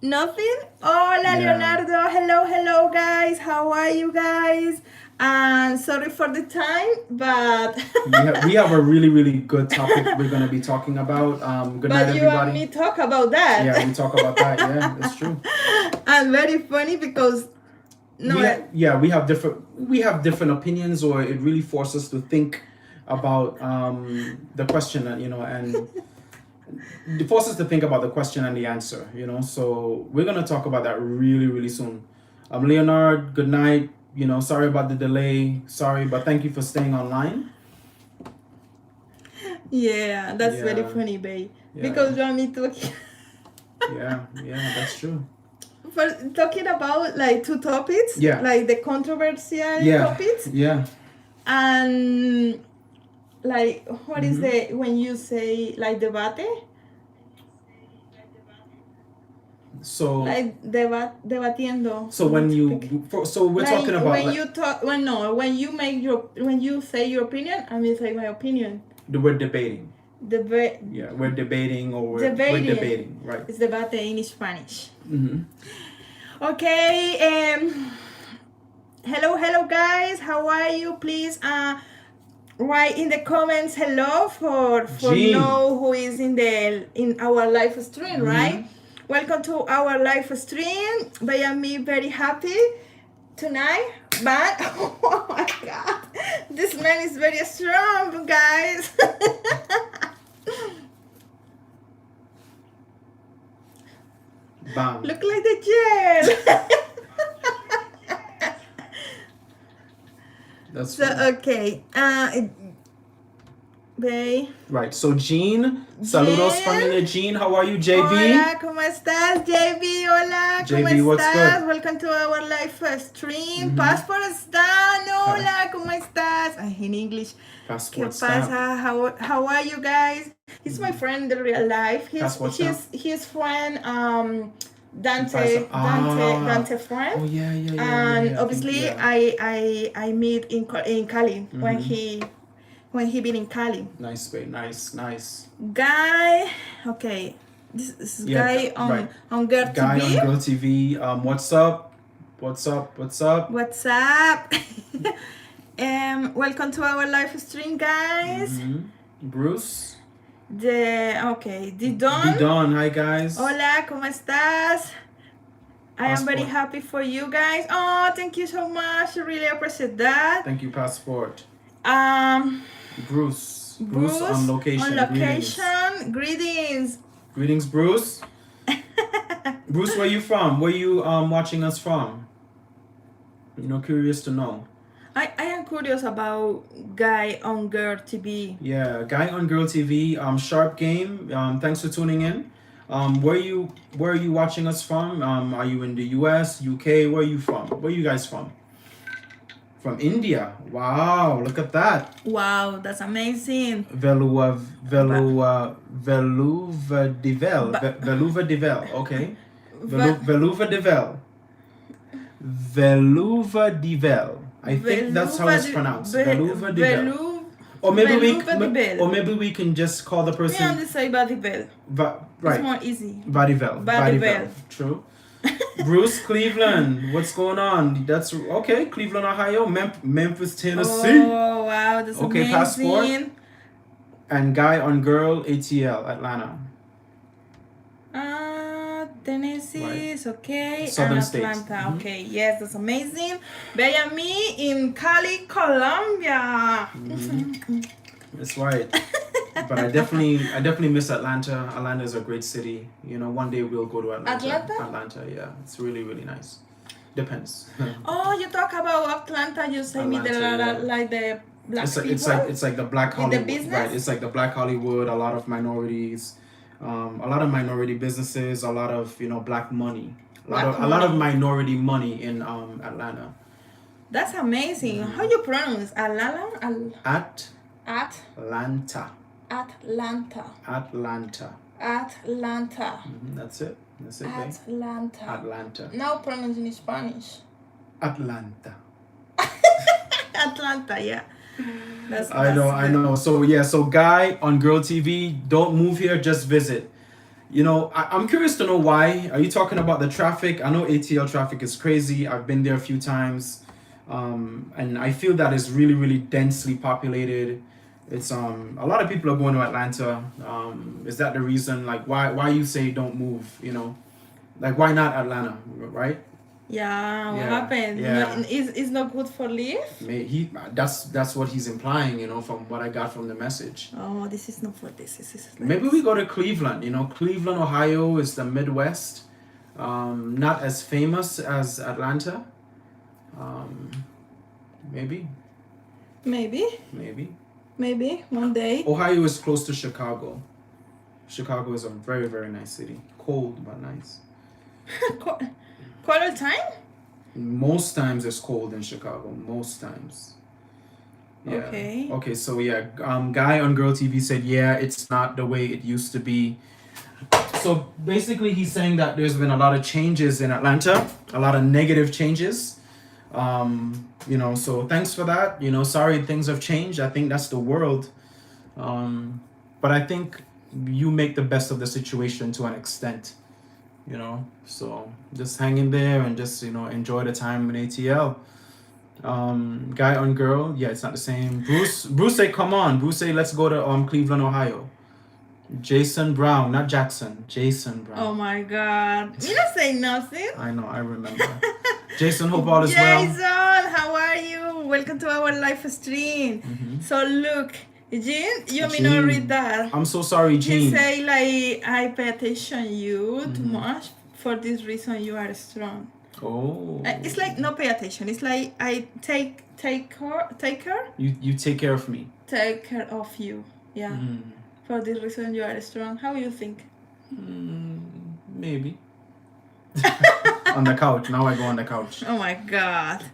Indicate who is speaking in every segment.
Speaker 1: Nothing? Hola, Leonardo. Hello, guys. How are you guys? And sorry for the time, but
Speaker 2: we have a really good topic we're going to be talking about. Good night,
Speaker 1: but you
Speaker 2: everybody.
Speaker 1: and me talk about that.
Speaker 2: Yeah, we talk about that. Yeah, it's true.
Speaker 1: And very funny because
Speaker 2: we have different opinions, or it really forces us to think about the question, and it forces us to think about the question and the answer. So we're going to talk about that really soon. Leonard, good night. Sorry about the delay. Sorry, but thank you for staying online.
Speaker 1: Yeah, that's very funny, babe. Because you and me talking.
Speaker 2: yeah, that's true.
Speaker 1: For talking about like two topics, like the controversial topics, and like what is the when you say like debate?
Speaker 2: So
Speaker 1: like debatiendo.
Speaker 2: So when we're like, talking about
Speaker 1: when you talk when you say your opinion, I mean say my opinion.
Speaker 2: We're debating.
Speaker 1: Yeah,
Speaker 2: we're debating, or we're debating, right?
Speaker 1: It's debate in Spanish. Okay. Hello guys. How are you? Please write in the comments hello for know who is in our live stream, right? Welcome to our live stream. I am very happy tonight, but oh my god, this man is very strong, guys.
Speaker 2: Bam.
Speaker 1: Look like the gel.
Speaker 2: That's
Speaker 1: so funny. Okay.
Speaker 2: Right, so Jean, saludos familia Jean, how are you, JB?
Speaker 1: Hola, ¿cómo estás, JB? Hola, ¿cómo
Speaker 2: JB, what's
Speaker 1: estás?
Speaker 2: good?
Speaker 1: Welcome to our live stream. Passport stamp, hola, ¿cómo estás? In English.
Speaker 2: Passport
Speaker 1: ¿Qué pasa? How are you guys? He's my friend in real life. He's friend Dante friend.
Speaker 2: Oh yeah.
Speaker 1: And obviously I meet in Cali when he been in Cali.
Speaker 2: Nice, babe. Nice.
Speaker 1: Guy, okay. This is guy on Girl TV.
Speaker 2: Guy on Girl TV. What's up?
Speaker 1: Welcome to our live stream, guys.
Speaker 2: Bruce.
Speaker 1: Didon,
Speaker 2: hi guys.
Speaker 1: Hola, ¿cómo estás? I am very happy for you guys. Oh, thank you so much. I really appreciate that.
Speaker 2: Thank you, Passport. Bruce on location.
Speaker 1: Greetings.
Speaker 2: Greetings, Bruce. Bruce, where you from? Where you watching us from? Curious to know.
Speaker 1: I am curious about Guy on Girl TV.
Speaker 2: Yeah, Guy on Girl TV. Sharp game. Thanks for tuning in. Where are you watching us from? Are you in the US, UK? Where are you from? Where are you guys from? From India. Wow, look at that.
Speaker 1: Wow, that's amazing.
Speaker 2: Veluva Divel. Okay. Veluva Divel. I think that's how it's pronounced. Veluva Divel. Or maybe we can just call the person.
Speaker 1: We only say Vadivel.
Speaker 2: Right.
Speaker 1: It's more easy.
Speaker 2: Vadivel. True. Bruce, Cleveland. What's going on? That's okay. Cleveland, Ohio. Memphis, Tennessee.
Speaker 1: Oh wow, that's amazing.
Speaker 2: Passport. And Guy on Girl, ATL, Atlanta.
Speaker 1: Tennessee is okay.
Speaker 2: Southern
Speaker 1: and Atlanta. Okay, yes, that's amazing. Miami in Cali, Colombia.
Speaker 2: That's right. But I definitely miss Atlanta. Atlanta is a great city. One day we'll go to Atlanta. Atlanta, yeah, it's really nice. Depends.
Speaker 1: Oh, you talk about Atlanta. You say me like the black people.
Speaker 2: It's like the black Hollywood.
Speaker 1: In the business?
Speaker 2: Right. It's like the black Hollywood. A lot of minorities. A lot of minority businesses, a lot of black money, a lot of minority money in Atlanta.
Speaker 1: That's amazing. How you pronounce Atlanta?
Speaker 2: Atlanta. That's it. Atlanta.
Speaker 1: Now pronounce in Spanish.
Speaker 2: Atlanta.
Speaker 1: Atlanta, yeah.
Speaker 2: I know. So Guy on Girl TV, don't move here, just visit. I'm curious to know why. Are you talking about the traffic? I know ATL traffic is crazy. I've been there a few times. And I feel that it's really, really densely populated. It's a lot of people are going to Atlanta. Is that the reason? Like why you say don't move, Like why not Atlanta, right?
Speaker 1: Yeah, what
Speaker 2: Yeah,
Speaker 1: happened?
Speaker 2: yeah.
Speaker 1: It's not good for live?
Speaker 2: That's what he's implying, from what I got from the message.
Speaker 1: Oh, this is not for this. This is
Speaker 2: Maybe we go to Cleveland. Cleveland, Ohio is the Midwest. Not as famous as Atlanta. Maybe
Speaker 1: one day.
Speaker 2: Ohio is close to Chicago. Chicago is a very, very nice city. Cold, but nice.
Speaker 1: Cold all the time?
Speaker 2: Most times it's cold in Chicago. Most times. Yeah. Okay, so guy on Girl TV said, it's not the way it used to be. So basically he's saying that there's been a lot of changes in Atlanta, a lot of negative changes. So thanks for that. Sorry things have changed. I think that's the world. But I think you make the best of the situation to an extent. So just hang in there and just enjoy the time in ATL. Guy on Girl, it's not the same. Bruce say come on. Bruce say let's go to Cleveland, Ohio. Jason Brown, not Jackson. Jason Brown.
Speaker 1: Oh my God, you don't say nothing.
Speaker 2: I know, I remember. Jason, hope all is well.
Speaker 1: Jason, how are you? Welcome to our live stream. So look, Jean, you may not read that.
Speaker 2: I'm so sorry, Jean.
Speaker 1: He say like I pay attention you too much. For this reason, you are strong.
Speaker 2: Oh.
Speaker 1: It's like no pay attention. It's like I take her.
Speaker 2: You take care of me.
Speaker 1: Take care of you. Yeah. For this reason, you are strong. How you think?
Speaker 2: Maybe. On the couch. Now I go on the couch.
Speaker 1: Oh my God.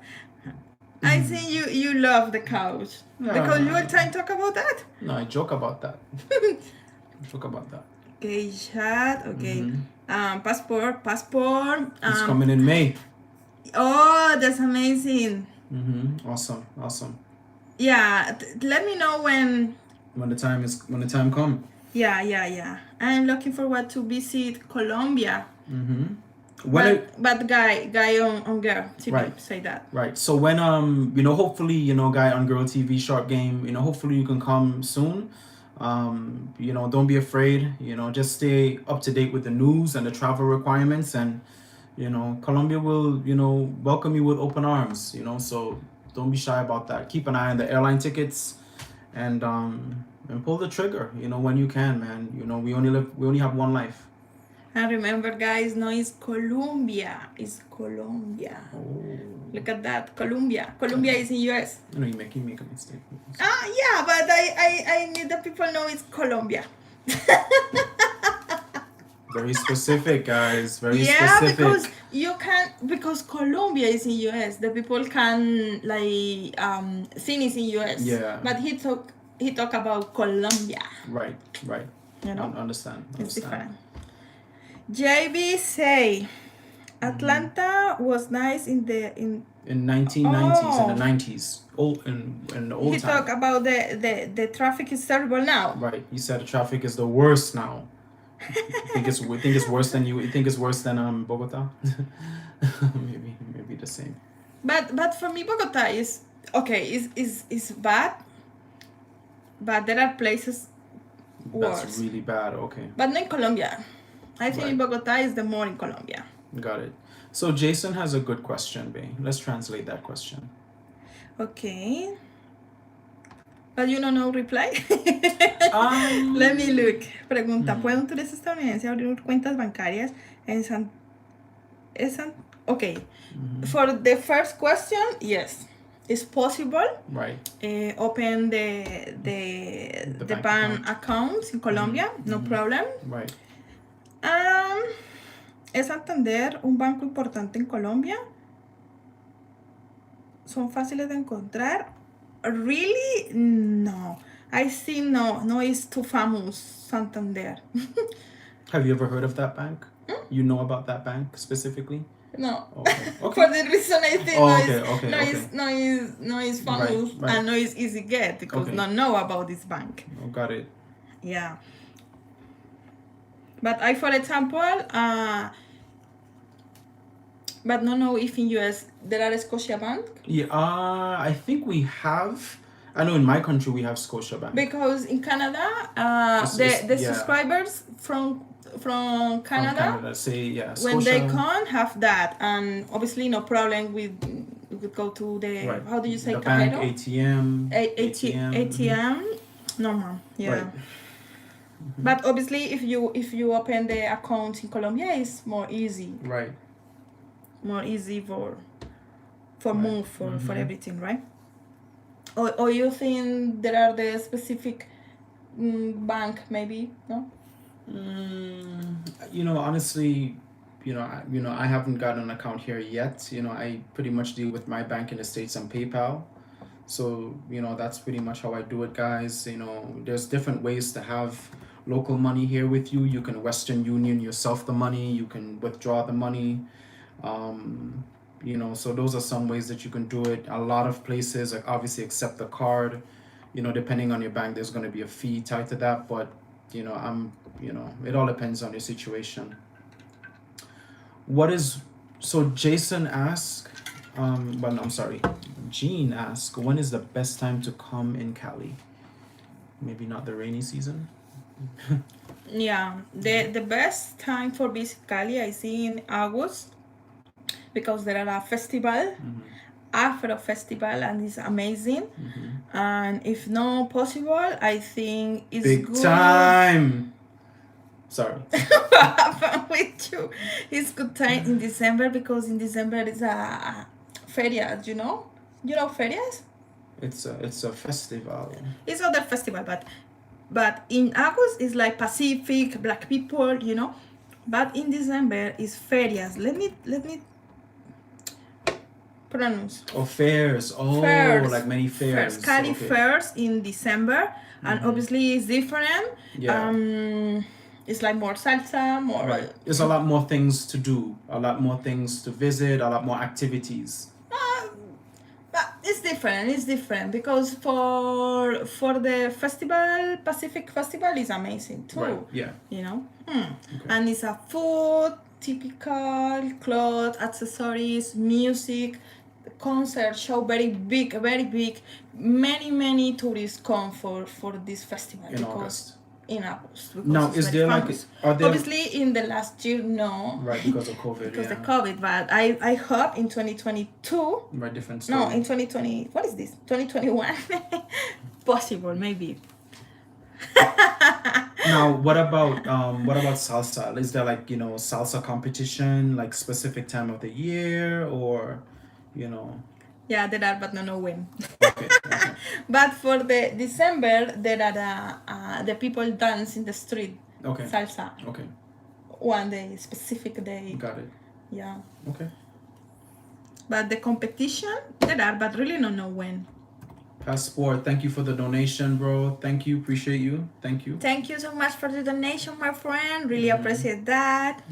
Speaker 1: I think you love the couch. Because you all time talk about that?
Speaker 2: No, I joke about that.
Speaker 1: Okay, chat. Okay. Passport.
Speaker 2: It's coming in May.
Speaker 1: Oh, that's amazing.
Speaker 2: Awesome.
Speaker 1: Yeah, let me know when
Speaker 2: the time come.
Speaker 1: Yeah. I'm looking forward to visit Colombia.
Speaker 2: But
Speaker 1: guy on Girl TV,
Speaker 2: right,
Speaker 1: say that.
Speaker 2: Right. So when hopefully guy on Girl TV short game, hopefully you can come soon. Don't be afraid. Just stay up to date with the news and the travel requirements, and Colombia will welcome you with open arms. So don't be shy about that. Keep an eye on the airline tickets, and pull the trigger. When you can, man. We only have one life.
Speaker 1: And remember, guys, no, it's Colombia. It's Colombia.
Speaker 2: Oh.
Speaker 1: Look at that, Colombia. Colombia is in US.
Speaker 2: You make a mistake.
Speaker 1: Yeah, but I need the people know it's Colombia.
Speaker 2: Very specific, guys. Very specific.
Speaker 1: Because Colombia is in US. The people can think it's in US.
Speaker 2: Yeah.
Speaker 1: But he talk about Colombia.
Speaker 2: Right. Understand.
Speaker 1: It's different. JB say Atlanta was nice in 1990s
Speaker 2: and the 90s. In the old
Speaker 1: he
Speaker 2: time.
Speaker 1: talk about the traffic is terrible now.
Speaker 2: Right. He said the traffic is the worst now. think it's worse than you think it's worse than Bogota? maybe the same.
Speaker 1: But for me Bogota is okay, is bad. But there are places worse.
Speaker 2: That's really bad, okay.
Speaker 1: But not in Colombia. I think Bogota is the more in Colombia.
Speaker 2: Got it. So Jason has a good question, babe. Let's translate that question.
Speaker 1: Okay. But you don't know reply? Let me look. Pregunta, ¿puede un turista estadounidense abrir cuentas bancarias en Okay. For the first question, yes. It's possible.
Speaker 2: Right.
Speaker 1: Open the bank accounts in Colombia, no problem.
Speaker 2: Right.
Speaker 1: ¿Es Santander un banco importante en Colombia? ¿Son fáciles de encontrar? Really? No. I think no, it's too famous, Santander.
Speaker 2: Have you ever heard of that bank? You know about that bank specifically?
Speaker 1: No.
Speaker 2: Okay.
Speaker 1: For the reason I think it's famous
Speaker 2: right.
Speaker 1: and no it's easy get because don't know about this bank.
Speaker 2: Oh, got it.
Speaker 1: Yeah. But I, for example, but don't know if in US there are Scotiabank.
Speaker 2: Yeah, I think we have. I know in my country we have Scotiabank.
Speaker 1: Because in Canada, the subscribers from Canada,
Speaker 2: say
Speaker 1: when they can't have that, and obviously no problem with go to the how do you say
Speaker 2: the bank ATM
Speaker 1: ATM normal
Speaker 2: Right.
Speaker 1: But obviously if you open the account in Colombia, it's more easy.
Speaker 2: Right.
Speaker 1: More easy for move for everything, right? Or you think there are the specific bank maybe, no?
Speaker 2: Honestly, I haven't got an account here yet. I pretty much deal with my bank in the States and PayPal. So, that's pretty much how I do it, guys. There's different ways to have local money here with you. You can Western Union yourself the money. You can withdraw the money. So those are some ways that you can do it. A lot of places obviously accept the card. Depending on your bank, there's going to be a fee tied to that. But, it all depends on your situation. So Jason asked, Jean asked, when is the best time to come in Cali? Maybe not the rainy season?
Speaker 1: Yeah, the best time for visit Cali, I see in August, because there are a festival, Afro festival, and it's amazing. And if not possible, I think it's
Speaker 2: big
Speaker 1: good.
Speaker 2: Time. Sorry.
Speaker 1: What happened with you? It's good time in December, because in December is a ferias, you know ferias?
Speaker 2: It's a festival.
Speaker 1: It's not a festival, but in August it's like Pacific, black people, But in December is ferias. Let me pronounce.
Speaker 2: Oh, fairs. Oh,
Speaker 1: fairs.
Speaker 2: Like many fairs.
Speaker 1: Cali fairs in December, and obviously it's different.
Speaker 2: Yeah.
Speaker 1: It's like more salsa, more.
Speaker 2: Right. There's a lot more things to do, a lot more things to visit, a lot more activities.
Speaker 1: But it's different because for the festival, Pacific Festival is amazing too.
Speaker 2: Right. Yeah.
Speaker 1: Okay. And it's a food, typical clothes, accessories, music, concert show, very big. Many tourists come for this festival
Speaker 2: in August.
Speaker 1: Now,
Speaker 2: is there
Speaker 1: famous. Obviously in the last year, no.
Speaker 2: Right, because of COVID.
Speaker 1: Because of COVID, but I hope in 2022.
Speaker 2: Right, different story.
Speaker 1: No, in 2020. What is this? 2021. Possible, maybe.
Speaker 2: Now, what about salsa? Is there salsa competition, like specific time of the year, or
Speaker 1: Yeah, there are, but no when.
Speaker 2: Okay.
Speaker 1: But for the December, there are the people dance in the street.
Speaker 2: Okay.
Speaker 1: Salsa.
Speaker 2: Okay.
Speaker 1: One day, specific day.
Speaker 2: Got it.
Speaker 1: Yeah.
Speaker 2: Okay.
Speaker 1: But the competition, there are, but really no when.
Speaker 2: Passport, thank you for the donation, bro. Thank you, appreciate you. Thank you.
Speaker 1: Thank you so much for the donation, my friend. Really appreciate that.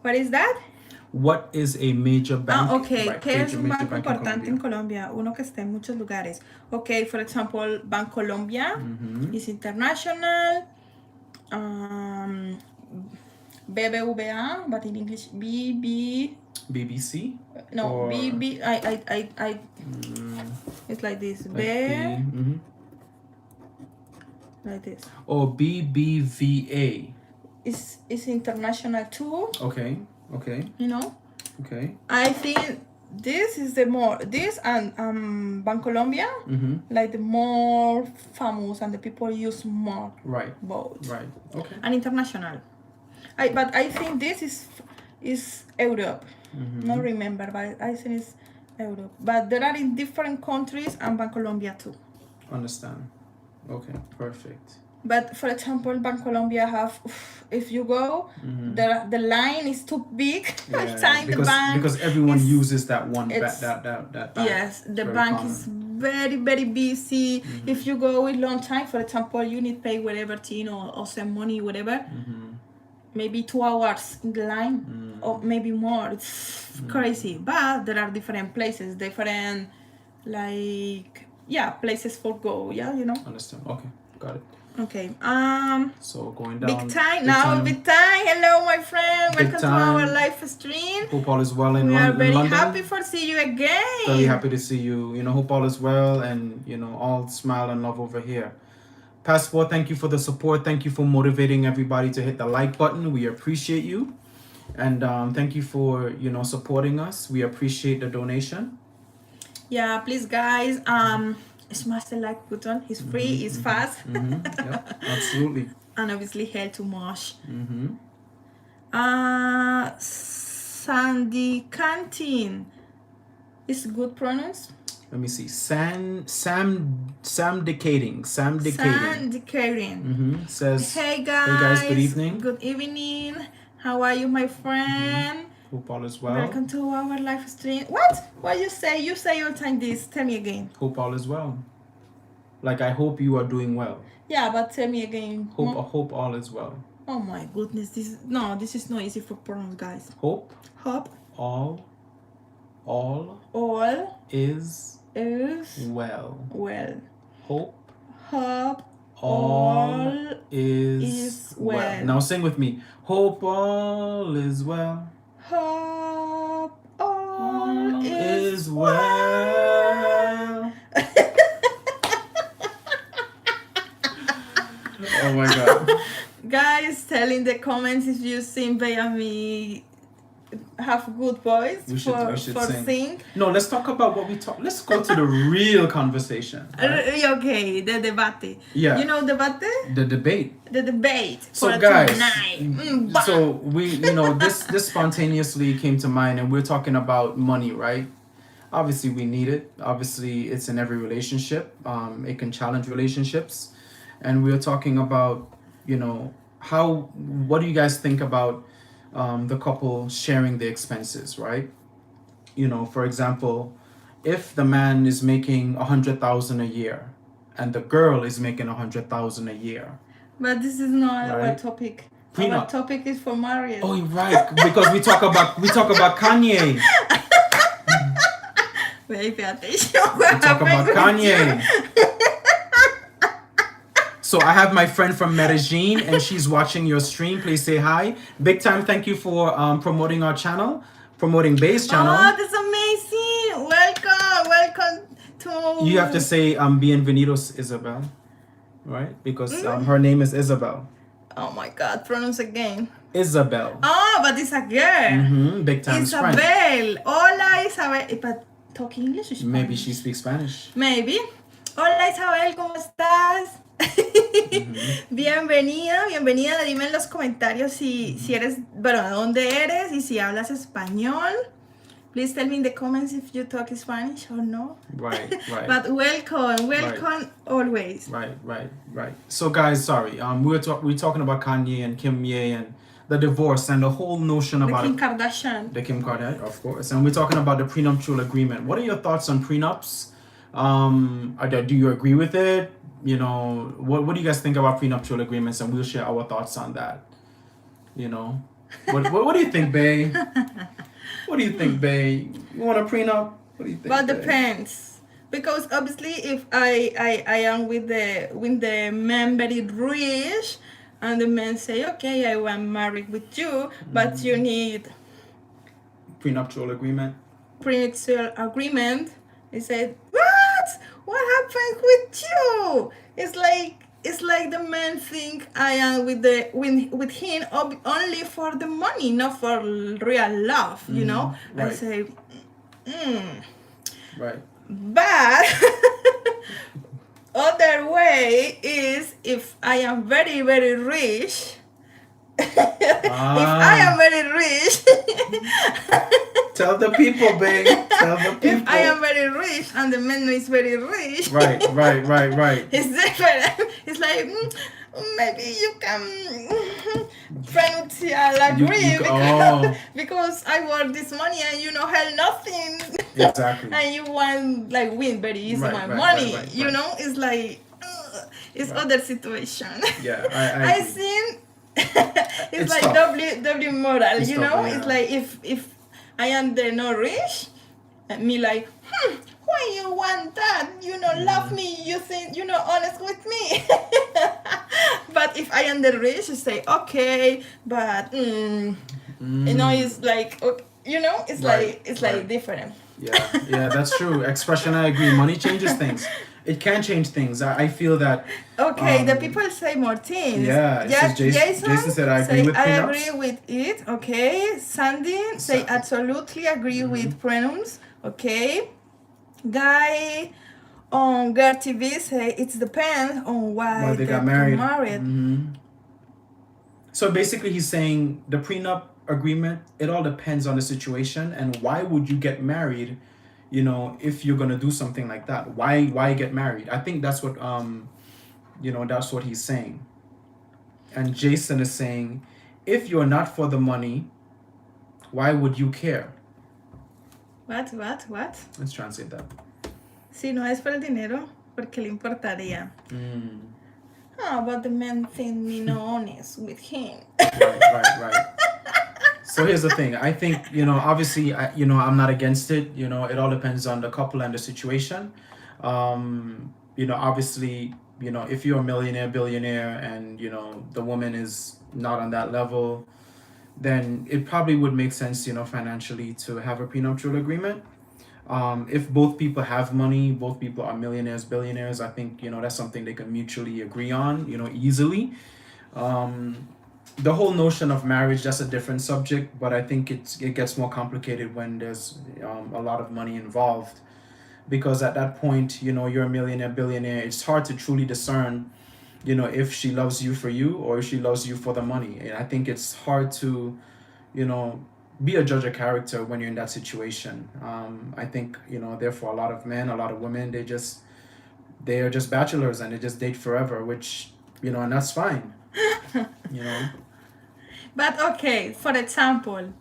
Speaker 1: What is that?
Speaker 2: What is a major bank?
Speaker 1: Okay.
Speaker 2: Right,
Speaker 1: ¿Qué es un banco importante en Colombia? Uno que está en muchos lugares. Okay, for example, Bank Colombia is international. BBVA, but in English,
Speaker 2: BBC?
Speaker 1: No,
Speaker 2: or...
Speaker 1: BB. It's like this. Like this.
Speaker 2: Or BBVA.
Speaker 1: It's international too.
Speaker 2: Okay. Okay.
Speaker 1: I think this is this and Bancolombia, like the more famous and the people use more.
Speaker 2: Right.
Speaker 1: Both.
Speaker 2: Right. Okay.
Speaker 1: And international. But I think this is Europe. Not remember, but I think it's Europe. But there are in different countries and Bancolombia too.
Speaker 2: Understand. Okay. Perfect.
Speaker 1: But for example, Bancolombia have, if you go, the line is too big.
Speaker 2: Because everyone uses that one that bank.
Speaker 1: Yes, the bank is very, very busy. If you go with long time, for example, you need to pay whatever thing or send money, whatever. Maybe 2 hours in the line or maybe more. It's crazy. But there are different places, places for go. Yeah,
Speaker 2: Understand. Okay, got it.
Speaker 1: Okay.
Speaker 2: So going down.
Speaker 1: Big time now. Big time. Hello, my friend. Welcome to our live stream.
Speaker 2: Hope all is well in
Speaker 1: London. We are very
Speaker 2: London.
Speaker 1: happy for see you again.
Speaker 2: Very happy to see you. You know, hope all is well, and you know, all smile and love over here. Passport, thank you for the support. Thank you for motivating everybody to hit the like button. We appreciate you, and thank you for supporting us. We appreciate the donation.
Speaker 1: Yeah, please, guys. Smash the like button. It's free. It's fast.
Speaker 2: Yeah, absolutely.
Speaker 1: And obviously, hell too much. Sandy Canteen. Is good pronouns?
Speaker 2: Let me see. Sam Decating.
Speaker 1: Sam Decating.
Speaker 2: Says,
Speaker 1: hey guys.
Speaker 2: Hey guys, good evening.
Speaker 1: Good evening. How are you, my friend?
Speaker 2: Hope all is well.
Speaker 1: Welcome to our live stream. What you say? You say all the time this. Tell me again.
Speaker 2: Hope all is well. Like, I hope you are doing well.
Speaker 1: Yeah, but tell me again.
Speaker 2: Hope all is well.
Speaker 1: Oh my goodness, this is not easy for pronouns, guys.
Speaker 2: Hope all is well. Hope all is well. Now sing with me. Hope all is well.
Speaker 1: Hope all is
Speaker 2: well. Oh my God.
Speaker 1: Guys, tell in the comments if you think Bey and me have good voice for sing.
Speaker 2: No, let's talk about what we talk. Let's go to the real conversation.
Speaker 1: Right? Okay, the debate.
Speaker 2: Yeah.
Speaker 1: You know debate?
Speaker 2: The debate.
Speaker 1: The debate.
Speaker 2: So guys, so we, this spontaneously came to mind, and we're talking about money, right? Obviously, we need it. Obviously, it's in every relationship. It can challenge relationships, and we're talking about, what do you guys think about the couple sharing the expenses, right? For example, if the man is making 100,000 a year and the girl is making 100,000 a year.
Speaker 1: But this is not our topic.
Speaker 2: Prenup.
Speaker 1: Our topic is for marriage.
Speaker 2: Oh, right, because we talk about Kanye.
Speaker 1: Wait, pay attention.
Speaker 2: We talk about Kanye. So I have my friend from Medellin, and she's watching your stream. Please say hi. Big time, thank you for promoting our channel, promoting Bay's channel.
Speaker 1: Oh, that's amazing. Welcome to...
Speaker 2: You have to say bienvenidos, Isabel, right? Because her name is Isabel.
Speaker 1: Oh my God, pronounce again.
Speaker 2: Isabel.
Speaker 1: Oh, but it's a girl.
Speaker 2: Big time
Speaker 1: Isabel.
Speaker 2: Spanish.
Speaker 1: Hola, Isabel. But talk English or Spanish?
Speaker 2: Maybe she speaks Spanish.
Speaker 1: Maybe. Hola, Isabel, ¿cómo estás? Bienvenida. Dime en los comentarios si eres, bueno, de dónde eres y si hablas español. Please tell me in the comments if you talk Spanish or no.
Speaker 2: Right.
Speaker 1: But welcome always.
Speaker 2: Right. So guys, sorry. We're talking about Kanye and Kim Ye and the divorce and the whole notion about
Speaker 1: the Kim
Speaker 2: Kardashian, of course. And we're talking about the prenuptial agreement. What are your thoughts on prenups? Do you agree with it? What do you guys think about prenuptial agreements? And we'll share our thoughts on that. What do you think, Bay? What do you think, Bay? You want a prenup? What do you think?
Speaker 1: Well, depends. Because obviously, if I am with the man very rich, and the man say, okay, I want married with you, but you need
Speaker 2: prenuptial agreement.
Speaker 1: He said, what happened with you? It's like the man think I am with him only for the money, not for real love,
Speaker 2: Right.
Speaker 1: I say,
Speaker 2: Right.
Speaker 1: But other way is if I am very, very rich. If I am very rich.
Speaker 2: Tell the people, babe. Tell the people.
Speaker 1: If I am very rich and the man is very rich.
Speaker 2: Right.
Speaker 1: It's different. It's like, maybe you can prenuptial agree because I want this money and hell nothing.
Speaker 2: Exactly.
Speaker 1: And you want win very easy my money. It's like it's other situation.
Speaker 2: Yeah,
Speaker 1: I think it's like double moral.
Speaker 2: It's
Speaker 1: It's like if I am the not rich, me like, why why you want that? Love me, you think, honest with me. But if I am the rich, I say, okay, but, it's like, it's like different.
Speaker 2: Yeah, that's true. Expression, I agree. Money changes things. It can change things. I feel that.
Speaker 1: Okay, the people say more things.
Speaker 2: Yeah, Jason said, I agree with prenups.
Speaker 1: I agree with it. Okay, Sandy say absolutely agree with prenups. Okay, Guy on Girl TV say it depends on why
Speaker 2: they got married. So basically, he's saying the prenup agreement, it all depends on the situation, and why would you get married, if you're gonna do something like that? Why get married? I think that's what that's what he's saying. And Jason is saying, if you're not for the money, why would you care?
Speaker 1: What?
Speaker 2: Let's translate that.
Speaker 1: Si no es por el dinero, ¿por qué le importaría? But the man think me no honest with him.
Speaker 2: Right. So here's the thing. I think, obviously, I'm not against it. It all depends on the couple and the situation. Obviously, if you're a millionaire, billionaire, and, the woman is not on that level, then it probably would make sense, financially to have a prenuptial agreement. If both people have money, both people are millionaires, billionaires, I think, that's something they can mutually agree on, easily. The whole notion of marriage, that's a different subject, but I think it gets more complicated when there's a lot of money involved. Because at that point, you're a millionaire, billionaire, it's hard to truly discern, if she loves you for you or if she loves you for the money. And I think it's hard to, be a judge of character when you're in that situation. I think, therefore a lot of men, a lot of women, they are just bachelors and they just date forever, which, and that's fine.
Speaker 1: But okay, for example,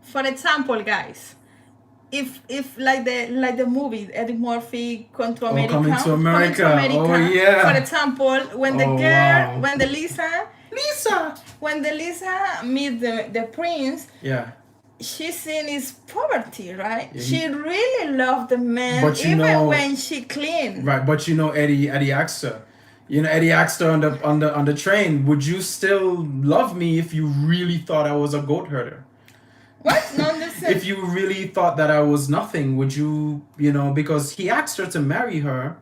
Speaker 1: for example, guys, if like the movie Eddie Murphy Coming to America.
Speaker 2: Oh yeah.
Speaker 1: For example, when the Lisa meet the prince.
Speaker 2: Yeah.
Speaker 1: She's seen his poverty, right? Yeah, she really loved the man,
Speaker 2: but
Speaker 1: even when she clean.
Speaker 2: Right, but Eddie Axer. Eddie asked her on the train, would you still love me if you really thought I was a goat herder?
Speaker 1: What? No, listen.
Speaker 2: If you really thought that I was nothing, would you, because he asked her to marry her,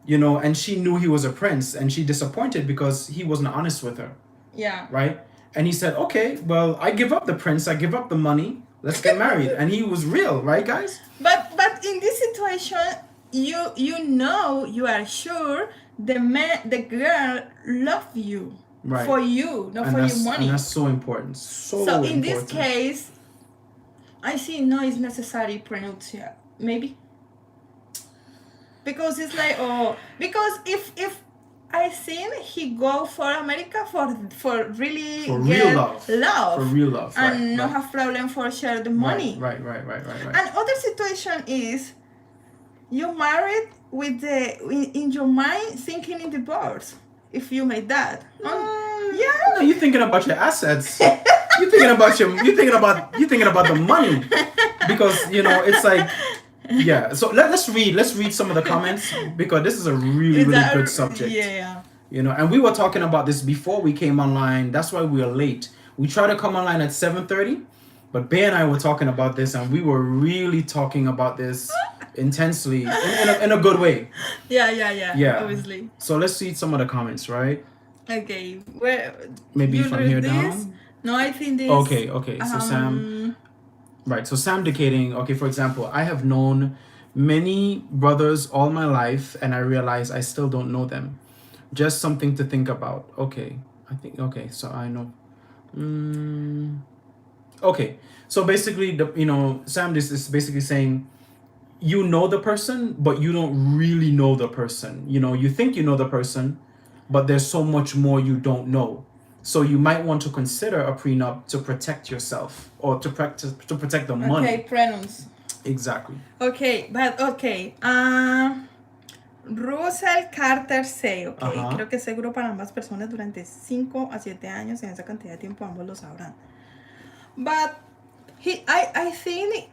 Speaker 2: and she knew he was a prince, and she disappointed because he wasn't honest with her.
Speaker 1: Yeah.
Speaker 2: Right? And he said, okay, well, I give up the prince, I give up the money, let's get married. And he was real, right, guys?
Speaker 1: But in this situation, you are sure the girl love you, right, for you, not for your money.
Speaker 2: And that's so important. So
Speaker 1: in
Speaker 2: important.
Speaker 1: This case, I see no is necessary prenuptial, maybe. Because it's like, because if I think he go for America for really
Speaker 2: for real love.
Speaker 1: For
Speaker 2: real love.
Speaker 1: And
Speaker 2: right,
Speaker 1: not have problem for share the money.
Speaker 2: Right.
Speaker 1: And other situation is you married with in your mind thinking in divorce. If you made that. Yeah.
Speaker 2: No, you're thinking about your assets. You're thinking about the money. Because it's like, yeah. So let's read some of the comments, because this is a really good subject.
Speaker 1: Yeah.
Speaker 2: And we were talking about this before we came online. That's why we are late. We try to come online at 7:30, but Bay and I were talking about this, and we were really talking about this intensely in a good way.
Speaker 1: Yeah. Obviously.
Speaker 2: So let's see some of the comments, right?
Speaker 1: Okay. Where
Speaker 2: maybe from here
Speaker 1: this?
Speaker 2: Down?
Speaker 1: No, I think this.
Speaker 2: Okay. So Sam. Right. So Sam dictating. Okay. For example, I have known many brothers all my life, and I realize I still don't know them. Just something to think about. Okay. I think. Okay. So I know. Okay. So basically, Sam is basically saying, you know the person, but you don't really know the person. You think you know the person, but there's so much more you don't know. So you might want to consider a prenup to protect yourself, or to protect the money.
Speaker 1: Okay, prenups.
Speaker 2: Exactly.
Speaker 1: Okay, but okay. Russell Carter say, okay, creo que es seguro para ambas personas durante 5 a 7 años, en esa cantidad de tiempo ambos lo sabrán. But I think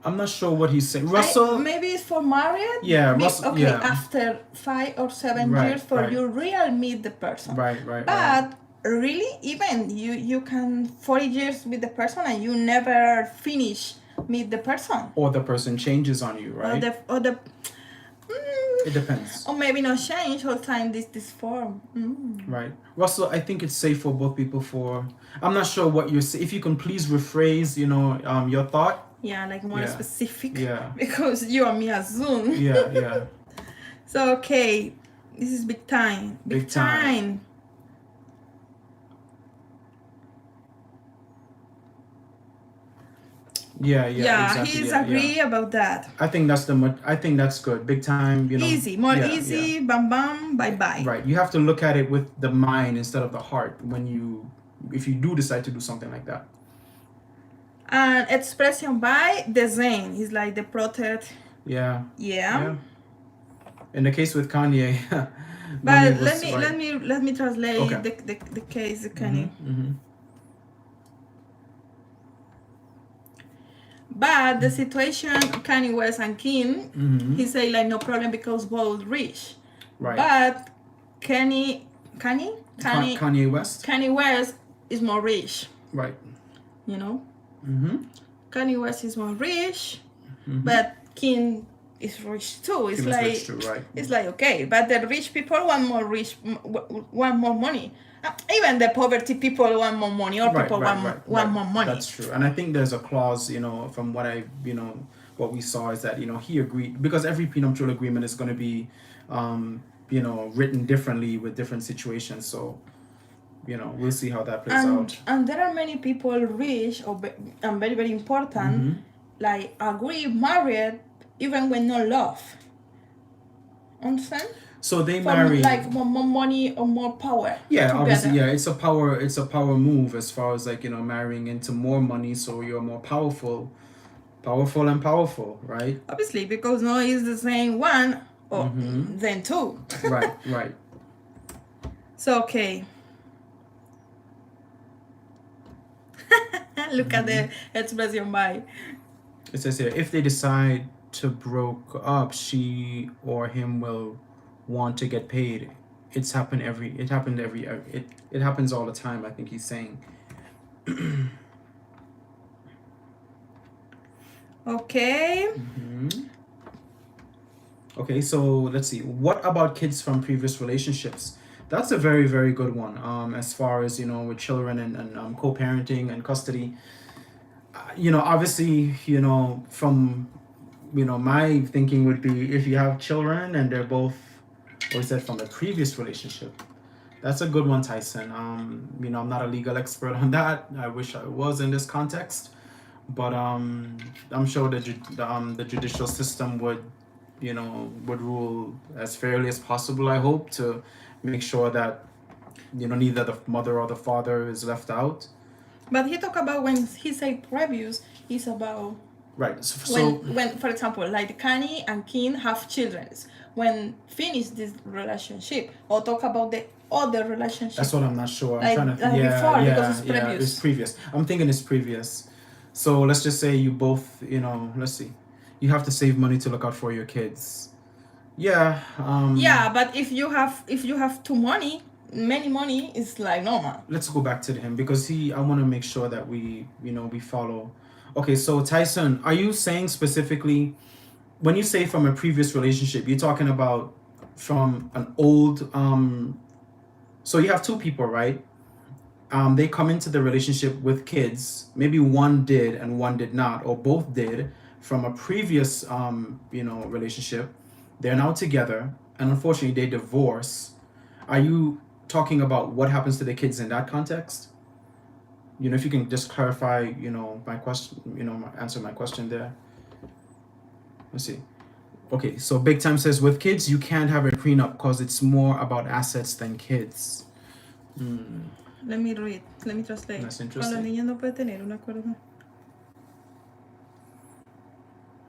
Speaker 2: I'm not sure what he's saying. Russell,
Speaker 1: maybe it's for married.
Speaker 2: yeah, Russell,
Speaker 1: Okay,
Speaker 2: yeah,
Speaker 1: after 5 or 7
Speaker 2: Right,
Speaker 1: years for
Speaker 2: right.
Speaker 1: you real meet the person.
Speaker 2: right.
Speaker 1: But really, even you can 40 years with the person and you never finish meet the person.
Speaker 2: Or the person changes on you, right?
Speaker 1: Or the
Speaker 2: It depends.
Speaker 1: or maybe not change all time this form.
Speaker 2: Right. Russell, I think it's safe for both people for... I'm not sure what you're saying. If you can please rephrase, your thought.
Speaker 1: Yeah, like more
Speaker 2: Yeah.
Speaker 1: specific.
Speaker 2: Yeah.
Speaker 1: Because you and me are Zoom.
Speaker 2: Yeah.
Speaker 1: So, okay. This is big time. Big time.
Speaker 2: Yeah,
Speaker 1: Yeah,
Speaker 2: exactly.
Speaker 1: he's agree about that.
Speaker 2: I think that's good. Big time,
Speaker 1: Easy, more easy, bam bam, bye bye.
Speaker 2: Right. You have to look at it with the mind instead of the heart if you do decide to do something like that.
Speaker 1: And expression by the Zayn. He's like the protect.
Speaker 2: Yeah.
Speaker 1: Yeah.
Speaker 2: In the case with Kanye.
Speaker 1: But let me translate the case with Kanye.
Speaker 2: Mm-hmm.
Speaker 1: But the situation Kanye West and Kim, he say like no problem because both rich.
Speaker 2: Right.
Speaker 1: But Kanye West is more rich.
Speaker 2: Right.
Speaker 1: You know.
Speaker 2: Kanye
Speaker 1: West is more rich, but Kim is rich too. It's like
Speaker 2: rich too, right.
Speaker 1: It's like okay, but the rich people want more money. Even the poverty people want more money, or people want more money.
Speaker 2: That's true, and I think there's a clause, from what what we saw is that he agreed, because every prenuptial agreement is going to be, written differently with different situations. So, we'll see how that plays out.
Speaker 1: And there are many people rich and very very important, like agree married even when no love. Understand?
Speaker 2: So they marry
Speaker 1: like more money or more power.
Speaker 2: Yeah,
Speaker 1: together.
Speaker 2: Obviously, yeah, it's a power move as far as like marrying into more money, so you're more powerful, right?
Speaker 1: Obviously, because no is the same one or then two.
Speaker 2: Right.
Speaker 1: So okay. Look at the expression by.
Speaker 2: It says here, if they decide to broke up, she or him will want to get paid. It happens all the time, I think he's saying.
Speaker 1: Okay.
Speaker 2: Okay, so let's see. What about kids from previous relationships? That's a very, very good one. As far as with children and co-parenting and custody. Obviously, from my thinking would be, if you have children and they're both, from the previous relationship, that's a good one, Tyson. I'm not a legal expert on that. I wish I was in this context, but I'm sure the judicial system would rule as fairly as possible. I hope, to make sure that neither the mother or the father is left out.
Speaker 1: But he talk about, when he say previous, he's about
Speaker 2: right.
Speaker 1: When for example, like Kanye and Kim have children, when finish this relationship, or talk about the other relationship.
Speaker 2: That's what I'm not sure.
Speaker 1: Like,
Speaker 2: I'm trying to
Speaker 1: because it's previous.
Speaker 2: It's previous. I'm thinking it's previous. So let's just say you both, let's see, you have to save money to look out for your kids. Yeah.
Speaker 1: Yeah, but if you have many money, it's like normal.
Speaker 2: Let's go back to him, because I want to make sure that we follow. Okay, so Tyson, are you saying specifically, when you say from a previous relationship, you're talking about from an old, so you have two people, right? They come into the relationship with kids. Maybe one did and one did not, or both did, from a previous, relationship. They're now together, and unfortunately they divorce. Are you talking about what happens to the kids in that context? If you can just clarify, my question, answer my question there. Let's see. Okay, so Big Time says, with kids, you can't have a prenup because it's more about assets than kids.
Speaker 1: Let me read. Let me translate.
Speaker 2: That's
Speaker 1: Con
Speaker 2: interesting.
Speaker 1: los niños no puede tener un acuerdo.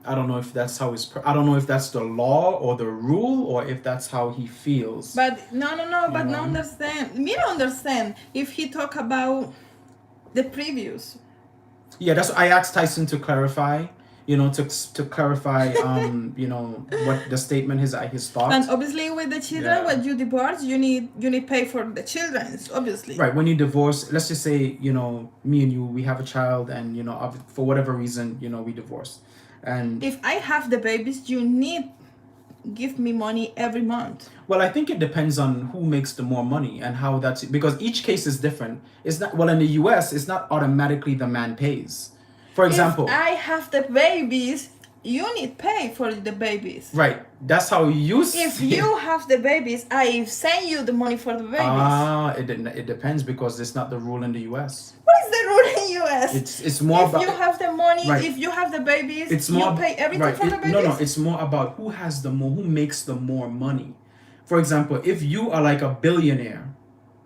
Speaker 2: I don't know if that's how I don't know if that's the law or the rule, or if that's how he feels.
Speaker 1: But no. But no understand. Me don't understand. If he talk about the previous.
Speaker 2: Yeah, that's I asked Tyson to clarify. To clarify, what the statement his thoughts.
Speaker 1: And obviously, with the children, when you divorce, you need pay for the children, obviously.
Speaker 2: Right. When you divorce, let's just say, me and you, we have a child, and for whatever reason, we divorce, and
Speaker 1: if I have the babies, you need give me money every month.
Speaker 2: Well, I think it depends on who makes the more money and how that's because each case is different. It's not in the US, it's not automatically the man pays. For example,
Speaker 1: if I have the babies, you need pay for the babies.
Speaker 2: Right. That's how you
Speaker 1: If you have the babies, I send you the money for the babies.
Speaker 2: It depends because it's not the rule in the US.
Speaker 1: What is the rule in US?
Speaker 2: It's more
Speaker 1: if you have the money,
Speaker 2: right.
Speaker 1: If you have the babies,
Speaker 2: it's more,
Speaker 1: you pay everything
Speaker 2: right.
Speaker 1: for the babies?
Speaker 2: No, it's more about who makes the more money. For example, if you are like a billionaire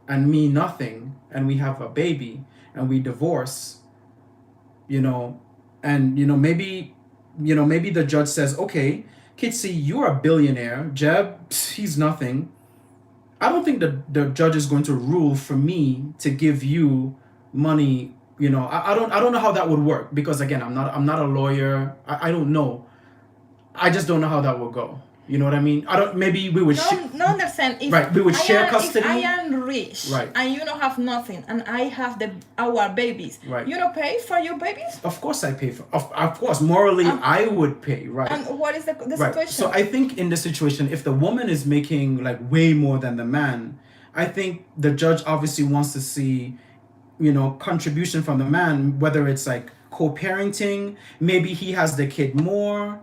Speaker 2: and me nothing, and we have a baby and we divorce, and maybe the judge says, okay, Kitsy, you're a billionaire, Jeb, he's nothing. I don't think the judge is going to rule for me to give you money. I don't know how that would work because again, I'm not a lawyer. I don't know. I just don't know how that will go. You know what I mean? Maybe we would
Speaker 1: understand.
Speaker 2: We would share custody.
Speaker 1: If I am rich,
Speaker 2: right,
Speaker 1: and you don't have nothing, and I have our babies,
Speaker 2: right,
Speaker 1: you don't pay for your babies?
Speaker 2: Of course I pay for. Of course, morally I would pay, right?
Speaker 1: And what is the
Speaker 2: right.
Speaker 1: situation?
Speaker 2: So I think in this situation, if the woman is making like way more than the man, I think the judge obviously wants to see, contribution from the man, whether it's like co-parenting, maybe he has the kid more.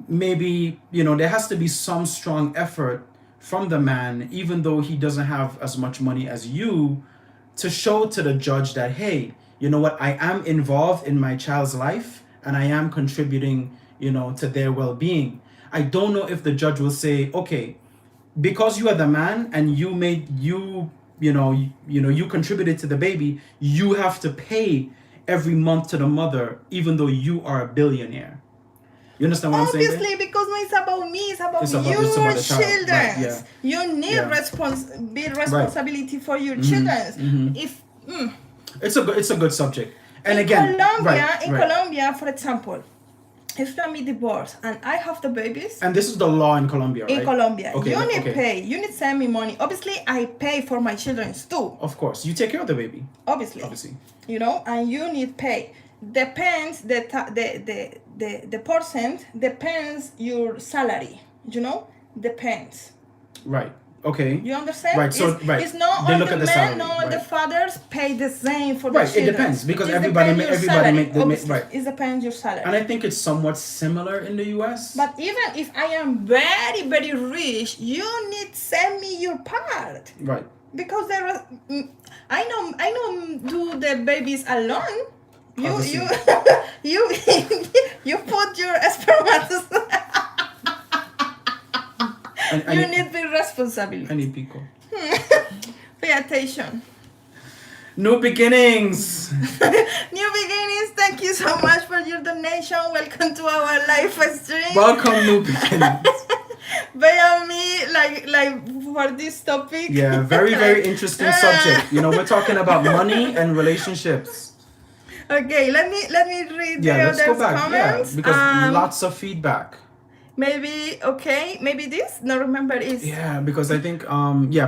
Speaker 2: Maybe there has to be some strong effort from the man, even though he doesn't have as much money as you, to show to the judge that, hey, you know what, I am involved in my child's life and I am contributing to their well-being. I don't know if the judge will say, okay, because you are the man and you contributed to the baby, you have to pay every month to the mother even though you are a billionaire. You understand what I'm saying?
Speaker 1: Obviously, because it's about me, it's about your children.
Speaker 2: Right, yeah.
Speaker 1: You need responsibility for your children.
Speaker 2: Mm-hmm. It's a good subject. And again,
Speaker 1: Colombia, for example, if I'm divorced and I have the babies,
Speaker 2: and this is the law in Colombia, right?
Speaker 1: In Colombia, you need pay. You need send me money. Obviously, I pay for my children too.
Speaker 2: Of course, you take care of the baby.
Speaker 1: Obviously. And you need pay. Depends the percent depends your salary. Depends.
Speaker 2: Right. Okay.
Speaker 1: You understand?
Speaker 2: Right. So
Speaker 1: it's not
Speaker 2: they
Speaker 1: all
Speaker 2: look
Speaker 1: the
Speaker 2: at the
Speaker 1: men,
Speaker 2: salary,
Speaker 1: no,
Speaker 2: right.
Speaker 1: the fathers pay the same for the
Speaker 2: right.
Speaker 1: children.
Speaker 2: It depends because
Speaker 1: it
Speaker 2: everybody make
Speaker 1: right.
Speaker 2: It
Speaker 1: depends your salary.
Speaker 2: And I think it's somewhat similar in the US.
Speaker 1: But even if I am very, very rich, you need send me your part.
Speaker 2: Right.
Speaker 1: Because I know do the babies alone. You you put your spermatozoa. You need the responsibility.
Speaker 2: I need pico.
Speaker 1: Pay attention.
Speaker 2: New beginnings.
Speaker 1: New beginnings. Thank you so much for your donation. Welcome to our live stream.
Speaker 2: Welcome, new beginnings.
Speaker 1: By me, like for this topic.
Speaker 2: Yeah, very, very interesting subject. We're talking about money and relationships.
Speaker 1: Okay, let me read the
Speaker 2: let's go
Speaker 1: other
Speaker 2: back.
Speaker 1: comments.
Speaker 2: Yeah, because lots of feedback.
Speaker 1: Maybe this. No, remember is.
Speaker 2: Yeah, because I think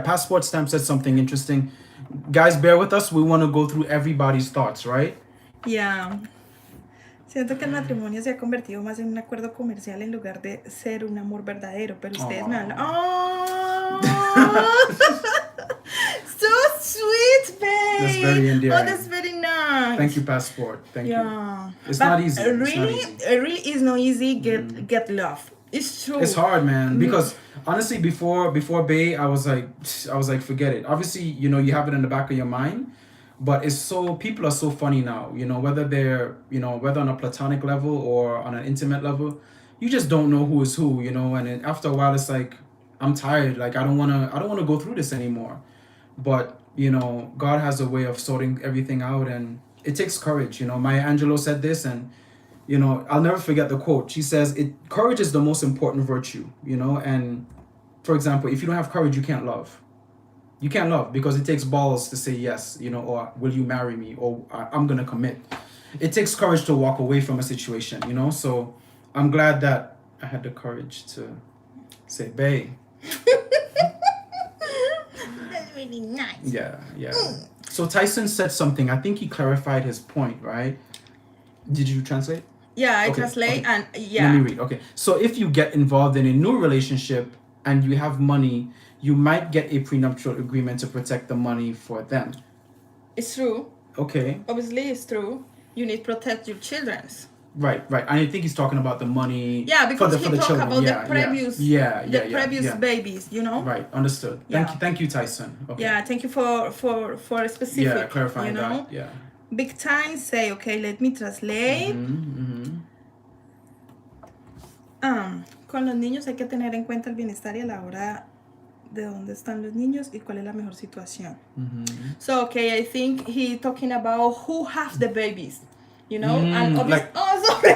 Speaker 2: Passport Stamp said something interesting. Guys, bear with us. We want to go through everybody's thoughts, right?
Speaker 1: Yeah. Siento que el matrimonio se ha convertido más en un acuerdo comercial en lugar de ser un amor verdadero, pero ustedes me hablan. Oh. So sweet, babe.
Speaker 2: That's very endearing.
Speaker 1: Oh, that's very nice.
Speaker 2: Thank you, Passport. Thank you. It's
Speaker 1: but
Speaker 2: not easy.
Speaker 1: It really is not easy get love. It's true.
Speaker 2: It's hard, man. Because honestly, before Bay, I was like, forget it. Obviously, you have it in the back of your mind, but people are so funny now. Whether they're whether on a platonic level or on an intimate level, you just don't know who is who. And after a while, it's like I'm tired. Like I don't wanna go through this anymore. But God has a way of sorting everything out, and it takes courage. Maya Angelou said this, and I'll never forget the quote. She says, courage is the most important virtue, and for example, if you don't have courage, you can't love. You can't love because it takes balls to say yes, or will you marry me, or I'm gonna commit. It takes courage to walk away from a situation, So I'm glad that I had the courage to say, babe.
Speaker 1: That's really nice.
Speaker 2: Yeah. So Tyson said something. I think he clarified his point, right? Did you translate?
Speaker 1: Yeah, I translate and
Speaker 2: Let me read. Okay. So if you get involved in a new relationship and you have money, you might get a prenuptial agreement to protect the money for them.
Speaker 1: It's true.
Speaker 2: Okay.
Speaker 1: Obviously, it's true. You need to protect your children's.
Speaker 2: Right. And I think he's talking about the money.
Speaker 1: Yeah, because
Speaker 2: for the
Speaker 1: talked
Speaker 2: children.
Speaker 1: about the previous, babies.
Speaker 2: Right. Understood. Thank you, Tyson. Okay.
Speaker 1: Yeah, thank you for specific.
Speaker 2: Yeah, clarifying that. Yeah.
Speaker 1: Big time say, okay, let me translate. Con los niños hay que tener en cuenta el bienestar y a la hora de dónde están los niños y cuál es la mejor situación. So, okay, I think he talking about who have the babies, and obviously, sorry,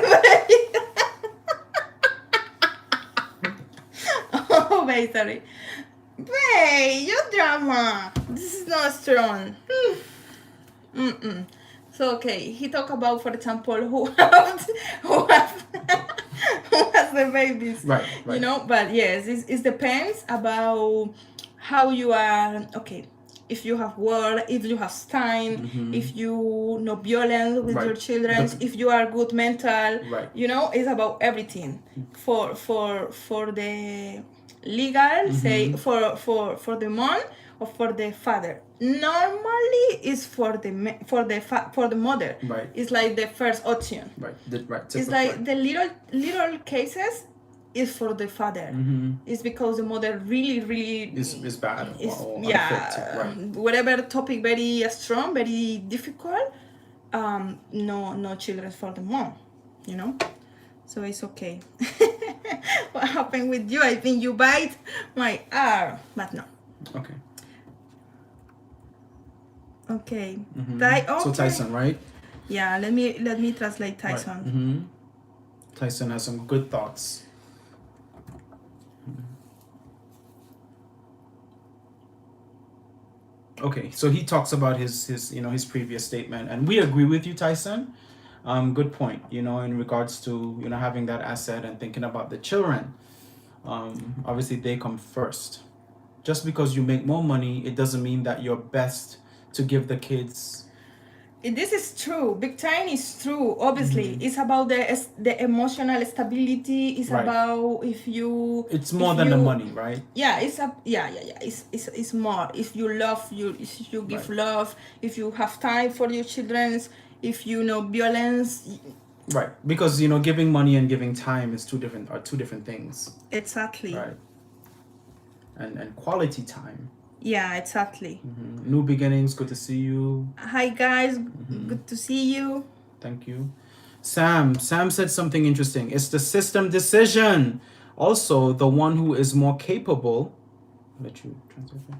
Speaker 1: babe, sorry. Babe, your drama. This is not strong. So, okay, he talk about, for example, who has the babies.
Speaker 2: Right.
Speaker 1: But yes, it depends about how you are. Okay, if you have work, if you have time, if you no violent with your children, if you are good mental, it's about everything. For the legal, say for the mom or for the father. Normally, it's for the mother.
Speaker 2: Right.
Speaker 1: It's like the first option.
Speaker 2: Right.
Speaker 1: It's like the little cases is for the father. It's because the mother really
Speaker 2: is bad.
Speaker 1: Whatever topic very strong, very difficult. No children for the mom. So it's okay. What happened with you? I think you bite my arm, but no.
Speaker 2: Okay.
Speaker 1: Okay.
Speaker 2: So Tyson, right?
Speaker 1: Yeah, let me translate Tyson.
Speaker 2: Right. Tyson has some good thoughts. Okay, so he talks about his previous statement, and we agree with you, Tyson. Good point. In regards to having that asset and thinking about the children. Obviously they come first. Just because you make more money, it doesn't mean that you're best to give the kids.
Speaker 1: This is true. Big time is true. Obviously, it's about the emotional stability. It's about if you.
Speaker 2: It's more than the money, right?
Speaker 1: Yeah, It's more. If you love if you give love, if you have time for your children, if you know violence.
Speaker 2: Right, because giving money and giving time is two different things.
Speaker 1: Exactly.
Speaker 2: Right. And quality time.
Speaker 1: Yeah, exactly.
Speaker 2: New beginnings. Good to see you.
Speaker 1: Hi guys, good to see you.
Speaker 2: Thank you. Sam said something interesting. It's the system decision. Also, the one who is more capable. I'll let you translate that.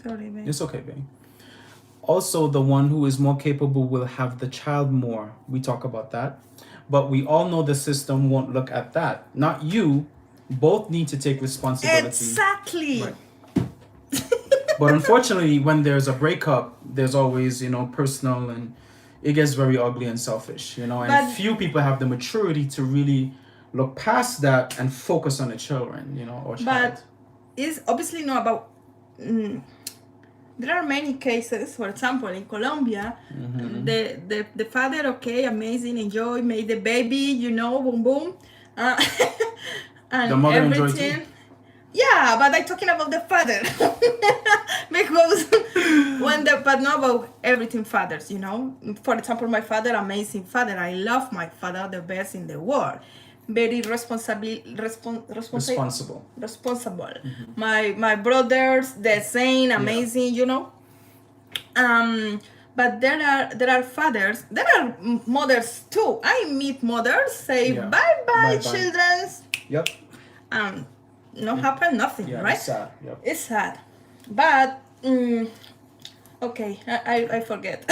Speaker 1: Sorry, babe.
Speaker 2: It's okay, babe. Also, the one who is more capable will have the child more. We talk about that. But we all know the system won't look at that. Not you. Both need to take responsibility.
Speaker 1: Exactly.
Speaker 2: Right. But unfortunately, when there's a breakup, there's always, personal, and it gets very ugly and selfish, and few people have the maturity to really look past that and focus on the children, or child.
Speaker 1: But it's obviously not about... there are many cases, for example, in Colombia, the father, okay, amazing, enjoy, made the baby, boom, boom. And
Speaker 2: the mother
Speaker 1: everything.
Speaker 2: Enjoyed too?
Speaker 1: Yeah, but I'm talking about the father. Because but not about everything fathers, For example, my father, amazing father. I love my father, the best in the world. Very responsible. My brothers, the Zayn, amazing, But there are fathers, there are mothers too. I meet mothers say bye children.
Speaker 2: Yep.
Speaker 1: No happen nothing, right?
Speaker 2: It's sad. Yep.
Speaker 1: It's sad, but okay, I forget.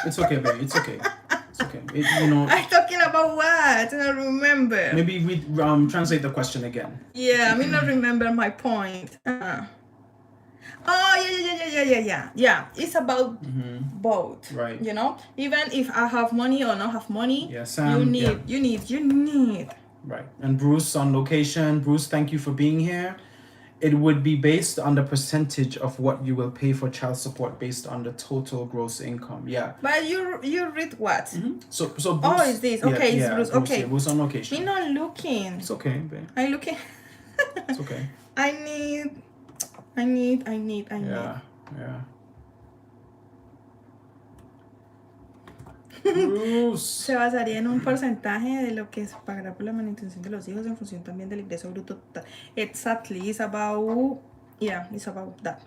Speaker 2: It's okay, baby. It's okay. It's okay.
Speaker 1: I'm talking about what? I don't remember.
Speaker 2: Maybe we translate the question again.
Speaker 1: Yeah, I mean, not remember my point. Oh, yeah. It's about both.
Speaker 2: Right.
Speaker 1: You know, even if I have money or not have money,
Speaker 2: Yeah, Sam.
Speaker 1: you need.
Speaker 2: Right. And Bruce on location. Bruce, thank you for being here. It would be based on the percentage of what you will pay for child support based on the total gross income. Yeah.
Speaker 1: But you read what?
Speaker 2: So Bruce,
Speaker 1: Oh, is this okay? It's Bruce. Okay.
Speaker 2: Yeah, Bruce on location.
Speaker 1: Me not looking.
Speaker 2: It's okay, babe.
Speaker 1: I looking.
Speaker 2: It's okay.
Speaker 1: I need.
Speaker 2: Yeah. Bruce.
Speaker 1: Se basaría en un porcentaje de lo que se pagará por la manutención de los hijos en función también del ingreso bruto total. Exactly, it's about that.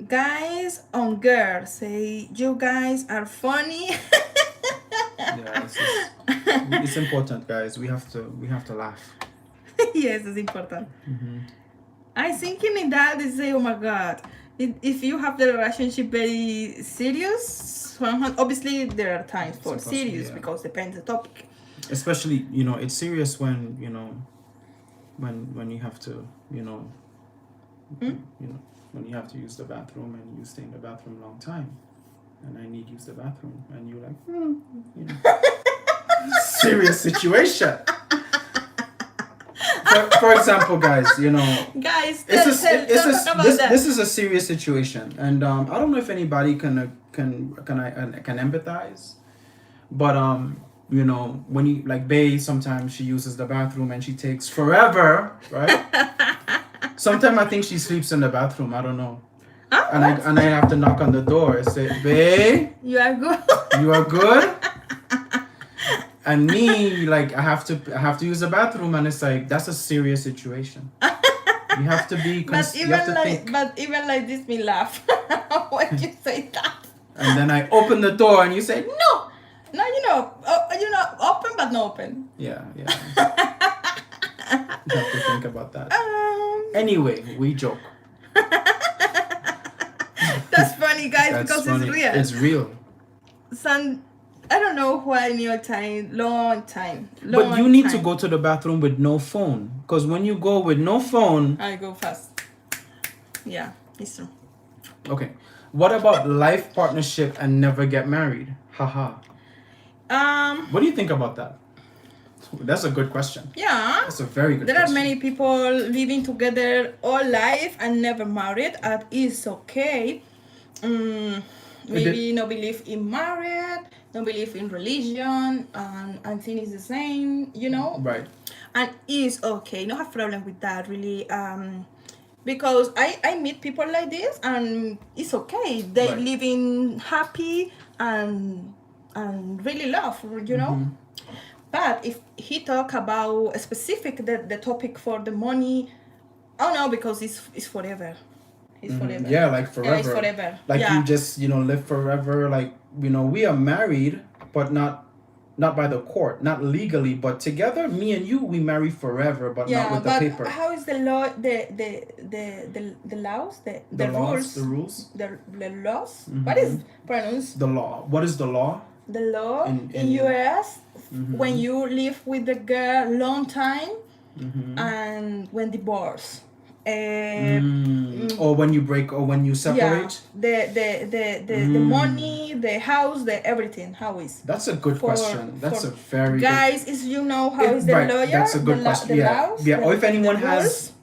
Speaker 1: Guys on girls say you guys are funny.
Speaker 2: Yeah, it's important, guys. We have to laugh.
Speaker 1: Yes, it's important. I thinking in that they say, oh my god, if you have the relationship very serious, obviously there are times for serious because depends the topic.
Speaker 2: Especially, it's serious when when you have to, when you have to use the bathroom and you stay in the bathroom a long time, and I need to use the bathroom, and you're like, serious situation. For example, guys,
Speaker 1: guys,
Speaker 2: this is a serious situation, and I don't know if anybody can empathize, but when you like Bay, sometimes she uses the bathroom and she takes forever, right? Sometimes I think she sleeps in the bathroom. I don't know. And I have to knock on the door and say, Bay,
Speaker 1: you are good.
Speaker 2: You are good. And me, like, I have to use the bathroom, and it's like, that's a serious situation. You have to be.
Speaker 1: But even like this, me laugh when you say that.
Speaker 2: And then I open the door, and you say, no.
Speaker 1: Open but not open.
Speaker 2: Yeah. You have to think about that. Anyway, we joke.
Speaker 1: That's funny, guys, because
Speaker 2: funny.
Speaker 1: It's real.
Speaker 2: It's real.
Speaker 1: I don't know why in your time, long time.
Speaker 2: But you need to go to the bathroom with no phone. Because when you go with no phone...
Speaker 1: I go fast. Yeah, it's true.
Speaker 2: Okay. What about life partnership and never get married? Haha. What do you think about that? That's a good question.
Speaker 1: Yeah.
Speaker 2: That's a very good question.
Speaker 1: There are many people living together all life and never married. And it's okay. Maybe no believe in marriage, no believe in religion, and things is the same,
Speaker 2: Right.
Speaker 1: And it's okay. No have problem with that really. Because I meet people like this and it's okay. They living happy and really love, But if he talk about a specific the topic for the money, oh no, because it's forever. It's forever.
Speaker 2: Yeah, like forever.
Speaker 1: Yeah, it's forever.
Speaker 2: Like you just, live forever. Like, we are married, but not by the court, not legally, but together, me and you, we marry forever, but not with the paper.
Speaker 1: Yeah, how is the law, the laws, the rules?
Speaker 2: The rules?
Speaker 1: The laws? What is pronounced?
Speaker 2: The law. What is the law?
Speaker 1: The law in US, when you live with the girl long time, and when divorce.
Speaker 2: Or when you break, or when you separate.
Speaker 1: The money, the house, the everything. How is?
Speaker 2: That's a good question. That's a very
Speaker 1: guys.
Speaker 2: Good...
Speaker 1: Is how is the lawyer?
Speaker 2: That's a good question.
Speaker 1: Laws,
Speaker 2: or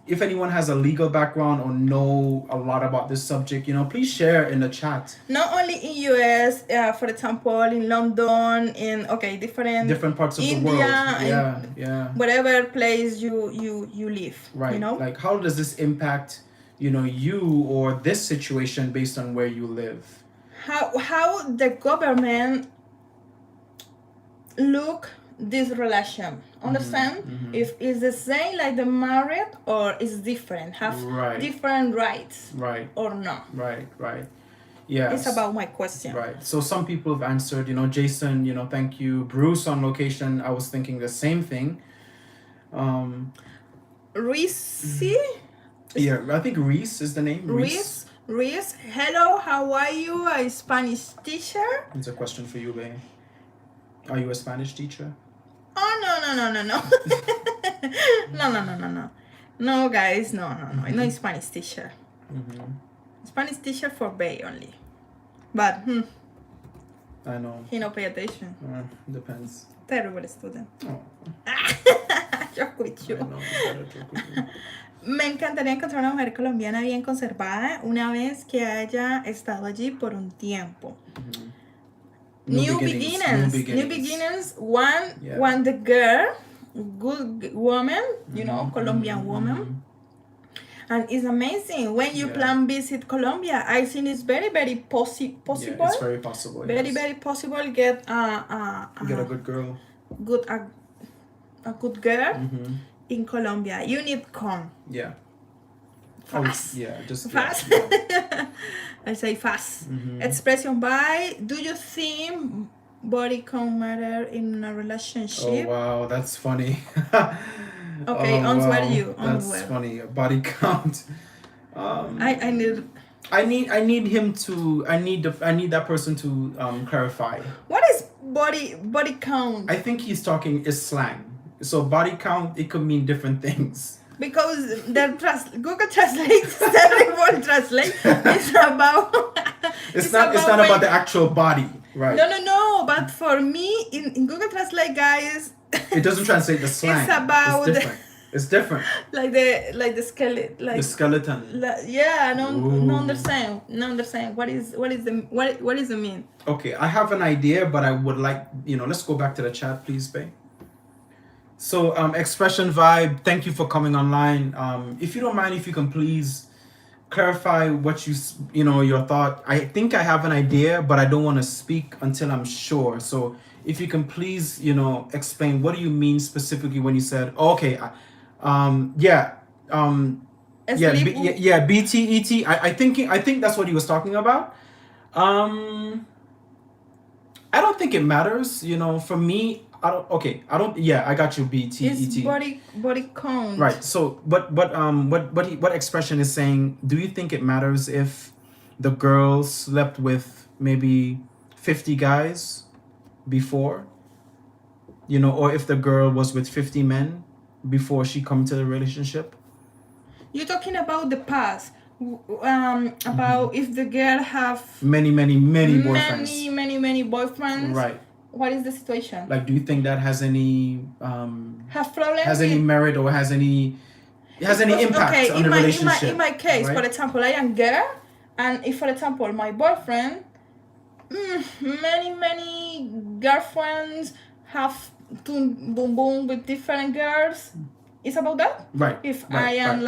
Speaker 2: if anyone has a legal background or know a lot about this subject, please share in the chat.
Speaker 1: Not only in US, for example, in London, in different
Speaker 2: parts of
Speaker 1: India,
Speaker 2: the world. Yeah.
Speaker 1: Whatever place you live.
Speaker 2: Right. Like how does this impact, you or this situation based on where you live?
Speaker 1: How the government look this relation, understand? If it's the same like the married or is different, have different rights, or not?
Speaker 2: Right. Yeah,
Speaker 1: it's about my question.
Speaker 2: Right. So some people have answered, Jason, thank you. Bruce on location, I was thinking the same thing.
Speaker 1: Reese?
Speaker 2: Yeah, I think Reese is the name.
Speaker 1: Reese, hello, how are you? A Spanish teacher?
Speaker 2: It's a question for you, babe. Are you a Spanish teacher?
Speaker 1: Oh, no. No, guys, no. I'm not a Spanish teacher. Spanish teacher for Bay only. But,
Speaker 2: I know.
Speaker 1: he no pay attention.
Speaker 2: Depends.
Speaker 1: Terrible student.
Speaker 2: Oh,
Speaker 1: Joke with you.
Speaker 2: I know. You gotta joke with me.
Speaker 1: Me encantaría encontrar una mujer colombiana bien conservada una vez que haya estado allí por un tiempo. New beginnings. One the girl, good woman, you know, Colombian woman. And it's amazing when you plan visit Colombia. I think it's very, very possible.
Speaker 2: Yeah, it's very possible.
Speaker 1: Very, very possible get
Speaker 2: get a good girl.
Speaker 1: A good girl in Colombia. You need come.
Speaker 2: Yeah.
Speaker 1: Fast.
Speaker 2: Just
Speaker 1: fast.
Speaker 2: Yeah.
Speaker 1: I say fast. Expression by. Do you think body count matter in a relationship?
Speaker 2: Oh wow, that's funny.
Speaker 1: Okay, answer you.
Speaker 2: That's funny. Body count.
Speaker 1: I need.
Speaker 2: I need him to. I need that person to clarify.
Speaker 1: What is body count?
Speaker 2: I think he's talking is slang. So body count, it could mean different things.
Speaker 1: Because Google Translate, everyone translate. It's about.
Speaker 2: It's not about the actual body, right?
Speaker 1: No. But for me, in Google Translate, guys.
Speaker 2: It doesn't translate the slang.
Speaker 1: It's about.
Speaker 2: It's different.
Speaker 1: Like the skeleton. Like
Speaker 2: the skeleton.
Speaker 1: No understand. What is the mean?
Speaker 2: Okay, I have an idea, but I would like let's go back to the chat, please, babe. So expression vibe. Thank you for coming online. If you don't mind, if you can please clarify what your thought. I think I have an idea, but I don't want to speak until I'm sure. So if you can please, explain what do you mean specifically when you said, BTET. I think that's what he was talking about. I don't think it matters, for me. I got you. BTET.
Speaker 1: It's body count.
Speaker 2: Right. So, what expression is saying? Do you think it matters if the girl slept with maybe 50 guys before, or if the girl was with 50 men before she come to the relationship?
Speaker 1: You're talking about the past, about if the girl have
Speaker 2: many boyfriends.
Speaker 1: Many boyfriends.
Speaker 2: Right.
Speaker 1: What is the situation?
Speaker 2: Like, do you think that has any
Speaker 1: have problems?
Speaker 2: Has any merit or has any impact on the relationship?
Speaker 1: In my case,
Speaker 2: right?
Speaker 1: For example, I am girl, and if, for example, my boyfriend, many girlfriends have to boom with different girls. It's about that.
Speaker 2: Right.
Speaker 1: If I am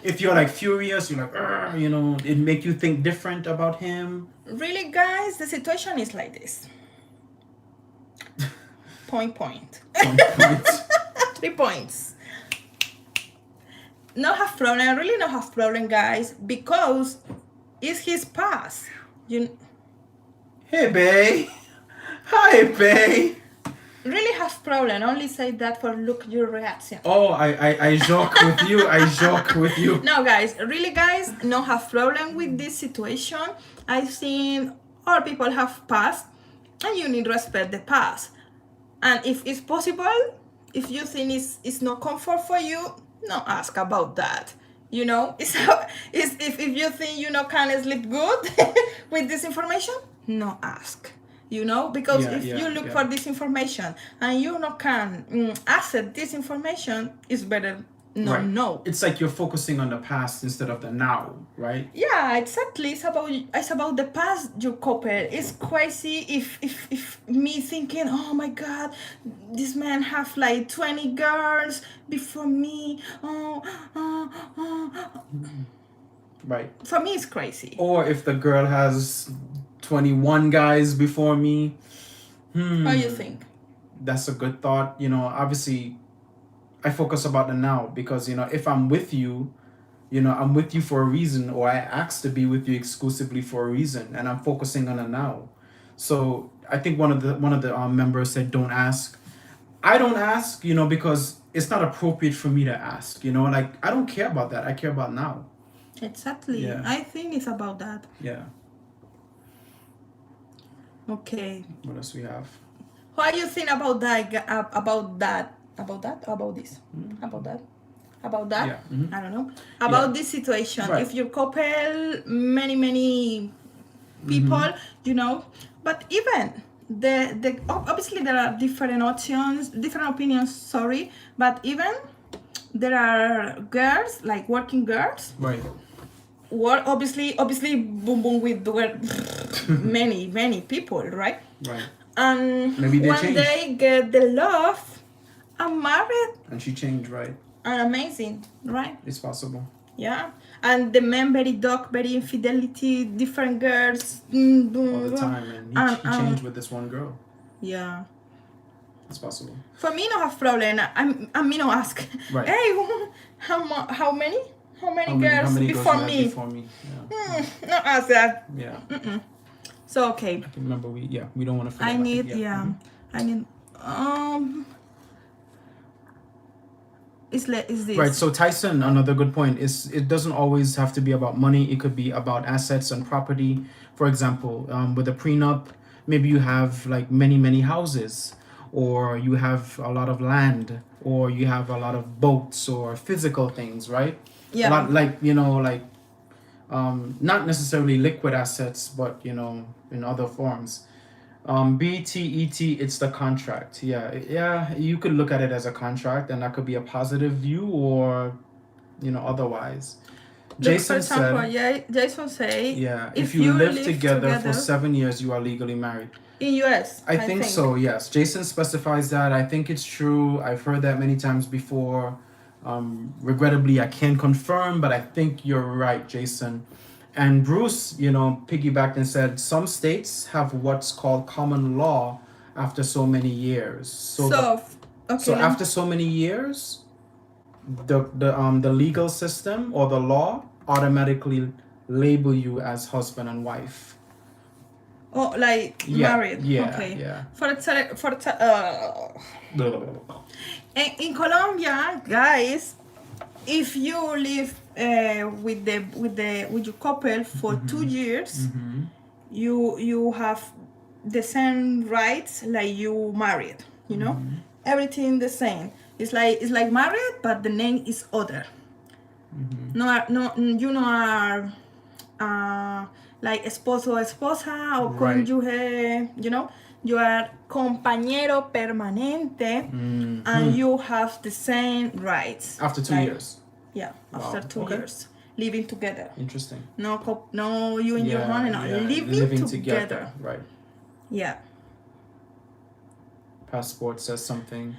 Speaker 2: if you're like furious, you're like, it make you think different about him.
Speaker 1: Really, guys, the situation is like this. Point. 3 points. Really not have problem, guys, because it's his past.
Speaker 2: Hey, babe. Hi, babe.
Speaker 1: Really have problem. Only say that for look your reaction.
Speaker 2: Oh, I joke with you. I joke with you.
Speaker 1: No, guys. Really, guys, no have problem with this situation. I think all people have past, and you need to respect the past. And if it's possible, if you think it's not comfort for you, no ask about that. If you think can sleep good with this information, no ask. Because if you look for this information and you can accept this information, it's better no.
Speaker 2: It's like you're focusing on the past instead of the now, right?
Speaker 1: Yeah, exactly. It's about the past you couple. It's crazy if me thinking, oh my God, this man have like 20 girls before me.
Speaker 2: Right.
Speaker 1: For me, it's crazy.
Speaker 2: Or if the girl has 21 guys before me.
Speaker 1: How you think?
Speaker 2: That's a good thought. Obviously, I focus about the now because, if I'm with you, I'm with you for a reason, or I asked to be with you exclusively for a reason, and I'm focusing on the now. So I think one of the members said, don't ask. I don't ask, because it's not appropriate for me to ask, like I don't care about that. I care about now.
Speaker 1: Exactly. Yeah. I think it's about that.
Speaker 2: Yeah.
Speaker 1: Okay.
Speaker 2: What else we have? What
Speaker 1: do you think about that? About this? About that? about that.
Speaker 2: Yeah.
Speaker 1: I don't know about
Speaker 2: Yeah.
Speaker 1: this situation.
Speaker 2: Right.
Speaker 1: If you couple many people, you know, but even the obviously there are different options, different opinions. Sorry, but even there are girls like working girls.
Speaker 2: Right.
Speaker 1: Well, obviously, boom boom with the word many people, right?
Speaker 2: Right.
Speaker 1: And
Speaker 2: Maybe they
Speaker 1: when
Speaker 2: changed.
Speaker 1: they get the love, I'm married.
Speaker 2: And she changed, right?
Speaker 1: And amazing, right?
Speaker 2: It's possible.
Speaker 1: Yeah. And the men very dog, very infidelity, different girls.
Speaker 2: All the time, and he changed with this one girl.
Speaker 1: Yeah.
Speaker 2: It's possible.
Speaker 1: For me, no have problem. I'm me no ask.
Speaker 2: Right.
Speaker 1: Hey, how many girls before me?
Speaker 2: Before me. Yeah.
Speaker 1: No ask that.
Speaker 2: Yeah.
Speaker 1: So okay.
Speaker 2: I can remember we don't want to forget.
Speaker 1: I need I need is this
Speaker 2: right? So Tyson, another good point is it doesn't always have to be about money. It could be about assets and property. For example, with a prenup, maybe you have like many houses, or you have a lot of land, or you have a lot of boats or physical things, right?
Speaker 1: Yeah.
Speaker 2: A lot, like not necessarily liquid assets, but in other forms. BTET, it's the contract. Yeah, you could look at it as a contract, and that could be a positive view, or otherwise. Jason
Speaker 1: say
Speaker 2: if you live together for 7 years, you are legally married.
Speaker 1: In US,
Speaker 2: I think so. Yes, Jason specifies that. I think it's true. I've heard that many times before. Regrettably, I can't confirm, but I think you're right, Jason. And Bruce, piggybacked and said some states have what's called common law after so many years. So after so many years, the legal system or the law automatically label you as husband and wife.
Speaker 1: Oh, like married.
Speaker 2: Yeah.
Speaker 1: Okay.
Speaker 2: Yeah.
Speaker 1: In Colombia, guys, if you live with your couple for 2 years, you have the same rights like you married. Everything the same. It's like married, but the name is other. No, you know are like esposo o esposa or cónyuge. You are compañero permanente, and you have the same rights
Speaker 2: after 2 years.
Speaker 1: Yeah, after 2 years living together.
Speaker 2: Interesting.
Speaker 1: No, you and your honey, living together.
Speaker 2: Right.
Speaker 1: Yeah.
Speaker 2: Passport says something.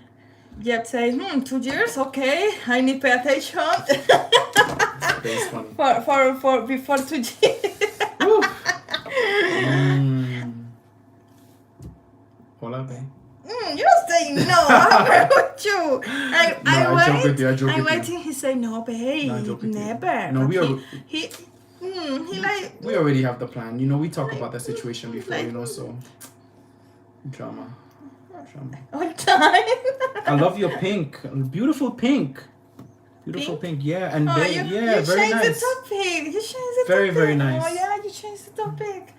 Speaker 1: Yet say 2 years. Okay, I need pay attention.
Speaker 2: That's funny.
Speaker 1: for before 2 years.
Speaker 2: Hola, babe.
Speaker 1: You don't say no. I'm with you. I
Speaker 2: joke with you.
Speaker 1: I'm waiting. He say no, babe. Never.
Speaker 2: No,
Speaker 1: We
Speaker 2: already have the plan. We talk about that situation before. So drama.
Speaker 1: All time.
Speaker 2: I love your pink. Beautiful pink. Pink. Yeah, and very nice.
Speaker 1: You changed the topic.
Speaker 2: Very nice.
Speaker 1: Oh yeah, you changed the topic.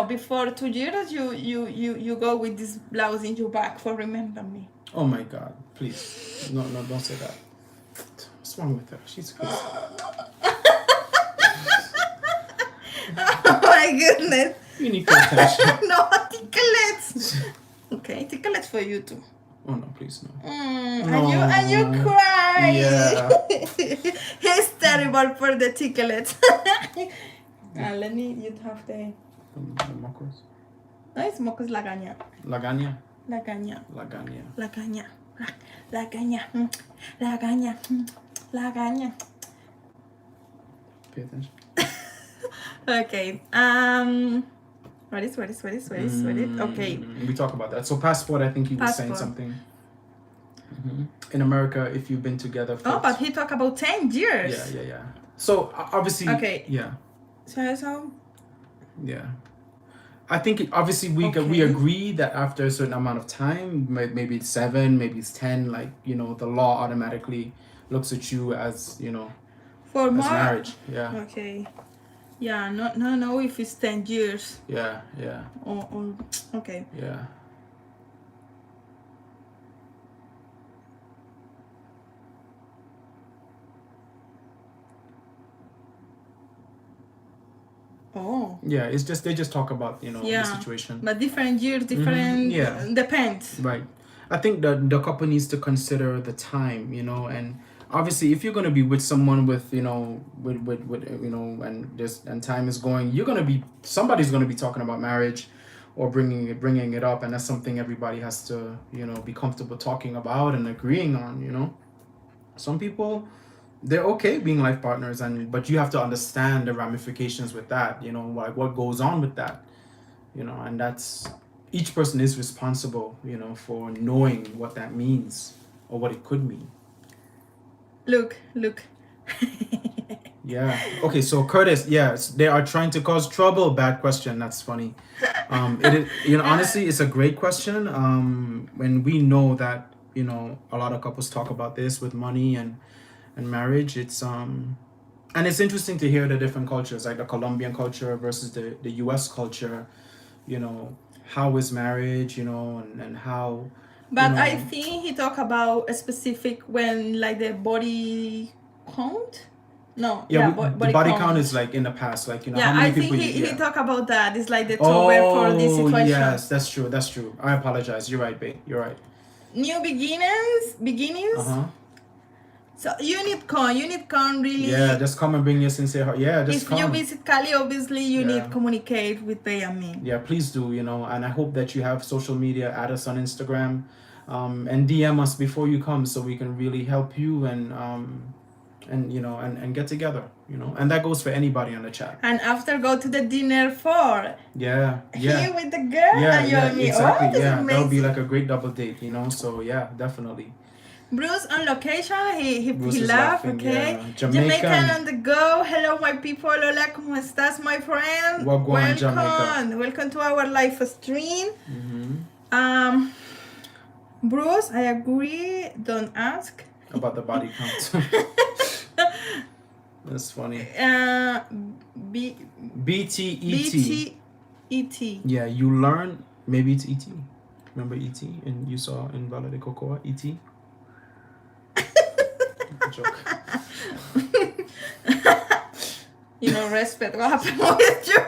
Speaker 1: Before 2 years you go with this blouse in your back for remember me.
Speaker 2: Oh my God! Please, no, don't say that. What's wrong with her? She's crazy.
Speaker 1: Oh my goodness!
Speaker 2: You need to pay attention.
Speaker 1: No, ticklets. Okay, ticklets for you too.
Speaker 2: Oh no, please no.
Speaker 1: And you cry.
Speaker 2: Yeah.
Speaker 1: He's terrible for the ticklets. You have the
Speaker 2: mocos.
Speaker 1: No, it's mocos lagaña.
Speaker 2: Lagaña. Pay attention.
Speaker 1: Okay. What is? Okay.
Speaker 2: We talk about that. So passport, I think he was saying something. In America, if you've been together for...
Speaker 1: but he talked about 10 years.
Speaker 2: Yeah. So obviously...
Speaker 1: Okay.
Speaker 2: Yeah.
Speaker 1: So...
Speaker 2: Yeah. I think obviously we agree that after a certain amount of time, maybe it's 7, maybe it's 10, the law automatically looks at you as,
Speaker 1: for
Speaker 2: as marriage. Yeah.
Speaker 1: Okay. Yeah, no, if it's 10 years.
Speaker 2: Yeah.
Speaker 1: Or okay.
Speaker 2: Yeah.
Speaker 1: Oh.
Speaker 2: Yeah, it's just they just talk about the
Speaker 1: Yeah.
Speaker 2: situation.
Speaker 1: But different years, different.
Speaker 2: Yeah.
Speaker 1: Depends.
Speaker 2: Right. I think the couple needs to consider the time, and obviously if you're gonna be with someone with and time is going, somebody's gonna be talking about marriage, or bringing it up, and that's something everybody has to be comfortable talking about and agreeing on. Some people, they're okay being life partners, but you have to understand the ramifications with that, like what goes on with that, and that's, each person is responsible, for knowing what that means or what it could mean.
Speaker 1: Look.
Speaker 2: Yeah. Okay, so Curtis, yes, they are trying to cause trouble. Bad question. That's funny. It is, honestly, it's a great question. When we know that, a lot of couples talk about this with money and marriage, and it's interesting to hear the different cultures, like the Colombian culture versus the US culture, how is marriage, and how.
Speaker 1: But I think he talked about a specific when, like, the body count. No.
Speaker 2: Yeah, the body count is like in the past, like
Speaker 1: Yeah,
Speaker 2: how many
Speaker 1: I think
Speaker 2: people.
Speaker 1: he talked about that. It's like the tower for this situation.
Speaker 2: Yes, that's true. I apologize. You're right, babe. You're right.
Speaker 1: New beginnings. So you need come really.
Speaker 2: Yeah, just come and bring your sincere heart. Yeah, just
Speaker 1: if
Speaker 2: come.
Speaker 1: you visit Cali, obviously you need communicate with Bay and me.
Speaker 2: Yeah, please do. And I hope that you have social media. Add us on Instagram, and DM us before you come, so we can really help you and get together. And that goes for anybody on the chat.
Speaker 1: And after go to the dinner for.
Speaker 2: Yeah.
Speaker 1: Here with the girl and you and me.
Speaker 2: Exactly.
Speaker 1: Oh,
Speaker 2: that would be like a great double date. So yeah, definitely.
Speaker 1: Bruce on location, he
Speaker 2: laughing,
Speaker 1: laughed, okay.
Speaker 2: Yeah.
Speaker 1: Jamaican on the go. Hello, my people. Hola, ¿cómo estás, my friend?
Speaker 2: Welcome, Jamaica.
Speaker 1: Welcome to our live stream. Bruce, I agree. Don't ask
Speaker 2: about the body count. That's funny. BTET.
Speaker 1: BTET.
Speaker 2: Yeah, you learn. Maybe it's ET. Remember ET? And you saw in Bala de Cocoa, ET? Joke.
Speaker 1: Respect what happened with you.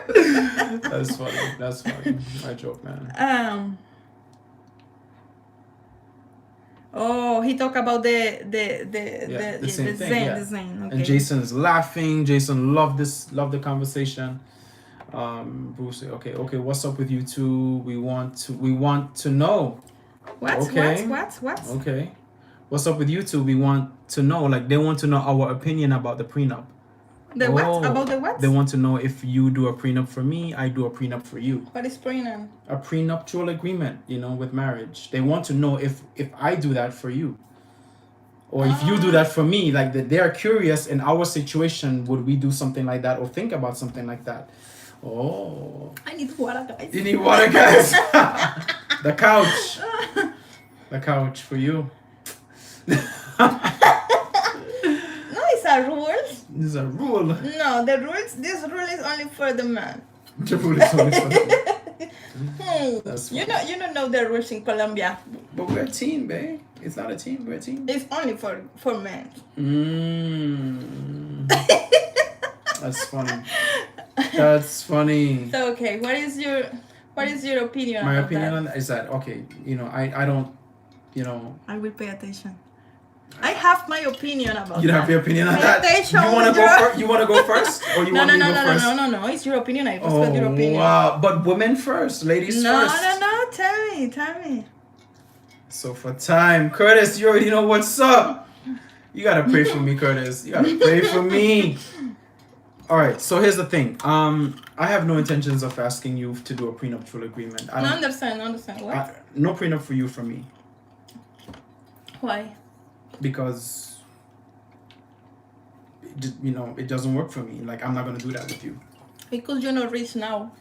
Speaker 2: That's funny. I joke, man.
Speaker 1: He talked about the
Speaker 2: same thing.
Speaker 1: Zayn, the Zayn. Okay.
Speaker 2: And Jason's laughing. Jason loved the conversation. Bruce, okay. What's up with you two? We want to know.
Speaker 1: What?
Speaker 2: Okay.
Speaker 1: What?
Speaker 2: Okay. What's up with you two? We want to know. Like, they want to know our opinion about the prenup.
Speaker 1: What? About the what?
Speaker 2: They want to know if you do a prenup for me, I do a prenup for you.
Speaker 1: What is prenup?
Speaker 2: A prenuptial agreement, with marriage. They want to know if I do that for you. Or if you do that for me. Like, they are curious in our situation, would we do something like that or think about something like that? Oh.
Speaker 1: I need water, guys.
Speaker 2: You need water, guys? The couch. The couch for you.
Speaker 1: No, it's a rule.
Speaker 2: This is a rule.
Speaker 1: No, this rule is only for the man.
Speaker 2: The rule is only for the man. That's
Speaker 1: you don't know the rules in Colombia.
Speaker 2: But we're a team, babe. It's not a team, we're a team.
Speaker 1: It's only for men.
Speaker 2: That's funny. That's funny.
Speaker 1: So okay, what is your opinion?
Speaker 2: My opinion on that is that okay, I don't,
Speaker 1: I will pay attention. I have my opinion about that.
Speaker 2: You have your opinion on
Speaker 1: pay
Speaker 2: that?
Speaker 1: Attention,
Speaker 2: You want to go first? Or you want me to go first?
Speaker 1: No. It's your opinion. I respect your opinion.
Speaker 2: Wow. But women first, ladies first.
Speaker 1: No. Tell me.
Speaker 2: So for time, Curtis, you already know what's up. You gotta pray for me, Curtis. You gotta pray for me. All right. So here's the thing. I have no intentions of asking you to do a prenuptial agreement. I don't
Speaker 1: understand. What?
Speaker 2: No prenup for you from me.
Speaker 1: Why?
Speaker 2: Because it doesn't work for me. Like, I'm not gonna do that with you.
Speaker 1: Because you're not rich now.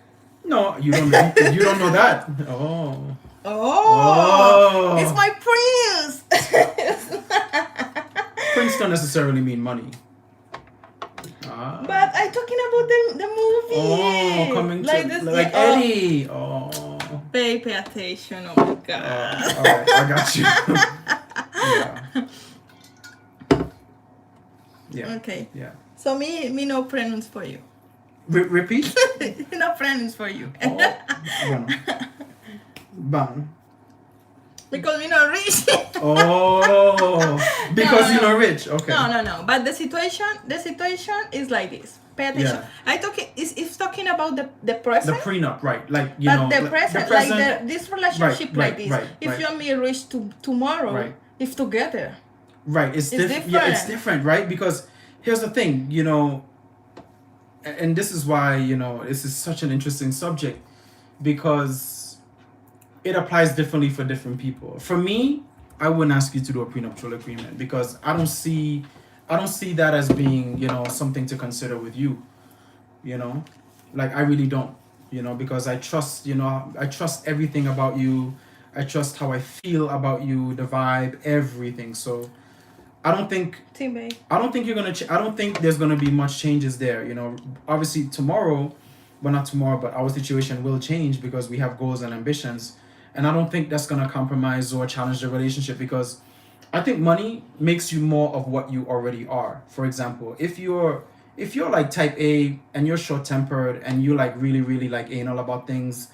Speaker 2: No, you don't know that.
Speaker 1: Oh, it's my prince.
Speaker 2: Prince don't necessarily mean money.
Speaker 1: But I'm talking about the movie.
Speaker 2: Oh, coming like to like Eddie. Oh.
Speaker 1: Pay attention. Oh my god.
Speaker 2: All right, I got you. Yeah.
Speaker 1: Okay.
Speaker 2: Yeah.
Speaker 1: So me no prenups for you.
Speaker 2: Repeat.
Speaker 1: No friends for you.
Speaker 2: Oh, bueno. Bang.
Speaker 1: Because we're not rich.
Speaker 2: Oh, because you're not rich. Okay.
Speaker 1: No. But the situation is like this. Pay attention.
Speaker 2: Yeah.
Speaker 1: It's talking about the present.
Speaker 2: The prenup, right? Like you
Speaker 1: but
Speaker 2: know,
Speaker 1: the present, like this relationship,
Speaker 2: right,
Speaker 1: like this.
Speaker 2: right,
Speaker 1: If
Speaker 2: right.
Speaker 1: you and me reach tomorrow,
Speaker 2: Right.
Speaker 1: if together.
Speaker 2: Right. It's different. Yeah, it's different, right? Because here's the thing, you know, and this is why, you know, this is such an interesting subject, because it applies differently for different people. For me, I wouldn't ask you to do a prenuptial agreement because I don't see that as being, you know, something to consider with you. You know, like I really don't. You know, because I trust everything about you. I trust how I feel about you, the vibe, everything. So I don't think you're gonna. I don't think there's gonna be much changes there. You know, obviously tomorrow, well not tomorrow, but our situation will change because we have goals and ambitions, and I don't think that's gonna compromise or challenge the relationship because I think money makes you more of what you already are. For example, if you're like type A and you're short tempered and you like really like anal about things,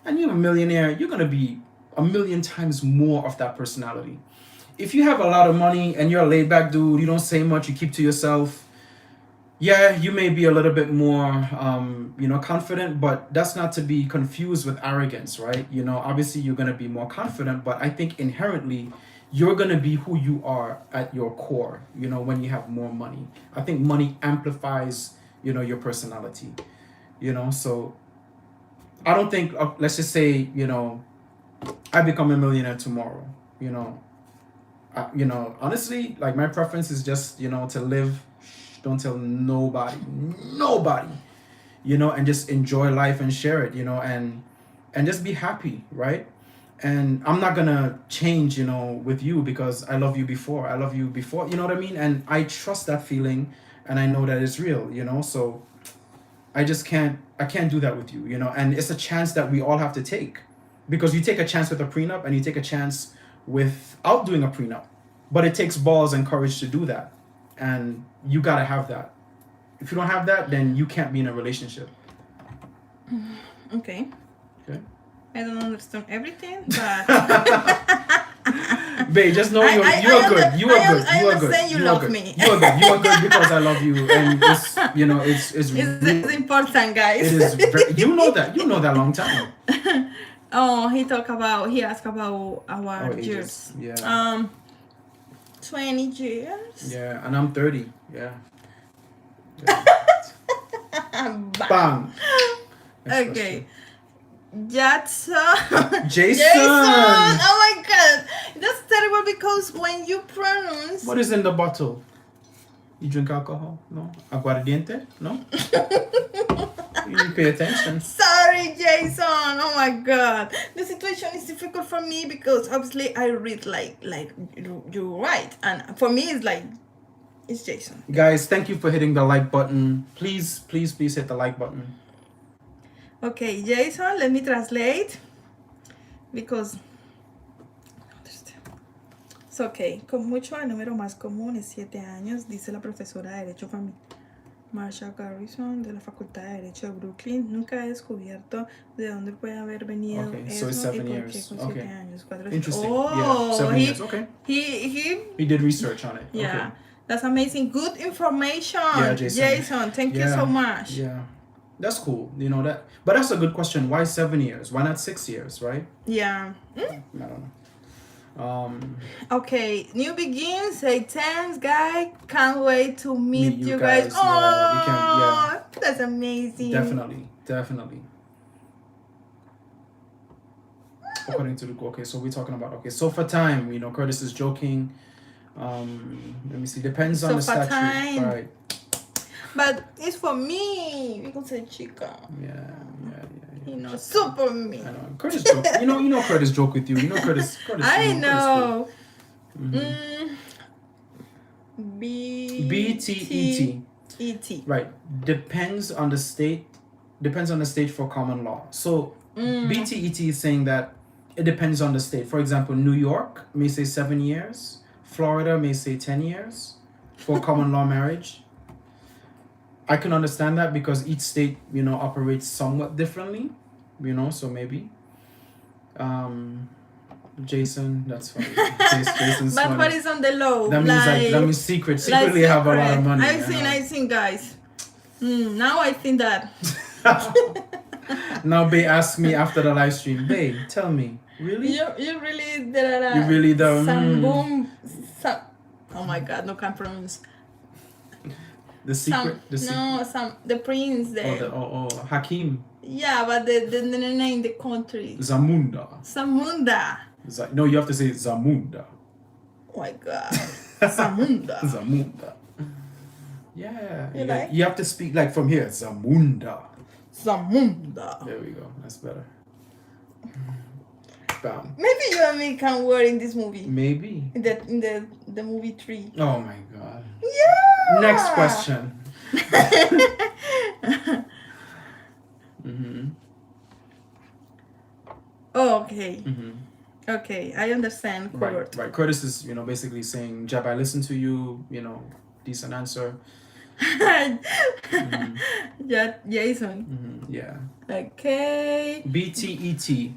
Speaker 2: and you're a millionaire, you're gonna be a million times more of that personality. If you have a lot of money and you're a laid back dude, you don't say much, you keep to yourself, yeah, you may be a little bit more, confident, but that's not to be confused with arrogance, right? You know, obviously you're going to be more confident, but I think inherently you're going to be who you are at your core, you know, when you have more money. I think money amplifies, you know, your personality, you know, so I don't think, let's just say, you know, I become a millionaire tomorrow, you know, honestly, like my preference is just, you know, to live, don't tell nobody, you know, and just enjoy life and share it, you know, and just be happy, right? And I'm not gonna change, you know, with you because I love you before, you know what I mean? And I trust that feeling and I know that it's real, you know, so I can't do that with you, you know, and it's a chance that we all have to take because you take a chance with a prenup and you take a chance without doing a prenup, but it takes balls and courage to do that. And you gotta have that. If you don't have that, then you can't be in a relationship.
Speaker 1: Okay. I don't understand everything, but
Speaker 2: babe, just know you are good. You are good.
Speaker 1: I understand you love me.
Speaker 2: You are good. You are good because I love you, and it's, you know, it's
Speaker 1: it's important, guys.
Speaker 2: It is. You know that long time.
Speaker 1: Oh, he asked about our years.
Speaker 2: Yeah.
Speaker 1: 20 years.
Speaker 2: Yeah, and I'm 30. Yeah.
Speaker 1: Bang. Okay. Jason. Oh my God, that's terrible because when you pronounce.
Speaker 2: What is in the bottle? You drink alcohol? No. Aguardiente? No. You pay attention.
Speaker 1: Sorry, Jason. Oh my God, the situation is difficult for me because obviously I read like you write, and for me it's like it's Jason.
Speaker 2: Guys, thank you for hitting the like button. Please hit the like button.
Speaker 1: Okay, Jason, let me translate because it's okay. Con mucho el número más común es 7 años, dice la profesora de Derecho Familiar Marsha Garrison de la Facultad de Derecho de Brooklyn. Nunca he descubierto de dónde puede haber venido eso
Speaker 2: so
Speaker 1: y por qué con 7 años.
Speaker 2: Interesting.
Speaker 1: Oh,
Speaker 2: 7 years. Okay.
Speaker 1: He
Speaker 2: did research on it.
Speaker 1: Yeah.
Speaker 2: Okay.
Speaker 1: That's amazing. Good information.
Speaker 2: Yeah, Jason.
Speaker 1: Thank you so much.
Speaker 2: Yeah. That's cool. You know that. But that's a good question. Why 7 years? Why not 6 years, right?
Speaker 1: Yeah.
Speaker 2: I don't know.
Speaker 1: Okay, new begins. Say thanks, guy. Can't wait to meet you guys.
Speaker 2: Oh,
Speaker 1: that's amazing.
Speaker 2: Definitely. According to the so we're talking about so for time, you know, Curtis is joking. Let me see. Depends on the statute.
Speaker 1: Time.
Speaker 2: Right.
Speaker 1: But it's for me because it's chica.
Speaker 2: Yeah.
Speaker 1: You know, super me.
Speaker 2: I know. Curtis joke. you know Curtis joke with you. You know Curtis.
Speaker 1: I know.
Speaker 2: BTET. Right. Depends on the state for common law. So BTET is saying that it depends on the state. For example, New York may say 7 years. Florida may say 10 years for common law marriage. I can understand that because each state, operates somewhat differently, so maybe. Jason, that's funny. Jason's
Speaker 1: But
Speaker 2: funny.
Speaker 1: what is on the low?
Speaker 2: That means secretly have a lot of money.
Speaker 1: I've seen, guys. Now I think that.
Speaker 2: Now, Bay asked me after the live stream, Bay, tell me, really?
Speaker 1: You really there are
Speaker 2: You really don't.
Speaker 1: some boom. Oh my God, no can pronounce.
Speaker 2: The secret.
Speaker 1: The prince there.
Speaker 2: Hakim.
Speaker 1: Yeah, but the name, the country.
Speaker 2: Zamunda. No, you have to say Zamunda.
Speaker 1: Oh my God. Zamunda.
Speaker 2: Zamunda. Yeah.
Speaker 1: Like?
Speaker 2: You have to speak like from here. Zamunda.
Speaker 1: There
Speaker 2: we go. That's better. Bam.
Speaker 1: Maybe you and me can work in this movie.
Speaker 2: Maybe.
Speaker 1: In the movie 3.
Speaker 2: Oh my God.
Speaker 1: Yeah.
Speaker 2: Next question.
Speaker 1: Oh, okay. Okay, I understand.
Speaker 2: Right. Curtis is, basically saying, Jab, I listened to you, decent answer.
Speaker 1: Yeah, Jason.
Speaker 2: Yeah.
Speaker 1: Okay.
Speaker 2: BTET.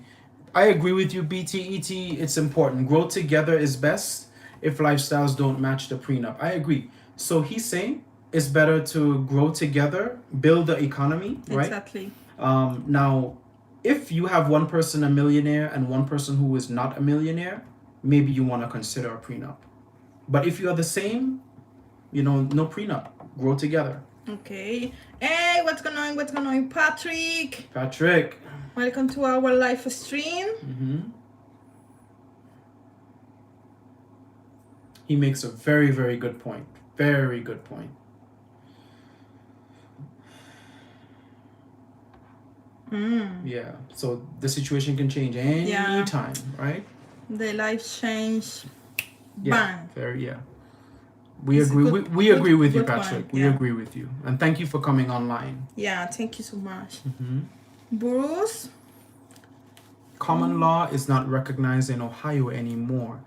Speaker 2: I agree with you, BTET. It's important. Grow together is best if lifestyles don't match the prenup. I agree. So he's saying it's better to grow together, build the economy, right?
Speaker 1: Exactly.
Speaker 2: Now, if you have one person a millionaire and one person who is not a millionaire, maybe you want to consider a prenup. But if you are the same, no prenup. Grow together.
Speaker 1: Okay. Hey, what's going on? Patrick. Welcome to our live stream.
Speaker 2: He makes a very, very good point. Very good point. Yeah. So the situation can change any time, right?
Speaker 1: The life change.
Speaker 2: Yeah.
Speaker 1: Bang.
Speaker 2: We agree. We agree with you, Patrick.
Speaker 1: Point.
Speaker 2: We agree with you, and thank you for coming online.
Speaker 1: Yeah, thank you so much. Bruce.
Speaker 2: Common law is not recognized in Ohio anymore,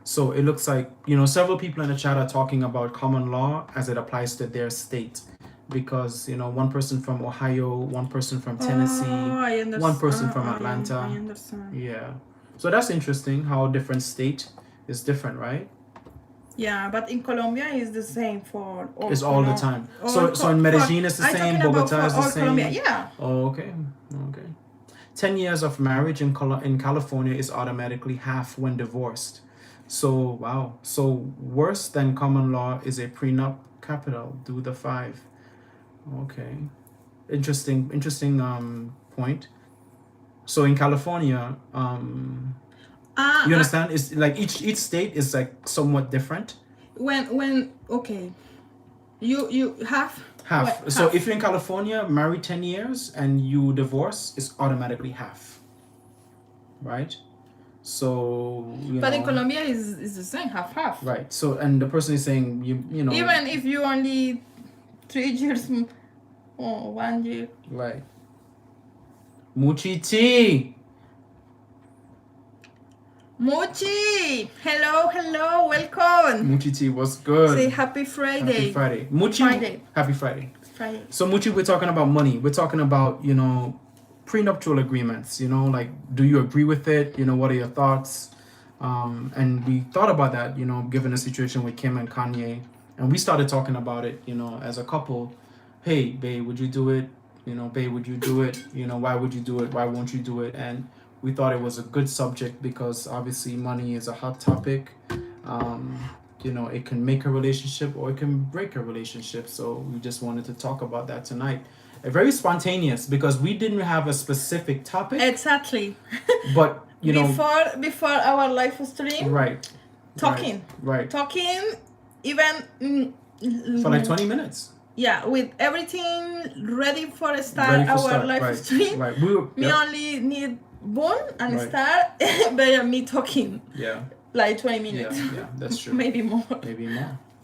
Speaker 2: so it looks like several people in the chat are talking about common law as it applies to their state, because one person from Ohio, one person from Tennessee, one person from Atlanta.
Speaker 1: I understand.
Speaker 2: Yeah, so that's interesting how different state is different, right?
Speaker 1: Yeah, but in Colombia it's the same for all.
Speaker 2: It's all the time. So in Medellin it's the same, Bogota is the same.
Speaker 1: Colombia, yeah.
Speaker 2: Oh, okay. 10 years of marriage in California is automatically half when divorced. So wow. So worse than common law is a prenup capital. Do the 5. Okay. Interesting point. So in California, you understand? It's like each state is like somewhat different.
Speaker 1: When okay, you have
Speaker 2: half. So if you're in California, married 10 years and you divorce, it's automatically half, right? So
Speaker 1: but in Colombia is the same, half.
Speaker 2: Right. So and the person is saying you know
Speaker 1: even if you only 3 years or 1 year.
Speaker 2: Right. Muchi tea.
Speaker 1: Mochi! Hello, welcome.
Speaker 2: Muchi tea, what's good?
Speaker 1: Say happy Friday.
Speaker 2: Happy Friday. Muchi,
Speaker 1: Friday.
Speaker 2: Happy Friday.
Speaker 1: Friday.
Speaker 2: So Muchi, we're talking about money. We're talking about, prenuptial agreements, like, do you agree with it? What are your thoughts? And we thought about that, given the situation with Kim and Kanye. And we started talking about it, as a couple. Hey, babe, would you do it? Babe, would you do it? Why would you do it? Why won't you do it? And we thought it was a good subject because obviously money is a hot topic. It can make a relationship or it can break a relationship. So we just wanted to talk about that tonight. Very spontaneous because we didn't have a specific topic.
Speaker 1: Exactly.
Speaker 2: But,
Speaker 1: before our live stream.
Speaker 2: Right.
Speaker 1: Talking.
Speaker 2: Right.
Speaker 1: Talking even
Speaker 2: for like 20 minutes.
Speaker 1: Yeah, with everything ready for our live stream.
Speaker 2: Right.
Speaker 1: We only need boom and start, but me talking.
Speaker 2: Yeah.
Speaker 1: Like 20 minutes.
Speaker 2: Yeah, that's true.
Speaker 1: Maybe more.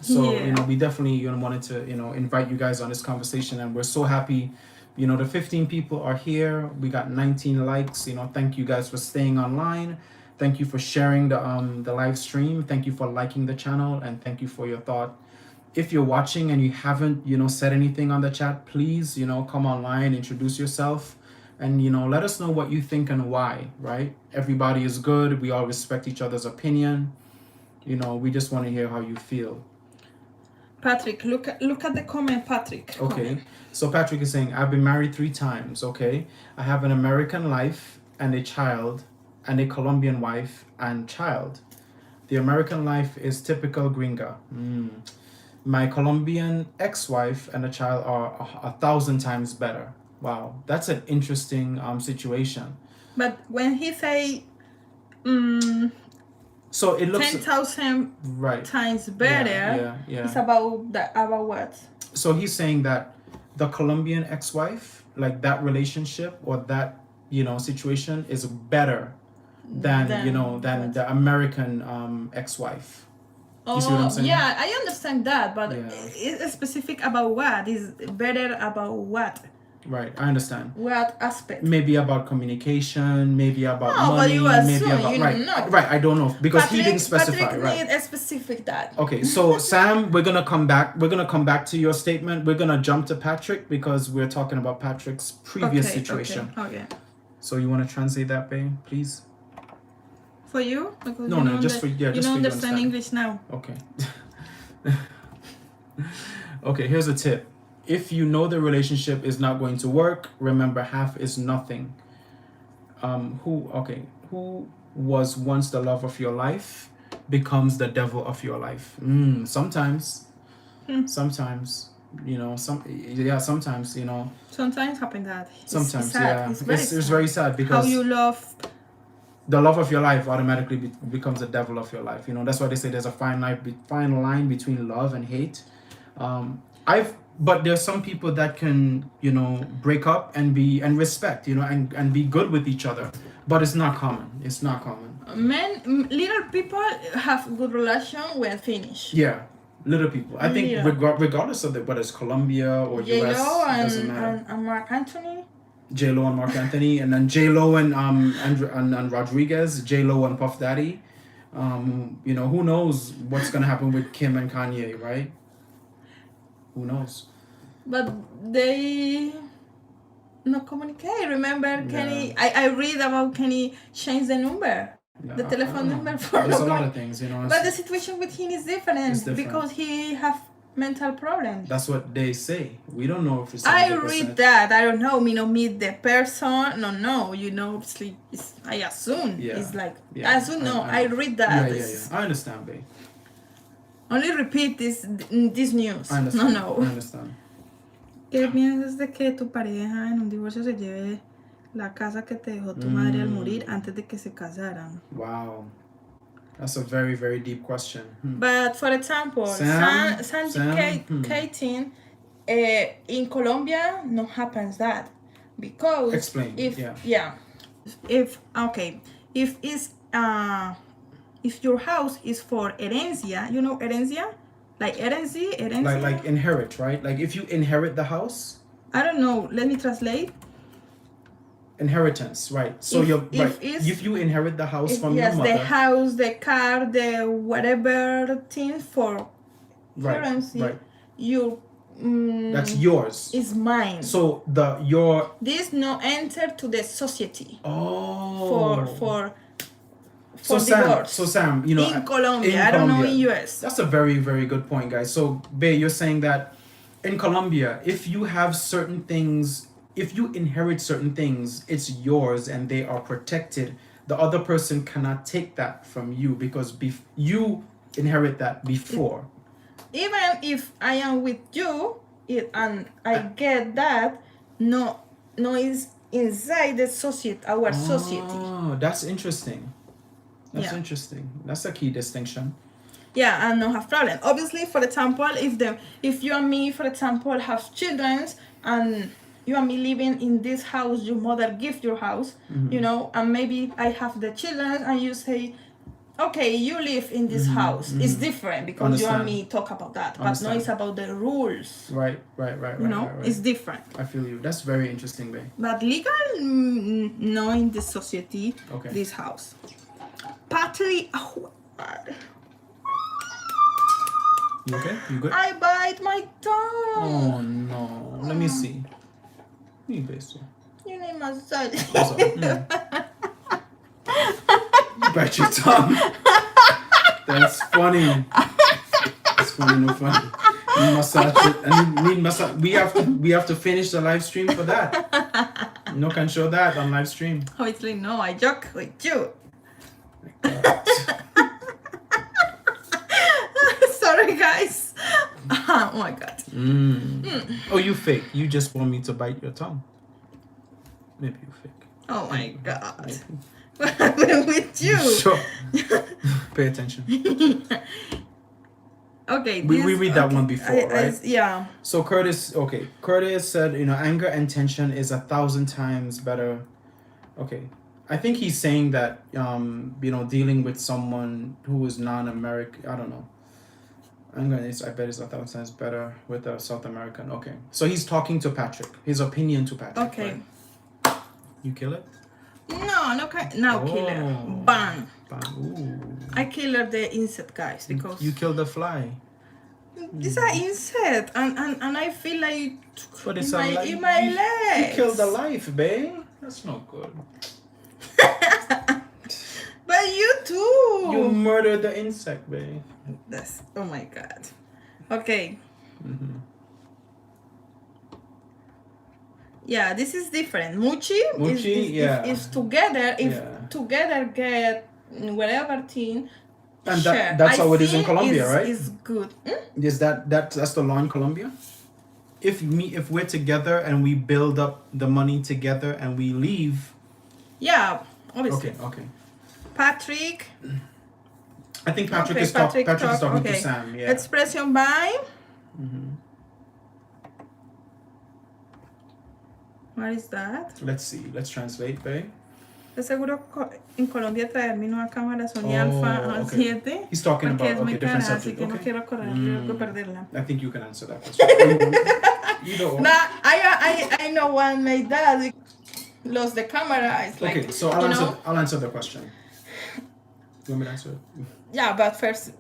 Speaker 2: So, we definitely, wanted to, invite you guys on this conversation, and we're so happy. The 15 people are here. We got 19 likes. Thank you guys for staying online. Thank you for sharing the live stream. Thank you for liking the channel, and thank you for your thought. if you're watching and you haven't, said anything on the chat, please, come online, introduce yourself, and, let us know what you think and why, right? Everybody is good. We all respect each other's opinion. We just want to hear how you feel.
Speaker 1: Patrick, look at the comment, Patrick.
Speaker 2: Okay. So Patrick is saying, I've been married 3 times, okay? I have an American life and a child, and a Colombian wife and child. The American life is typical gringa. My Colombian ex-wife and a child are 1,000 times better. Wow, that's an interesting situation.
Speaker 1: But when he say,
Speaker 2: so it looks
Speaker 1: 10,000
Speaker 2: right
Speaker 1: times better.
Speaker 2: Yeah.
Speaker 1: It's about what?
Speaker 2: So he's saying that the Colombian ex-wife, like that relationship or that situation, is better than the American ex-wife. You see what I'm saying?
Speaker 1: Yeah, I understand that, but it's specific about what is better about what.
Speaker 2: Right, I understand.
Speaker 1: What aspect?
Speaker 2: Maybe about communication, maybe about
Speaker 1: money,
Speaker 2: but you assume,
Speaker 1: maybe
Speaker 2: about right. I don't know because Patrick, he didn't specify.
Speaker 1: Patrick
Speaker 2: right.
Speaker 1: need a specific that.
Speaker 2: Okay, so Sam, we're gonna come back. We're gonna come back to your statement. We're gonna jump to Patrick because we're talking about Patrick's previous situation.
Speaker 1: Okay.
Speaker 2: So you want to translate that, babe, please?
Speaker 1: For you? Because
Speaker 2: no, just for you
Speaker 1: don't understand English now.
Speaker 2: Okay. Okay, here's a tip. If you know the relationship is not going to work, remember half is nothing. Who was once the love of your life becomes the devil of your life. Sometimes, sometimes, sometimes,
Speaker 1: Sometimes happen that.
Speaker 2: Sometimes,
Speaker 1: sad.
Speaker 2: It's very sad because
Speaker 1: how you love.
Speaker 2: The love of your life automatically becomes the devil of your life. That's why they say there's a fine line between love and hate. But there's some people that can, break up and respect, and be good with each other. But it's not common. It's not common.
Speaker 1: Little people have good relation when finished.
Speaker 2: Yeah, little people. I think regardless of whether it's Colombia or US, it doesn't matter.
Speaker 1: And Mark Anthony.
Speaker 2: J-Lo and Mark Anthony, and then J-Lo and Rodriguez, J-Lo and Puff Daddy. Who knows what's gonna happen with Kim and Kanye, right? Who knows? But
Speaker 1: they not communicate. Remember, Kenny? I read about Kenny changed the number, the telephone number for.
Speaker 2: There's a lot of things,
Speaker 1: But the situation with him is different because he have mental problems.
Speaker 2: That's what they say. We don't know if it's.
Speaker 1: I read that. I don't know. Me no meet the person. No. I assume it's like. I assume no. I read that.
Speaker 2: Yeah. I understand, babe.
Speaker 1: Only repeat this news.
Speaker 2: I understand.
Speaker 1: No.
Speaker 2: I understand.
Speaker 1: ¿Qué piensas de que tu pareja en un divorcio se lleve la casa que te dejó tu madre al morir antes de que se casaran?
Speaker 2: Wow. That's a very, very deep question.
Speaker 1: But for example, Kating, in Colombia, no happens that because
Speaker 2: explain.
Speaker 1: If your house is for herencia, herencia, like herencia,
Speaker 2: like inherit, right? Like if you inherit the house.
Speaker 1: I don't know. Let me translate.
Speaker 2: Inheritance, right? So if you inherit the house from your mother,
Speaker 1: the house, the car, the whatever thing for currency,
Speaker 2: right.
Speaker 1: You
Speaker 2: that's yours.
Speaker 1: Is mine.
Speaker 2: So this
Speaker 1: no enter to the society.
Speaker 2: Oh.
Speaker 1: For
Speaker 2: divorce. Sam,
Speaker 1: in Colombia, I don't know in US.
Speaker 2: That's a very, very good point, guys. So, Bae, you're saying that in Colombia, if you have certain things. If you inherit certain things, it's yours and they are protected. The other person cannot take that from you because you inherit that before.
Speaker 1: Even if I am with you and I get that, no is inside the society, our society.
Speaker 2: Oh, that's interesting. That's interesting. That's a key distinction.
Speaker 1: Yeah, and no have problem. Obviously, for example, if you and me, for example, have children and you and me living in this house, your mother gives your house, and maybe I have the children and you say, okay, you live in this house. It's different because you and me talk about that. But no, it's about the rules.
Speaker 2: Right.
Speaker 1: It's different.
Speaker 2: I feel you. That's very interesting, babe.
Speaker 1: But legal, no in the society, this house. Patrick,
Speaker 2: You okay? You good?
Speaker 1: I bite my tongue.
Speaker 2: Oh no. Let me see. You beso.
Speaker 1: You need massage.
Speaker 2: You bite your tongue. That's funny. That's funny, no funny. You massage it. And you need massage. We have to finish the live stream for that. No can show that on live stream.
Speaker 1: Obviously, no, I joke with you. Sorry, guys. Oh my god.
Speaker 2: Oh, you fake. You just want me to bite your tongue. Maybe you fake.
Speaker 1: Oh my god. What happened with you?
Speaker 2: Sure. Pay attention.
Speaker 1: Okay.
Speaker 2: We read that one before, right?
Speaker 1: Yeah.
Speaker 2: So Curtis said, anger and tension is 1,000 times better. Okay. I think he's saying that, dealing with someone who is non-American, I don't know. Anger is, I bet, is 1,000 times better with a South American. Okay. So he's talking to Patrick. His opinion to Patrick.
Speaker 1: Okay.
Speaker 2: Right? You kill it?
Speaker 1: No, killer. Bang.
Speaker 2: Ooh.
Speaker 1: I killed the insect, guys, because
Speaker 2: You killed the fly.
Speaker 1: these are insect, and I feel like
Speaker 2: But it's
Speaker 1: in my legs.
Speaker 2: You killed the life, babe. That's not good.
Speaker 1: But you too.
Speaker 2: You murdered the insect, babe.
Speaker 1: That's, oh my god. Okay. Yeah, this is different. Muchi is together. If together get whatever thing.
Speaker 2: And that's how it is in Colombia, right?
Speaker 1: Is good.
Speaker 2: Is that's the law in Colombia? If we're together and we build up the money together and we leave.
Speaker 1: Yeah, obviously.
Speaker 2: Okay.
Speaker 1: Patrick.
Speaker 2: I think Patrick is talking
Speaker 1: okay.
Speaker 2: to Sam. Yeah.
Speaker 1: Expression by. What is that?
Speaker 2: Let's see. Let's translate, babe.
Speaker 1: De seguro en Colombia traerme una cámara Sony Alpha 7.
Speaker 2: He's talking about different
Speaker 1: cara,
Speaker 2: subject.
Speaker 1: Así que no quiero perderla.
Speaker 2: I think you can answer that question.
Speaker 1: I know one made that. Lost the camera. It's like,
Speaker 2: okay, so I'll answer the question. You want me to answer it?
Speaker 1: Yeah, but first.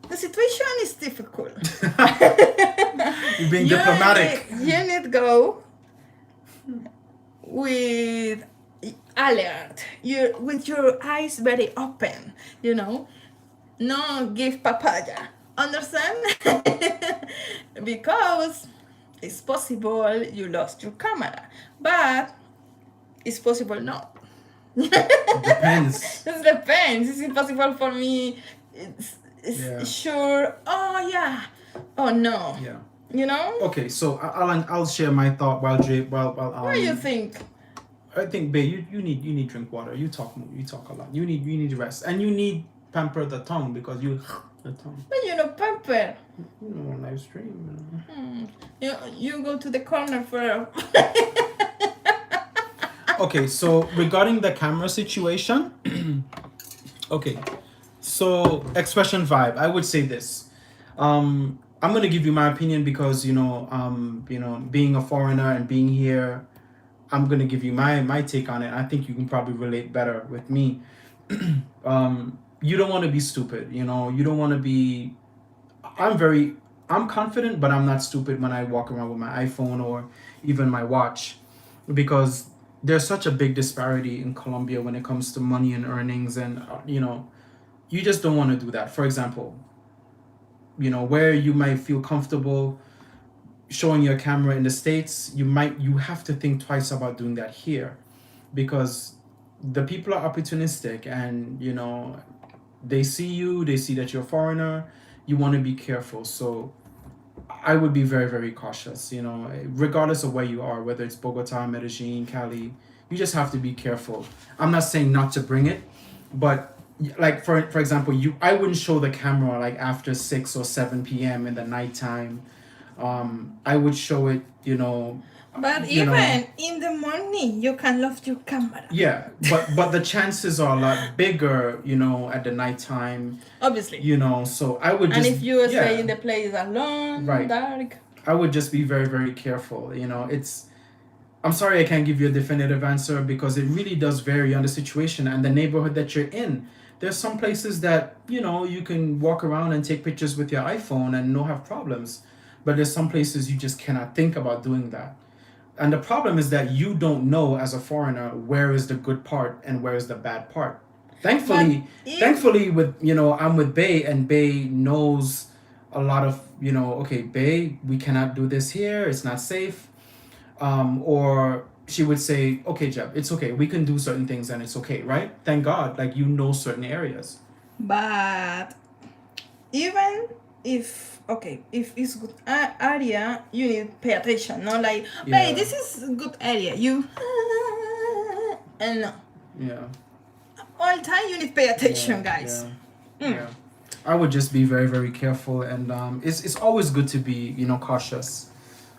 Speaker 1: The situation is difficult.
Speaker 2: You're being diplomatic.
Speaker 1: You need go with alert. With your eyes very open. No give papaya. Understand? Because it's possible you lost your camera, but it's possible not.
Speaker 2: Depends.
Speaker 1: It depends. It's impossible for me. It's sure. Oh yeah. Oh no.
Speaker 2: Yeah. Okay, so I'll share my thought while
Speaker 1: what do you think?
Speaker 2: I think, babe, you need drink water. You talk a lot. You need rest, and you need pamper the tongue because the tongue.
Speaker 1: But pamper.
Speaker 2: On live stream.
Speaker 1: You go to the corner for.
Speaker 2: Okay, so regarding the camera situation, okay, so expression vibe, I would say this. I'm gonna give you my opinion because being a foreigner and being here, I'm gonna give you my take on it. I think you can probably relate better with me. You don't want to be stupid, you don't want to be. I'm confident, but I'm not stupid when I walk around with my iPhone or even my watch, because there's such a big disparity in Colombia when it comes to money and earnings, and you just don't want to do that. For example, where you might feel comfortable showing your camera in the States, you have to think twice about doing that here, because the people are opportunistic, and they see that you're a foreigner. You want to be careful. So I would be very, very cautious, regardless of where you are, whether it's Bogota, Medellin, Cali. You just have to be careful. I'm not saying not to bring it, but like for example, I wouldn't show the camera like after 6 or 7 p.m. in the nighttime. I would show it,
Speaker 1: But even in the morning, you can lost your camera.
Speaker 2: Yeah, but the chances are a lot bigger, at the nighttime.
Speaker 1: Obviously.
Speaker 2: So I would just.
Speaker 1: And if you stay in the place alone,
Speaker 2: right,
Speaker 1: dark.
Speaker 2: I would just be very, very careful. I'm sorry I can't give you a definitive answer because it really does vary on the situation and the neighborhood that you're in. there's some places that, you know, you can walk around and take pictures with your iPhone and no have problems. But there's some places you just cannot think about doing that. And the problem is that you don't know as a foreigner where is the good part and where is the bad part. Thankfully, with, you know, I'm with Bay, and Bay knows a lot of, you know, okay, Bay, we cannot do this here, it's not safe. Or she would say, okay, Jeb, it's okay, we can do certain things and it's okay, right? Thank God, like, you know certain areas.
Speaker 1: But even if it's good area, you need to pay attention. No, like, hey, this is a good area. You and no.
Speaker 2: Yeah.
Speaker 1: All the time you need to pay attention, guys.
Speaker 2: Yeah. I would just be very, very careful, and it's always good to be, you know, cautious.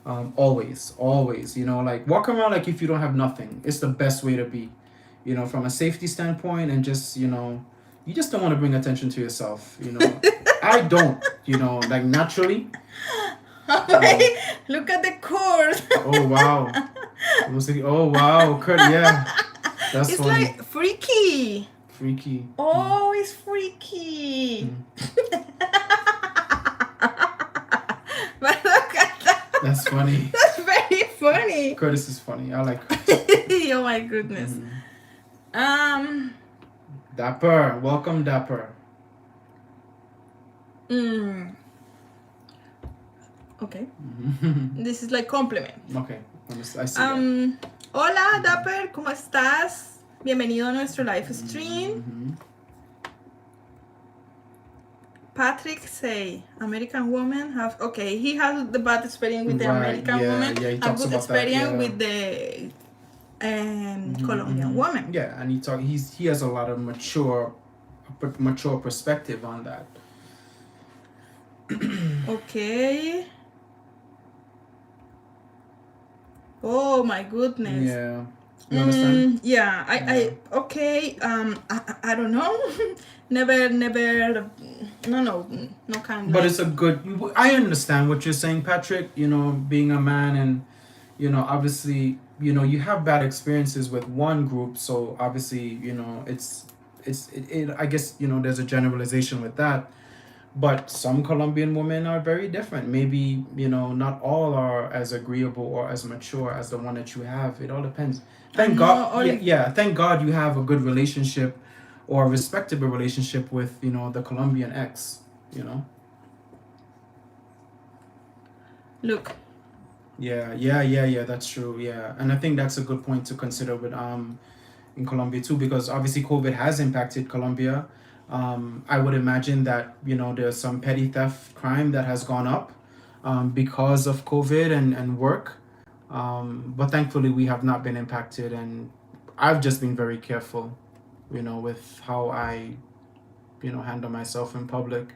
Speaker 2: Always, you know, like, walk around like if you don't have nothing. It's the best way to be, you know, from a safety standpoint, and just, you know, you just don't want to bring attention to yourself, you know. I don't, you know, like, naturally.
Speaker 1: Look at the cord.
Speaker 2: Oh wow. Oh wow, Kurt, yeah. That's
Speaker 1: it's
Speaker 2: funny.
Speaker 1: like freaky. Oh, it's freaky. But look at that.
Speaker 2: That's funny.
Speaker 1: That's very funny.
Speaker 2: Curtis is funny. I like Curtis.
Speaker 1: Oh my goodness.
Speaker 2: Dapper. Welcome, Dapper.
Speaker 1: Okay. This is like compliment.
Speaker 2: Okay. I see that.
Speaker 1: Hola, Dapper, ¿cómo estás? Bienvenido a nuestro live stream. Patrick say American women have he has the bad experience with the American woman.
Speaker 2: Yeah, he
Speaker 1: have
Speaker 2: talks
Speaker 1: good
Speaker 2: about
Speaker 1: experience
Speaker 2: that,
Speaker 1: with the Colombian woman.
Speaker 2: Yeah, and he has a lot of mature perspective on that.
Speaker 1: Okay. Oh my goodness.
Speaker 2: Yeah. You understand?
Speaker 1: Yeah, I don't know. never, no kind of.
Speaker 2: But it's a good, I understand what you're saying, Patrick, you know, being a man, and, you know, obviously, you know, you have bad experiences with one group, so obviously, you know, it's I guess, you know, there's a generalization with that. But some Colombian women are very different. Maybe, you know, not all are as agreeable or as mature as the one that you have. It all depends. Thank God you have a good relationship or a respectable relationship with, you know, the Colombian ex, you know.
Speaker 1: Look.
Speaker 2: Yeah, that's true. Yeah. And I think that's a good point to consider with in Colombia too, because obviously COVID has impacted Colombia. I would imagine that, you know, there's some petty theft crime that has gone up because of COVID and work. But thankfully we have not been impacted, and I've just been very careful, you know, with how I, you know, handle myself in public.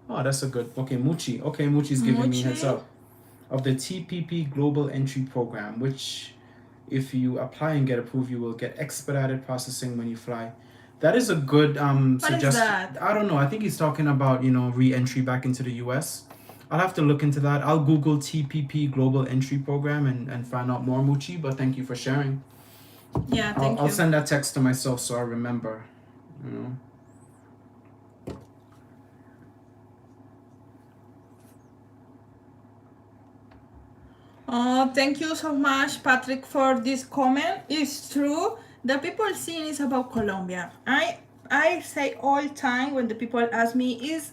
Speaker 2: Oh, that's a good, Muchi. Okay, Muchi's giving me heads up of the TPP Global Entry Program, which, if you apply and get approved, you will get expedited processing when you fly. That is a good suggestion.
Speaker 1: What is that?
Speaker 2: I don't know. I think he's talking about, you know, re-entry back into the US. I'll have to look into that. I'll Google TPP Global Entry Program and find out more, Muchi, but thank you for sharing.
Speaker 1: Yeah, thank you.
Speaker 2: I'll send that text to myself so I remember, you know.
Speaker 1: Oh, thank you so much, Patrick, for this comment. It's true. The people seeing is about Colombia. I say all time when the people ask me, is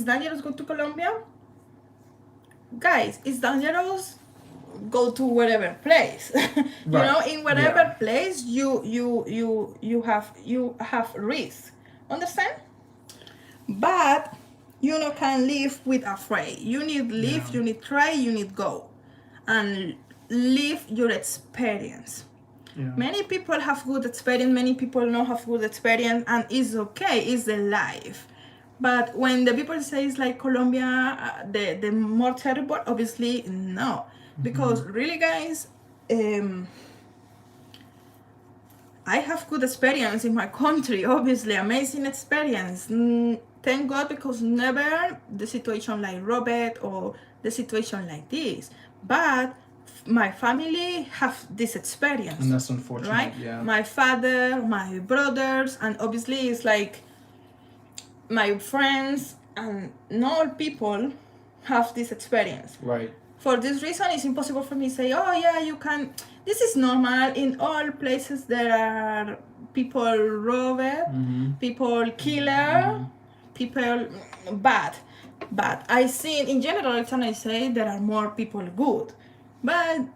Speaker 1: dangerous go to Colombia? Guys, it's dangerous go to whatever place. You know, in whatever place you have risk. Understand? But you know, can live with afraid. You need live, you need try, you need go. And live your experience.
Speaker 2: Yeah.
Speaker 1: Many people have good experience, many people don't have good experience, and it's okay, it's the life. But when the people say it's like Colombia, the more terrible, obviously no. Because really, guys, I have good experience in my country, obviously, amazing experience. Thank God, because never the situation like Robert or the situation like this. But my family have this experience.
Speaker 2: And that's unfortunate,
Speaker 1: right?
Speaker 2: yeah.
Speaker 1: My father, my brothers, and obviously it's like my friends, and not all people have this experience.
Speaker 2: Right.
Speaker 1: For this reason, it's impossible for me to say, oh yeah, you can. This is normal in all places. There are people robber, people killer, people bad. But I see in general, I say there are more people good, but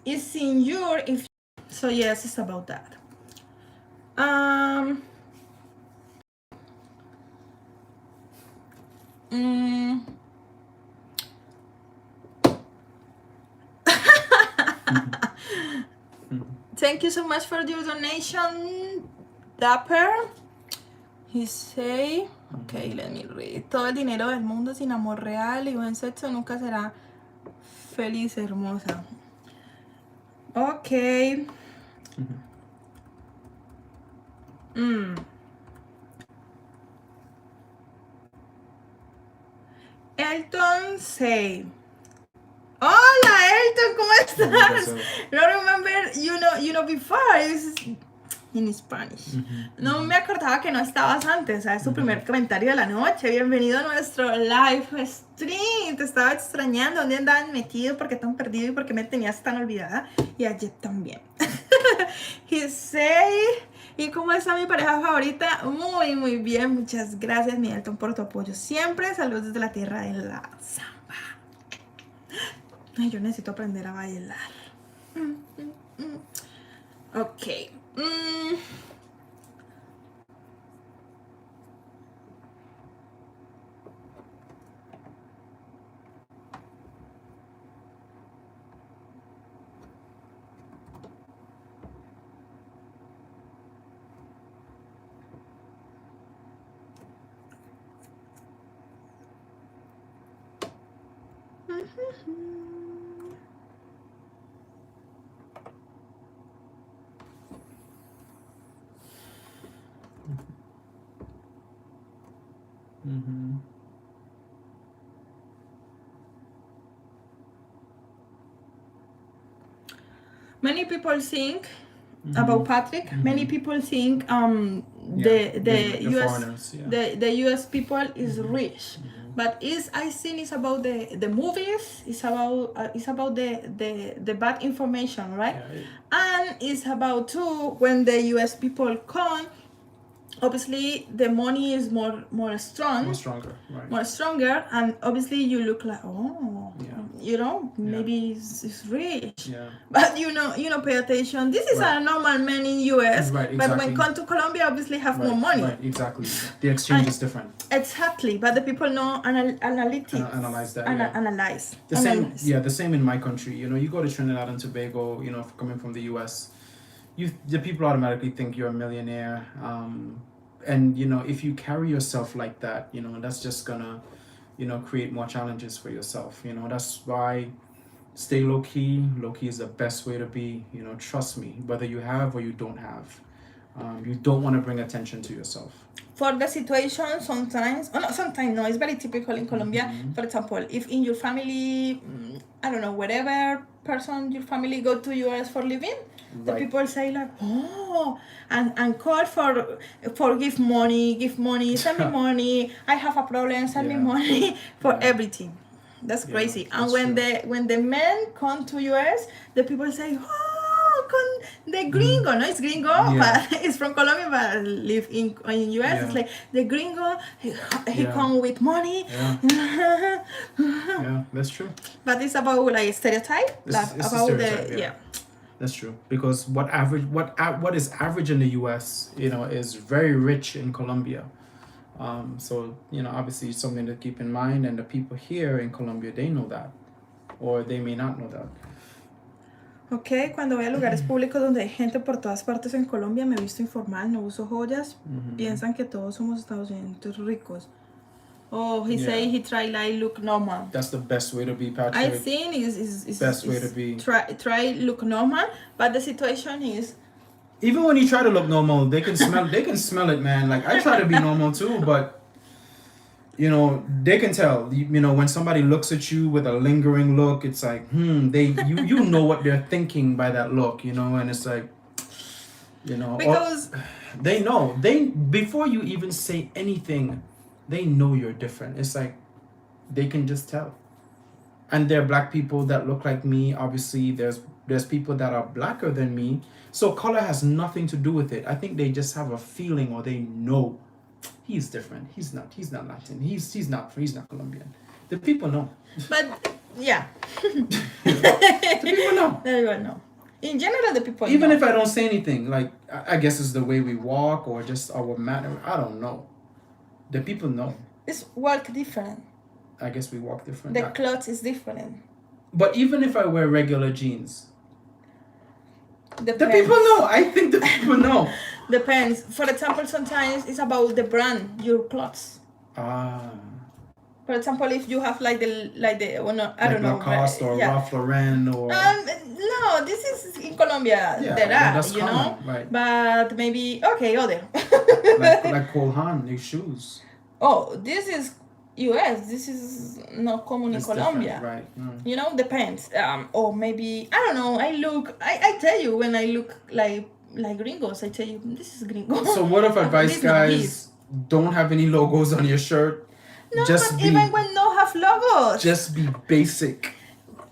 Speaker 1: it's in your if. So yes, it's about that. Thank you so much for your donation, Dapper. He say, okay, let me read. Todo el dinero del mundo sin amor real y buen sexo nunca será feliz, hermosa. Okay. Elton say, hola Elton, ¿cómo estás? No remember, you know before, it's in Spanish. No me acordaba que no estabas antes, es tu primer comentario de la noche. Bienvenido a nuestro live stream. Te estaba extrañando, ¿dónde andaban metido? ¿Por qué tan perdido y por qué me tenías tan olvidada? Y ayer también. He say, ¿y cómo está mi pareja favorita? Muy, muy bien. Muchas gracias, mi Elton, por tu apoyo siempre. Saludos desde la tierra de la samba. Ay, yo necesito aprender a bailar. Ok. Many people think about Patrick. Many people think the US foreigners, the US people is rich, but I think it's about the movies. It's about the bad information, right? And it's about too when the US people come. Obviously, the money is more stronger, right? More stronger, and obviously you look like maybe it's rich. Yeah. But pay attention. This is a normal man in US, right? Exactly. But when come to Colombia, obviously have more money.
Speaker 2: Right, exactly. The exchange is different.
Speaker 1: Exactly, but the people know analytics.
Speaker 2: Analyze that.
Speaker 1: Analyze.
Speaker 2: The same in my country. You go to Trinidad and Tobago. Coming from the US. The people automatically think you're a millionaire, and if you carry yourself like that, that's just gonna, create more challenges for yourself. That's why stay low key. Low key is the best way to be. Trust me, whether you have or you don't have, you don't want to bring attention to yourself.
Speaker 1: For the situation, sometimes no, it's very typical in Colombia. For example, if in your family, I don't know, whatever person your family go to US for living. The people say like, and call for give money, send me money. I have a problem, send me money for everything. That's crazy. And when the men come to US, the people say, con the gringo. No, it's gringo, but it's from Colombia, but live in US. It's like the gringo. He come with money.
Speaker 2: Yeah, that's true.
Speaker 1: But it's about like stereotype.
Speaker 2: That's true, because what is average in the US, is very rich in Colombia. So obviously it's something to keep in mind, and the people here in Colombia, they know that, or they may not know that.
Speaker 1: Ok, cuando voy a lugares públicos donde hay gente por todas partes en Colombia, me he visto informal, no uso joyas, piensan que todos somos Estados Unidos ricos. Oh, he say he try like look normal.
Speaker 2: That's the best way to be, Patrick.
Speaker 1: I think is
Speaker 2: best way to be.
Speaker 1: Try look normal, but the situation is.
Speaker 2: Even when you try to look normal, they can smell. They can smell it, man. Like I try to be normal too, but you know, they can tell. You know, when somebody looks at you with a lingering look, it's like, you know what they're thinking by that look, you know, and it's like, you know,
Speaker 1: Because
Speaker 2: they know. Before you even say anything, they know you're different. It's like they can just tell. And there are black people that look like me. Obviously, there's people that are blacker than me. So color has nothing to do with it. I think they just have a feeling, or they know he's different. He's not Latin. He's not Colombian. The people know.
Speaker 1: but yeah.
Speaker 2: The people know.
Speaker 1: Everyone know. In general, the people
Speaker 2: Even
Speaker 1: know.
Speaker 2: if I don't say anything, like I guess it's the way we walk or just our manner. I don't know. The people know.
Speaker 1: It's work different.
Speaker 2: I guess we walk different.
Speaker 1: The clothes is different.
Speaker 2: But even if I wear regular jeans,
Speaker 1: Depends.
Speaker 2: the people know. I think the people know.
Speaker 1: Depends. For example, sometimes it's about the brand, your clothes. For example, if you have like the well, no, I don't know,
Speaker 2: Lacoste or Ralph Lauren or
Speaker 1: no, this is in Colombia.
Speaker 2: Yeah,
Speaker 1: there are,
Speaker 2: that's
Speaker 1: you
Speaker 2: common,
Speaker 1: know,
Speaker 2: right.
Speaker 1: But maybe okay, other.
Speaker 2: like Cole Haan, new shoes.
Speaker 1: Oh, this is US. This is not common in
Speaker 2: It's
Speaker 1: Colombia.
Speaker 2: different, right?
Speaker 1: You know, depends. Or maybe I don't know. I tell you when I look like gringos. I tell you this is gringo.
Speaker 2: So what if advice, guys? Don't have any logos on your shirt.
Speaker 1: No,
Speaker 2: just
Speaker 1: but
Speaker 2: be,
Speaker 1: even when no have logos.
Speaker 2: Just be basic.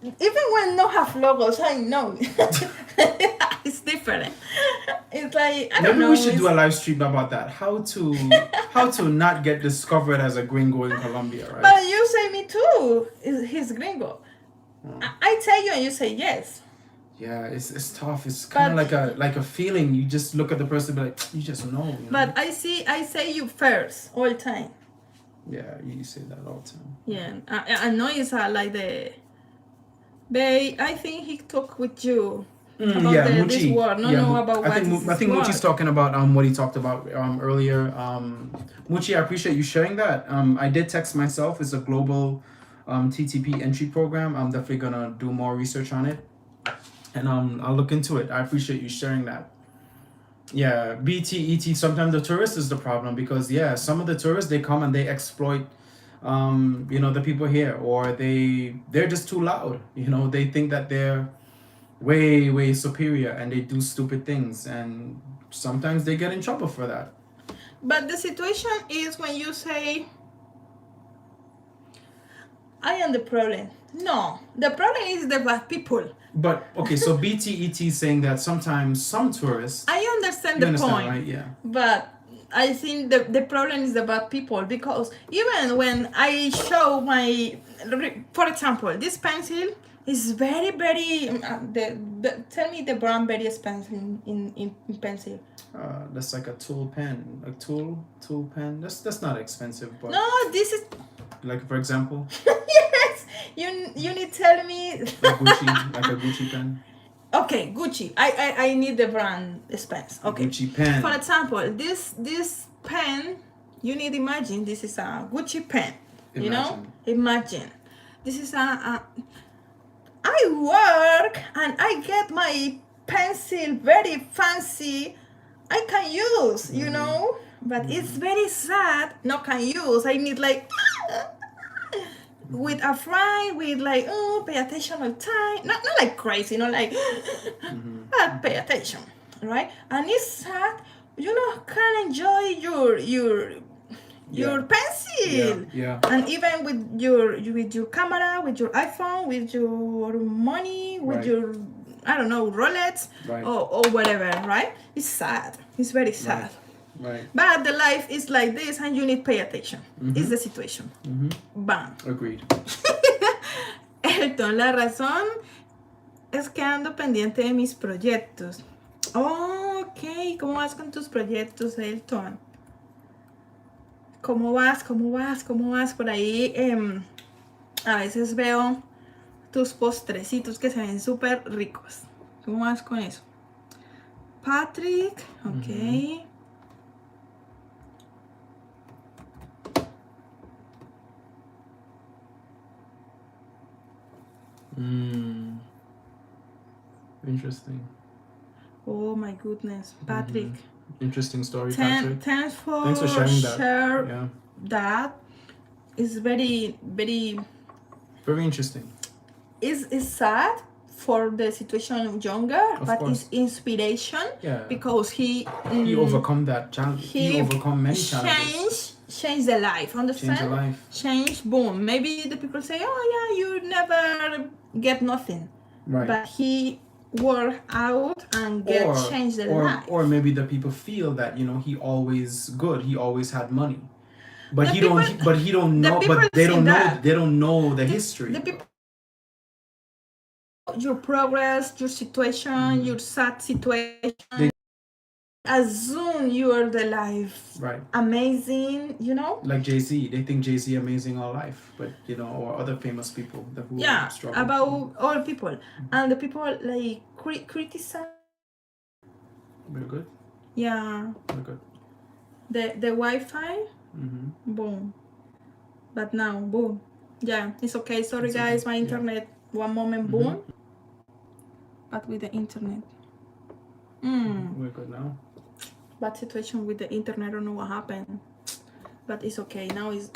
Speaker 1: Even when no have logos, I know it's different. It's like I don't know.
Speaker 2: Maybe we should do a live stream about that. How to not get discovered as a gringo in Colombia, right?
Speaker 1: But you say me too. He's gringo. I tell you and you say yes.
Speaker 2: Yeah, it's tough. It's kind of like a feeling. You just look at the person, and be like, you just know. You know?
Speaker 1: But I say you first all the time.
Speaker 2: Yeah, you say that all the time.
Speaker 1: Yeah, I know it's like the. Babe, I think he talked with you about this word. No, about
Speaker 2: I think Muchi's talking about what he talked about earlier. Muchi, I appreciate you sharing that. I did text myself. It's a global TTP entry program. I'm definitely gonna do more research on it, and I'll look into it. I appreciate you sharing that. Yeah, BTET. Sometimes the tourist is the problem because some of the tourists, they come and they exploit, the people here, or they're just too loud. You know, they think that they're way superior and they do stupid things, and sometimes they get in trouble for that.
Speaker 1: But the situation is when you say, I am the problem. No, the problem is the bad people.
Speaker 2: But okay, so BTET is saying that sometimes some tourists.
Speaker 1: I understand the point,
Speaker 2: right? Yeah.
Speaker 1: But I think the problem is the bad people, because even when I show for example, this pencil is very tell me the brand very expensive in pencil.
Speaker 2: That's like a tool pen, tool pen. That's not expensive, but
Speaker 1: no, this is
Speaker 2: like, for example.
Speaker 1: Yes, you need tell me.
Speaker 2: Like Gucci, like a Gucci pen.
Speaker 1: Okay, Gucci. I need the brand expense. Okay.
Speaker 2: Gucci pen.
Speaker 1: For example, this pen, you need imagine this is a Gucci pen. You know? Imagine. This is I work and I get my pencil very fancy. I can use, you know? But it's very sad. No can use. I need like with a friend, with like, pay attention all the time. Not like crazy, not like, but pay attention, right? And it's sad. You know, can enjoy your pencil.
Speaker 2: Yeah.
Speaker 1: And even with your camera, with your iPhone, with your money, with your, I don't know, Rolex, or whatever, right? It's sad. It's very sad.
Speaker 2: Right.
Speaker 1: But the life is like this, and you need to pay attention. It's the situation. Bam.
Speaker 2: Agreed.
Speaker 1: Elton, la razón es que ando pendiente de mis proyectos. Oh, ok. ¿Cómo vas con tus proyectos, Elton? ¿Cómo vas por ahí? A veces veo tus postrecitos que se ven súper ricos. ¿Cómo vas con eso? Patrick, ok.
Speaker 2: Interesting.
Speaker 1: Oh my goodness, Patrick.
Speaker 2: Interesting story, Patrick.
Speaker 1: Thanks for
Speaker 2: sharing that.
Speaker 1: That. is very very
Speaker 2: Very interesting.
Speaker 1: is sad for the situation younger,
Speaker 2: Of
Speaker 1: but
Speaker 2: course.
Speaker 1: it's inspiration.
Speaker 2: Yeah.
Speaker 1: Because he
Speaker 2: overcome that challenge. He overcome many challenges.
Speaker 1: Change the life, understand?
Speaker 2: Change the life.
Speaker 1: Change, boom. Maybe the people say, oh yeah, you never get nothing.
Speaker 2: Right.
Speaker 1: But he work out and change the life.
Speaker 2: Or maybe the people feel that, you know, he always good. He always had money. But
Speaker 1: The
Speaker 2: he
Speaker 1: people-
Speaker 2: don't but he don't know
Speaker 1: people
Speaker 2: but they
Speaker 1: see
Speaker 2: don't know
Speaker 1: that.
Speaker 2: they don't know the history.
Speaker 1: The people, your progress, your situation, your sad situation. Assume you are the life
Speaker 2: Right.
Speaker 1: amazing, you know.
Speaker 2: Like Jay-Z, they think Jay-Z amazing all life, but you know, or other famous people that who struggle.
Speaker 1: About all people, and the people like criticize.
Speaker 2: Very good.
Speaker 1: Yeah.
Speaker 2: Very good.
Speaker 1: The Wi-Fi. Boom. But now, boom. Yeah, it's okay. Sorry,
Speaker 2: It's
Speaker 1: guys,
Speaker 2: okay.
Speaker 1: my internet. One moment, boom. But with the internet.
Speaker 2: We're good now.
Speaker 1: Bad situation with the internet. I don't know what happened, but it's okay now. Is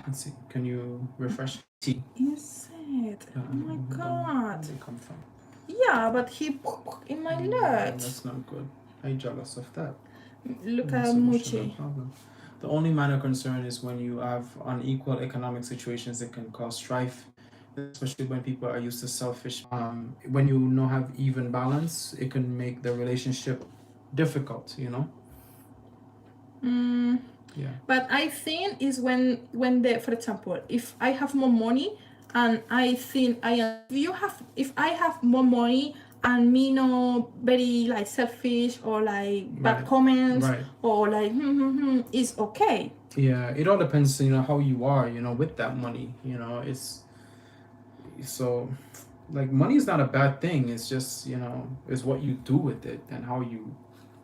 Speaker 2: Let's see. Can you refresh? T.
Speaker 1: inside? Oh my god.
Speaker 2: Where did they come from?
Speaker 1: Yeah, but he in my leg.
Speaker 2: That's not good. I'm jealous of that.
Speaker 1: Look
Speaker 2: That's
Speaker 1: at
Speaker 2: a
Speaker 1: Muchi.
Speaker 2: problem. The only minor concern is when you have unequal economic situations, it can cause strife, especially when people are used to selfish. When you don't have even balance, it can make the relationship difficult, you know? Yeah.
Speaker 1: But I think is when for example, if I have more money and I think if I have more money and me no very like selfish or like bad comments or like it's okay.
Speaker 2: Yeah, it all depends, you know, how you are, you know, with that money, you know. It's so like money is not a bad thing. It's just, you know, it's what you do with it and how you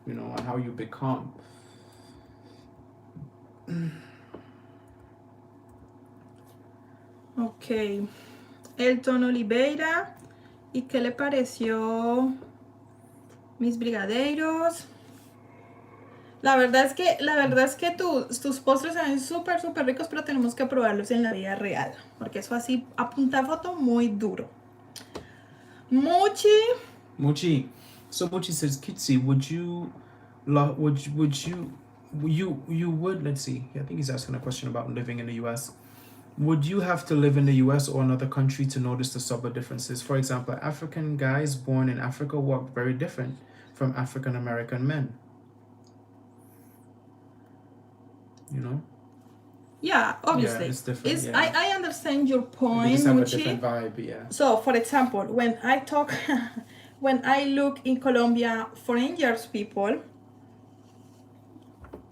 Speaker 2: know, and how you become.
Speaker 1: Ok. Elton Oliveira. ¿Y qué le pareció mis brigadeiros? La verdad es que tus postres se ven súper ricos, pero tenemos que probarlos en la vida real, porque eso así apuntar foto muy duro. Muchi.
Speaker 2: So Muchi says, Kitsi, would you let's see. I think he's asking a question about living in the US. Would you have to live in the US or another country to notice the subtle differences? For example, African guys born in Africa walk very different from African American men. You know?
Speaker 1: Yeah, obviously.
Speaker 2: Yeah, it's different.
Speaker 1: I understand your point,
Speaker 2: they just have
Speaker 1: Muchi.
Speaker 2: a different vibe, yeah.
Speaker 1: So, for example, when I talk, when I look in Colombia, foreigners people,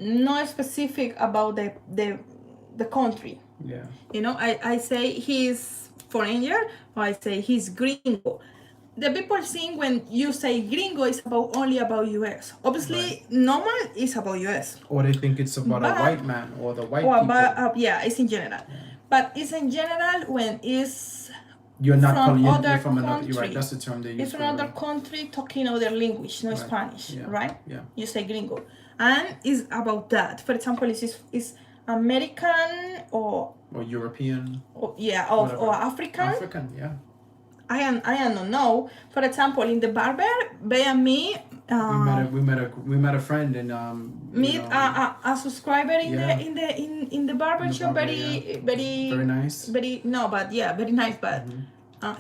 Speaker 1: not specific about the country.
Speaker 2: Yeah.
Speaker 1: You know, I say he's foreigner or I say he's gringo. The people think when you say gringo, it's only about US. Obviously, normal is about US.
Speaker 2: Or they think it's about a white man or the white people.
Speaker 1: About, it's in general. Yeah. But it's in general when it's
Speaker 2: you're not
Speaker 1: from
Speaker 2: you're
Speaker 1: other
Speaker 2: from another.
Speaker 1: country.
Speaker 2: You're right. That's the term they use.
Speaker 1: It's from another country talking other language, not Spanish, right?
Speaker 2: Yeah.
Speaker 1: You say gringo, and it's about that. For example, is American or
Speaker 2: European.
Speaker 1: Or African.
Speaker 2: African, yeah.
Speaker 1: I don't know. For example, in the barber, Bay and me.
Speaker 2: We met a friend and
Speaker 1: meet a subscriber in the barber shop. Very
Speaker 2: nice.
Speaker 1: Very nice, but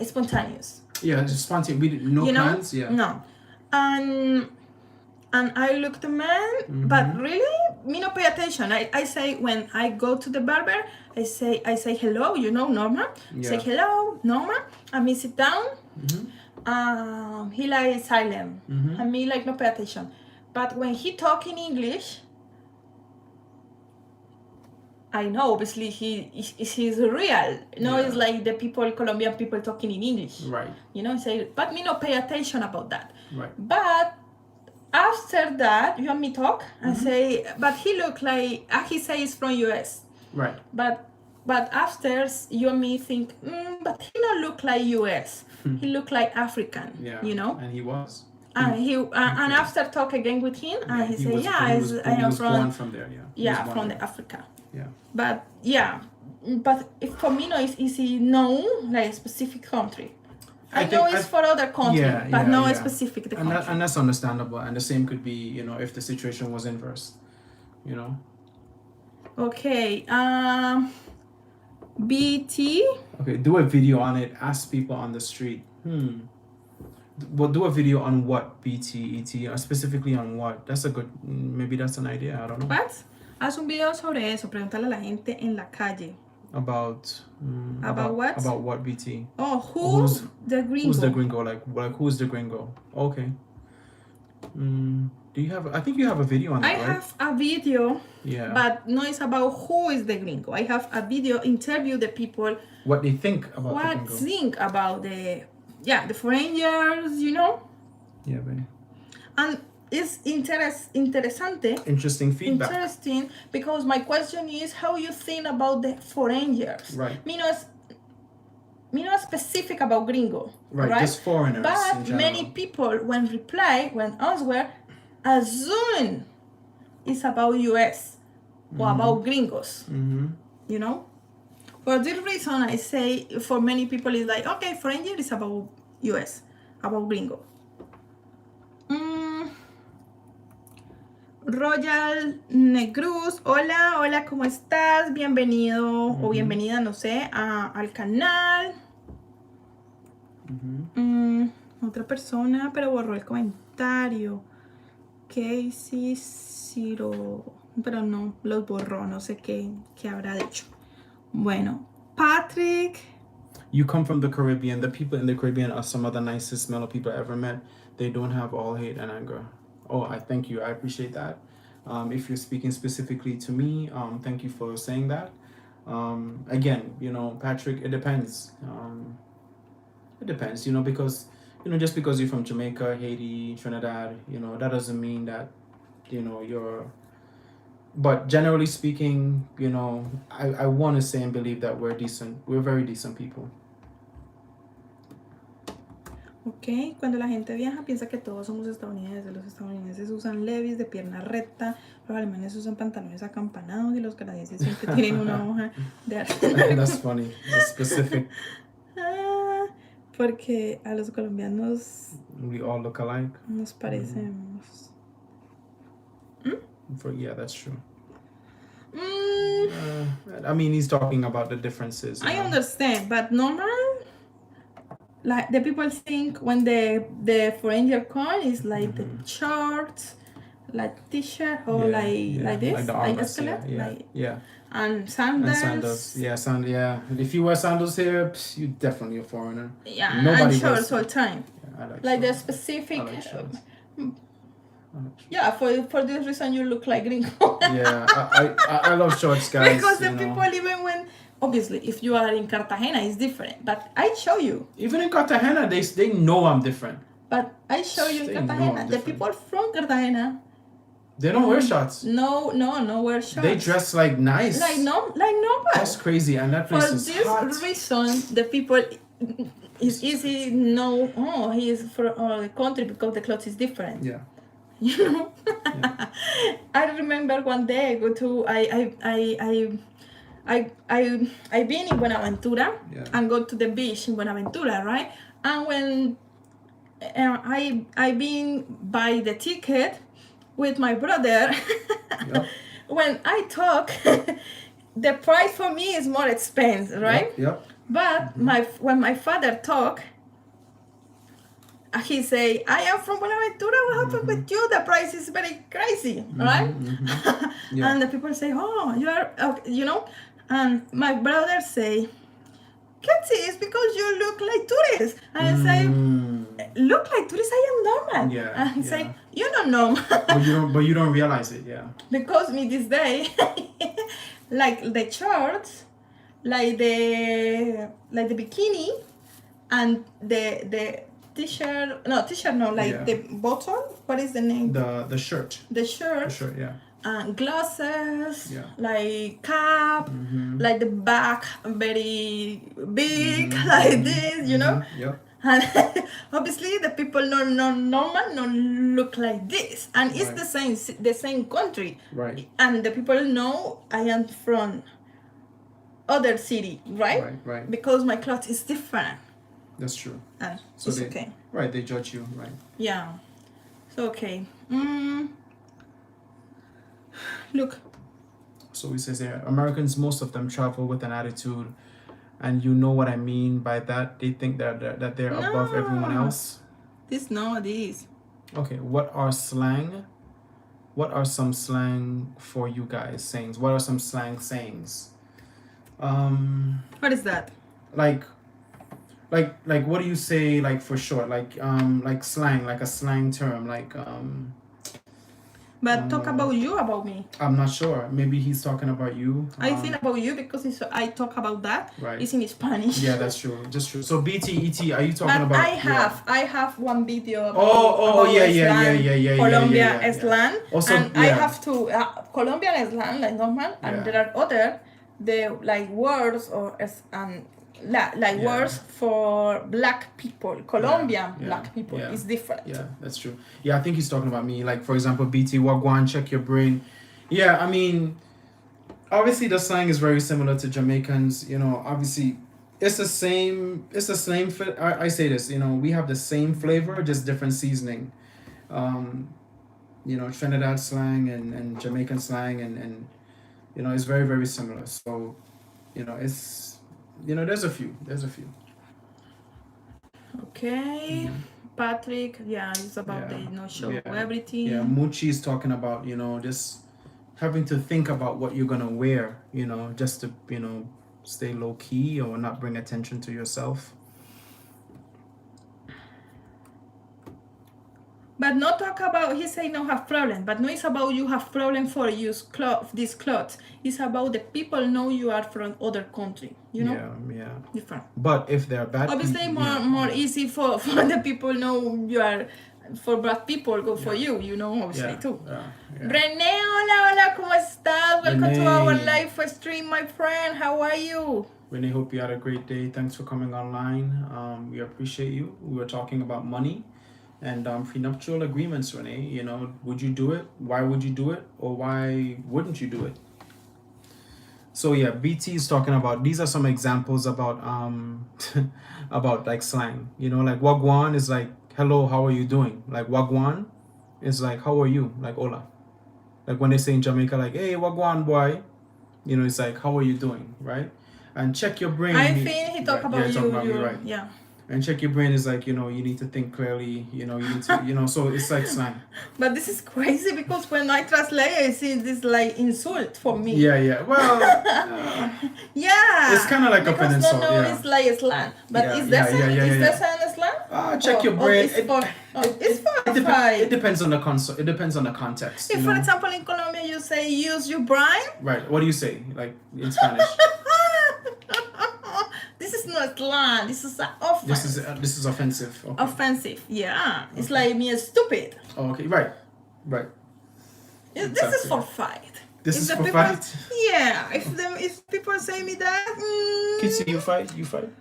Speaker 1: spontaneous.
Speaker 2: Yeah, just spontaneous. We didn't plans. Yeah.
Speaker 1: No, and I look the man, but really, me no pay attention. I say when I go to the barber, I say hello, you know, Norma. Say hello, Norma, and me sit down. He like silent, and me like no pay attention. But when he talk in English, I know obviously he's real. No, it's like the Colombian people talking in English.
Speaker 2: Right.
Speaker 1: You know, say, but me no pay attention about that.
Speaker 2: Right.
Speaker 1: But after that, you and me talk and say, but he look like he say he's from US.
Speaker 2: Right.
Speaker 1: But after you and me think, but he don't look like US. He look like African.
Speaker 2: Yeah.
Speaker 1: You know.
Speaker 2: And he was.
Speaker 1: And and after talk again with him, and he said, "Yeah, I am
Speaker 2: from there." Yeah.
Speaker 1: Yeah, from the Africa.
Speaker 2: Yeah.
Speaker 1: But if for me, no, it's easy. No, like a specific country. I know it's for other countries, but no specific the country.
Speaker 2: And that's understandable. And the same could be, if the situation was inverse,
Speaker 1: Okay. BT.
Speaker 2: Okay, do a video on it. Ask people on the street. Well, do a video on what BT, ET, specifically on what? Maybe that's an idea. I don't know.
Speaker 1: What? Haz un video sobre eso. Pregúntale a la gente en la calle.
Speaker 2: About
Speaker 1: what?
Speaker 2: About what BT?
Speaker 1: Oh, who's the gringo?
Speaker 2: Who's the gringo? Like who's the gringo? Okay. Do you have? I think you have a video on that, right? I
Speaker 1: have a video.
Speaker 2: Yeah.
Speaker 1: But no, it's about who is the gringo. I have a video interview the people.
Speaker 2: What they think about the gringo.
Speaker 1: What think about the foreigners,
Speaker 2: Yeah, baby.
Speaker 1: And it's interesante.
Speaker 2: Interesting feedback.
Speaker 1: Interesting, because my question is how you think about the foreigners.
Speaker 2: Right.
Speaker 1: Me not specific about gringo.
Speaker 2: Right, just foreigners.
Speaker 1: But many people when answer, assume it's about US or about gringos.
Speaker 2: Mm-hmm.
Speaker 1: For this reason, I say for many people it's like, okay, foreigner is about US, about gringo. Royal Negruz, hola, ¿cómo estás? Bienvenido o bienvenida, no sé, al canal. Otra persona, pero borró el comentario. Casey Ciro, pero no, los borró, no sé qué habrá dicho. Bueno, Patrick.
Speaker 2: You come from the Caribbean. The people in the Caribbean are some of the nicest mellow people I ever met. They don't have all hate and anger. Oh, I thank you. I appreciate that. If you're speaking specifically to me, thank you for saying that. Again, Patrick, it depends. It depends, because, just because you're from Jamaica, Haiti, Trinidad, that doesn't mean that, you're... But generally speaking, I want to say and believe that we're decent. We're very decent people.
Speaker 1: Ok, cuando la gente viaja piensa que todos somos estadounidenses. Los estadounidenses usan levis de pierna recta, los alemanes usan pantalones acampanados y los canadienses siempre tienen una hoja de
Speaker 2: That's funny. That's specific.
Speaker 1: Porque a los colombianos
Speaker 2: we all look alike.
Speaker 1: Nos parecemos.
Speaker 2: Yeah, that's true. I mean, he's talking about the differences.
Speaker 1: I understand, but normal. Like the people think when the foreigner come is like the shorts, like t-shirt or like this,
Speaker 2: like the armors,
Speaker 1: and sandals.
Speaker 2: Yeah. If you wear sandals here, you're definitely a foreigner.
Speaker 1: Yeah,
Speaker 2: nobody
Speaker 1: and shorts all the time.
Speaker 2: Yeah, I
Speaker 1: like the specific. For this reason you look like gringo.
Speaker 2: Yeah, I love shorts, guys.
Speaker 1: Because the people even when. Obviously, if you are in Cartagena, it's different. But I show you.
Speaker 2: Even in Cartagena, they know I'm different.
Speaker 1: But I show you in Cartagena. The people from Cartagena.
Speaker 2: They don't wear shorts.
Speaker 1: No wear shorts.
Speaker 2: They dress like nice.
Speaker 1: Like nobody.
Speaker 2: That's crazy, and that place is hot.
Speaker 1: For this reason, the people it's easy know. Oh, he is from the country because the clothes is different.
Speaker 2: Yeah.
Speaker 1: Yeah. I remember one day I go to I've been in Buenaventura and go to the beach in Buenaventura, right? And when I've been buy the ticket with my brother, when I talk, the price for me is more expensive, right?
Speaker 2: Yep.
Speaker 1: But when my father talk, he say, I am from Buenaventura, what happened with you? The price is very crazy, right? And the people say, oh, you are, and my brother say, Ketsi, it's because you look like tourists. And I say, look like tourists, I am normal.
Speaker 2: Yeah.
Speaker 1: And he say, you don't know.
Speaker 2: but you don't realize it, yeah.
Speaker 1: Because me this day, like the shorts, like the bikini, and the t-shirt, the bottom, what is the name?
Speaker 2: The shirt.
Speaker 1: The shirt.
Speaker 2: The shirt, yeah.
Speaker 1: And glasses, like cap, like the back very big, like this,
Speaker 2: Yep.
Speaker 1: And obviously, the people not normal, not look like this, and it's the same country.
Speaker 2: Right.
Speaker 1: And the people know I am from other city, right?
Speaker 2: Right.
Speaker 1: Because my clothes is different.
Speaker 2: That's true.
Speaker 1: And
Speaker 2: So
Speaker 1: it's
Speaker 2: they,
Speaker 1: okay.
Speaker 2: Right, they judge you, right?
Speaker 1: Yeah. So okay. Look.
Speaker 2: So he says here, Americans, most of them travel with an attitude, and you know what I mean by that. They think that they're above everyone else.
Speaker 1: This.
Speaker 2: Okay, what are some slang for you guys? Sayings. What are some slang sayings?
Speaker 1: What is that?
Speaker 2: Like what do you say like for short? Like slang, like a slang term, like
Speaker 1: But talk about you, about me.
Speaker 2: I'm not sure. Maybe he's talking about you.
Speaker 1: I think about you because I talk about that.
Speaker 2: Right.
Speaker 1: It's in Spanish.
Speaker 2: Yeah, that's true. Just true. So BTET, are you talking about?
Speaker 1: I have one video about,
Speaker 2: yeah,
Speaker 1: Colombia slang.
Speaker 2: Also,
Speaker 1: and I have to Colombian slang like normal, and there are other like words or words for black people. Colombian black people is different.
Speaker 2: Yeah, that's true. Yeah, I think he's talking about me. Like, for example, BT Wagwan, check your brain. Yeah, I mean, obviously the slang is very similar to Jamaicans. You know, obviously it's the same. I say this. You know, we have the same flavor, just different seasoning. You know, Trinidad slang and Jamaican slang and you know, it's very, very similar. So, you know, there's a few.
Speaker 1: Okay. Patrick, it's about the show everything.
Speaker 2: Yeah, Muchi is talking about, you know, just having to think about what you're gonna wear, you know, just to, you know, stay low key or not bring attention to yourself.
Speaker 1: But not talk about, he say no have problem, but no it's about you have problem for use these clothes. It's about the people know you are from other country, you know?
Speaker 2: Yeah.
Speaker 1: Different.
Speaker 2: But if they're bad
Speaker 1: obviously
Speaker 2: people,
Speaker 1: more easy for the people know you are, for black people go for you know, obviously too. Renee, hola, ¿cómo estás? Welcome to our live stream, my friend. How are you?
Speaker 2: Renee, hope you had a great day. Thanks for coming online. We appreciate you. We were talking about money and prenuptial agreements, Renee. You know, would you do it? Why would you do it? Or why wouldn't you do it? So yeah, BT is talking about, these are some examples about about like slang. You know, like wagwan is like, hello, how are you doing? Like wagwan is like, how are you? Like hola. Like when they say in Jamaica, like, hey, wagwan boy, you know, it's like, how are you doing, right? And check your brain.
Speaker 1: I think he talk about you,
Speaker 2: right? Yeah. And check your brain is like, you know, you need to think clearly, you know, you need to, you know, so it's like slang.
Speaker 1: But this is crazy because when I translate, I see this like insult for me.
Speaker 2: Yeah. Well, it's kind of like
Speaker 1: because
Speaker 2: an insult.
Speaker 1: It's like a slang. But is that a slang?
Speaker 2: Check your brain.
Speaker 1: It's for fight.
Speaker 2: It depends on the It depends on the context.
Speaker 1: If, for example, in Colombia, you say use your brain.
Speaker 2: Right. What do you say? Like in Spanish.
Speaker 1: This is not slang. This is offense.
Speaker 2: This is offensive. Okay.
Speaker 1: Offensive. Yeah. It's like me stupid.
Speaker 2: Oh, okay. Right.
Speaker 1: This is for fight.
Speaker 2: This is for fight.
Speaker 1: Yeah. If people say me that.
Speaker 2: Kids say you fight.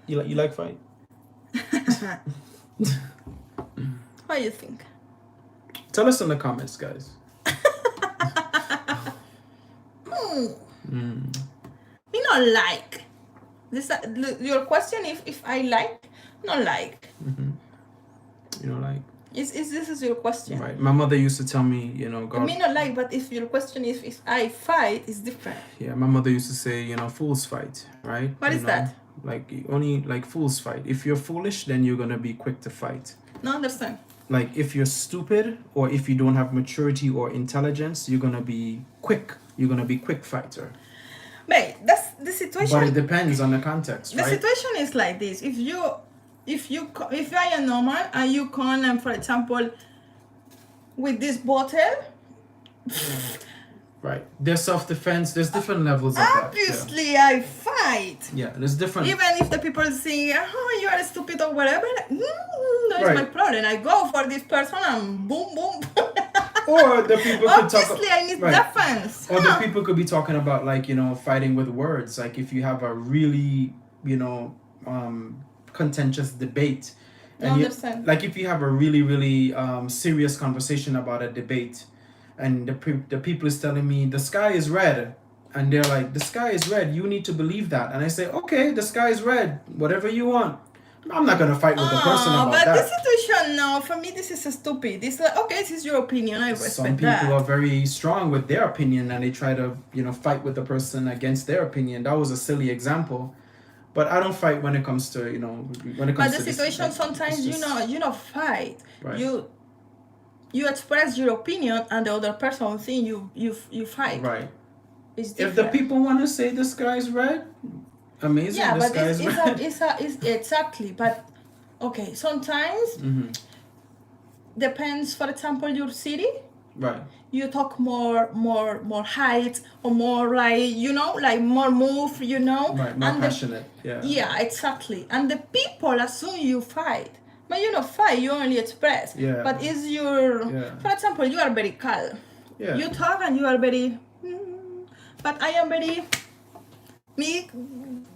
Speaker 2: You like fight.
Speaker 1: What do you think?
Speaker 2: Tell us in the comments, guys.
Speaker 1: Me not like. This your question if I like, not like.
Speaker 2: You know, like.
Speaker 1: This is your question.
Speaker 2: Right. My mother used to tell me, you know, God.
Speaker 1: Me not like, but if your question is if I fight, it's different.
Speaker 2: Yeah, my mother used to say, you know, fools fight, right?
Speaker 1: What is that?
Speaker 2: Like only like fools fight. If you're foolish, then you're gonna be quick to fight.
Speaker 1: No, understand.
Speaker 2: Like if you're stupid or if you don't have maturity or intelligence, you're gonna be quick. You're gonna be quick fighter.
Speaker 1: But that's the situation.
Speaker 2: But it depends on the context, right?
Speaker 1: The situation is like this: if you are normal and you come and, for example, with this bottle.
Speaker 2: Right. There's self-defense. There's different levels of that.
Speaker 1: Obviously, I fight.
Speaker 2: Yeah, there's different.
Speaker 1: Even if the people say, "Oh, you are stupid" or whatever, it's my problem. I go for this person and boom, boom.
Speaker 2: Or the people could talk.
Speaker 1: Obviously, I need defense.
Speaker 2: Or the people could be talking about, like, you know, fighting with words. Like if you have a really, you know, contentious debate, And
Speaker 1: understand.
Speaker 2: like if you have a really serious conversation about a debate, and the people is telling me the sky is red, and they're like, the sky is red, you need to believe that, and I say, okay, the sky is red, whatever you want. I'm not gonna fight with the person about
Speaker 1: but
Speaker 2: that.
Speaker 1: This situation, no, for me this is stupid. It's like, okay, this is your opinion, I respect
Speaker 2: Some people
Speaker 1: that.
Speaker 2: are very strong with their opinion, and they try to fight with the person against their opinion. That was a silly example, but I don't fight when it comes to when it comes
Speaker 1: but
Speaker 2: to
Speaker 1: the situation
Speaker 2: this,
Speaker 1: sometimes
Speaker 2: just,
Speaker 1: you know fight.
Speaker 2: right.
Speaker 1: You express your opinion, and the other person think you fight.
Speaker 2: Right.
Speaker 1: It's
Speaker 2: if the people want to say the sky is red, amazing.
Speaker 1: Yeah,
Speaker 2: the
Speaker 1: but
Speaker 2: sky is red.
Speaker 1: it's exactly. But okay, sometimes depends. For example, your city.
Speaker 2: Right.
Speaker 1: You talk more height, or more like more move,
Speaker 2: Right, more
Speaker 1: and
Speaker 2: passionate.
Speaker 1: yeah, exactly. And the people assume you fight, but you don't fight. You only express.
Speaker 2: Yeah.
Speaker 1: But is your for example, you are very calm.
Speaker 2: Yeah.
Speaker 1: You talk and you are very. But I am very. Me,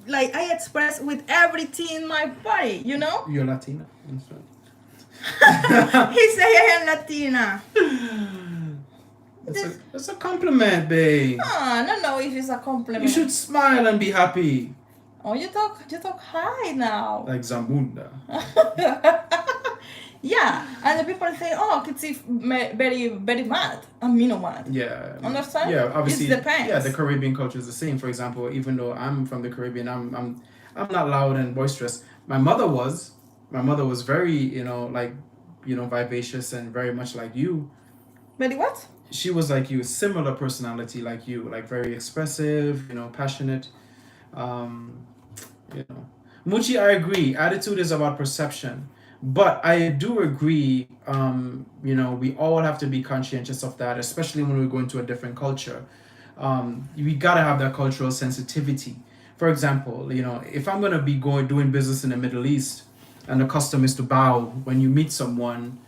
Speaker 1: like I express with everything in my body.
Speaker 2: You're Latina.
Speaker 1: He say I am Latina.
Speaker 2: It's a compliment, babe.
Speaker 1: I don't know if it's a compliment.
Speaker 2: You should smile and be happy.
Speaker 1: Oh, you talk high now.
Speaker 2: Like Zamunda.
Speaker 1: Yeah, and the people say, oh, it's very, very mad. I'm not mad.
Speaker 2: Yeah.
Speaker 1: Understand?
Speaker 2: Yeah, obviously.
Speaker 1: It depends.
Speaker 2: Yeah, the Caribbean culture is the same. For example, even though I'm from the Caribbean, I'm not loud and boisterous. My mother was very, vivacious and very much like you.
Speaker 1: Very what?
Speaker 2: She was like you, similar personality like you, like very expressive, passionate. Muchi, I agree. Attitude is about perception. But I do agree, we all have to be conscientious of that, especially when we go into a different culture. We gotta have that cultural sensitivity. For example, if I'm gonna be doing business in the Middle East, and the custom is to bow when you meet someone,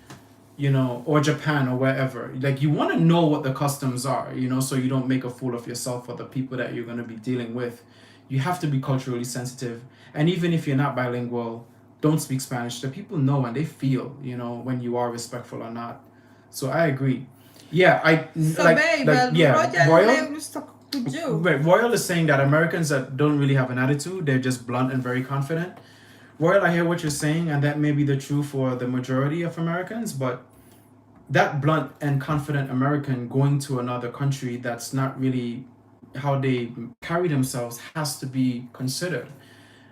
Speaker 2: or Japan or wherever, like you want to know what the customs are, so you don't make a fool of yourself or the people that you're gonna be dealing with. You have to be culturally sensitive, and even if you're not bilingual, don't speak Spanish. The people know and they feel, when you are respectful or not. So I agree. Yeah, Royal is saying that Americans that don't really have an attitude, they're just blunt and very confident. Royal, I hear what you're saying, and that may be the truth for the majority of Americans, but that blunt and confident American going to another country that's not really how they carry themselves has to be considered.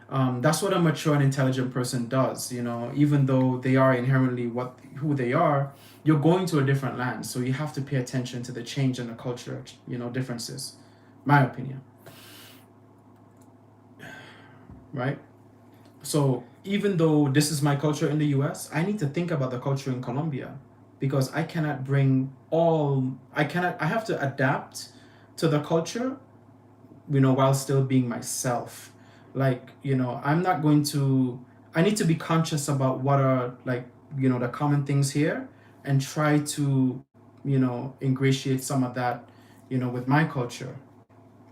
Speaker 2: That's what a mature and intelligent person does, even though they are inherently who they are, you're going to a different land. So you have to pay attention to the change in the culture, differences, my opinion. Right? So even though this is my culture in the US, I need to think about the culture in Colombia, because I cannot I have to adapt to the culture, while still being myself. Like, I'm not going to, I need to be conscious about what are the common things here, and try to, ingratiate some of that, with my culture,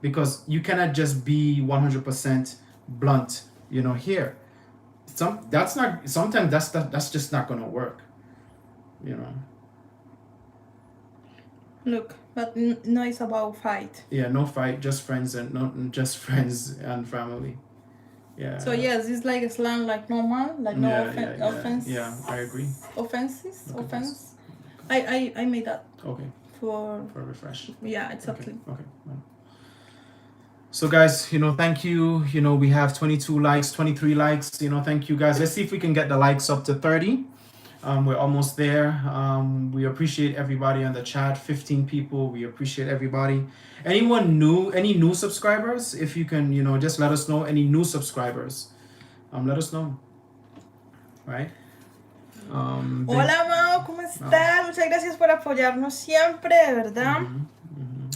Speaker 2: because you cannot just be 100% blunt, here. Sometimes that's just not going to work,
Speaker 1: Look, but no, it's about fight.
Speaker 2: Yeah, no fight, just friends and just friends and family. Yeah.
Speaker 1: So yes, it's like a slang, like normal, like no offense.
Speaker 2: Yeah, I agree.
Speaker 1: Offenses,
Speaker 2: Okay,
Speaker 1: offense. I made that.
Speaker 2: Okay.
Speaker 1: For
Speaker 2: a refresh.
Speaker 1: Yeah, exactly.
Speaker 2: Okay. So guys, thank you. We have 22 likes, 23 likes. Thank you guys. Let's see if we can get the likes up to 30. We're almost there. We appreciate everybody on the chat. 15 people. We appreciate everybody. Any new subscribers? If you can, just let us know. Any new subscribers? Let us know. Right?
Speaker 1: Hola, Mao, ¿cómo estás? Muchas gracias por apoyarnos siempre, de verdad.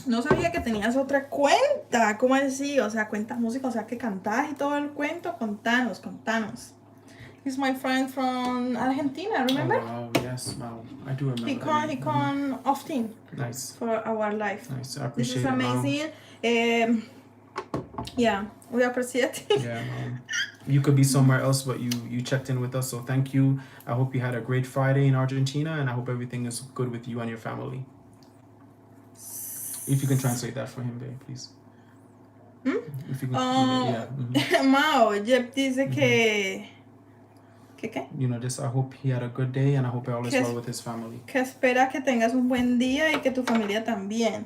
Speaker 1: No sabía que tenías otra cuenta. ¿Cómo así? O sea, cuentas música, o sea, que cantás y todo el cuento. Contanos. He's my friend from Argentina, remember?
Speaker 2: Oh, wow, yes, wow. I do remember.
Speaker 1: He come often.
Speaker 2: Nice.
Speaker 1: For our life.
Speaker 2: Nice, I appreciate
Speaker 1: it. This is amazing. Yeah, we appreciate it.
Speaker 2: Yeah, you could be somewhere else, but you checked in with us. So thank you. I hope you had a great Friday in Argentina, and I hope everything is good with you and your family. If you can translate that for him, babe, please. If you can,
Speaker 1: Mao, Jeff dice que... ¿Qué?
Speaker 2: Just I hope he had a good day, and I hope all is well with his family.
Speaker 1: Que espera que tengas un buen día y que tu familia también.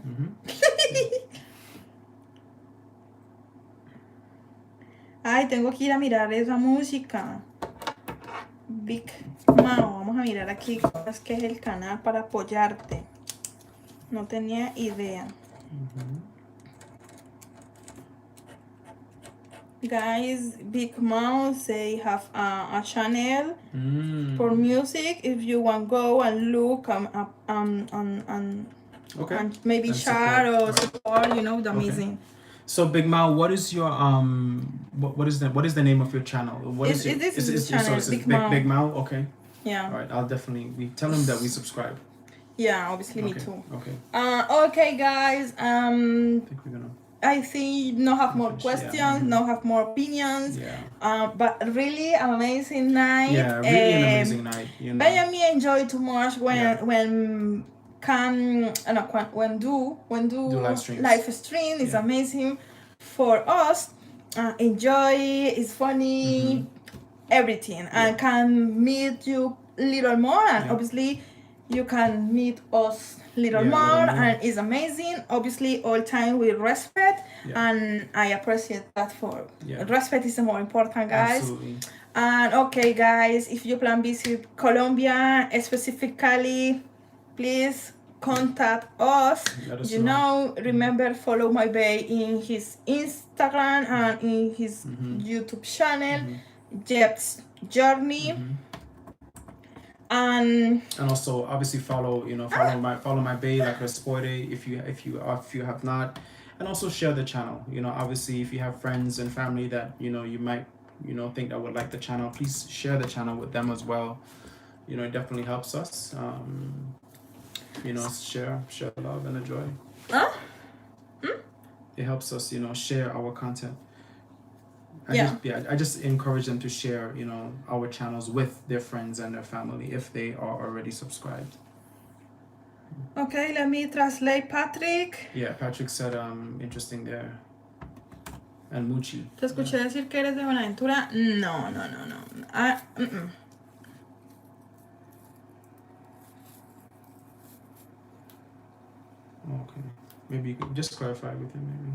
Speaker 1: Ay, tengo que ir a mirar esa música. Big Mao, vamos a mirar aquí cómo es que es el canal para apoyarte. No tenía idea. Guys, Big Mouth, they have a channel for music. If you want, go and look and maybe share or support. The amazing.
Speaker 2: So Big Mao, what is your what is the name of your channel?
Speaker 1: This is channel,
Speaker 2: Big Mao. Okay.
Speaker 1: Yeah.
Speaker 2: All right. I'll definitely tell him that we subscribe.
Speaker 1: Yeah, obviously me too.
Speaker 2: Okay.
Speaker 1: Okay, guys. I think no have more questions, no have more opinions.
Speaker 2: Yeah.
Speaker 1: But really amazing night.
Speaker 2: Yeah, really an amazing night.
Speaker 1: Benjamin enjoyed too much when do live stream is amazing for us. Enjoy, it's funny, everything, and can meet you little more, and obviously you can meet us little more, and it's amazing. Obviously, all time with respect, and I appreciate that for respect is the more important, guys.
Speaker 2: Absolutely.
Speaker 1: And okay, guys, if you plan visit Colombia specifically, please contact us. Remember, follow my bae in his Instagram and in his YouTube channel, Jeff's Journey. And
Speaker 2: also obviously follow my bae like Resporte if you have not, and also share the channel. Obviously if you have friends and family that you might think that would like the channel, please share the channel with them as well. It definitely helps us. Share love and the joy. It helps us, share our content. I just encourage them to share, our channels with their friends and their family if they are already subscribed.
Speaker 1: Okay, let me translate Patrick.
Speaker 2: Yeah, Patrick said interesting there. And Muchi.
Speaker 1: ¿Te escuché decir que eres de Buenaventura? No.
Speaker 2: Okay. Maybe you could just clarify with him, maybe.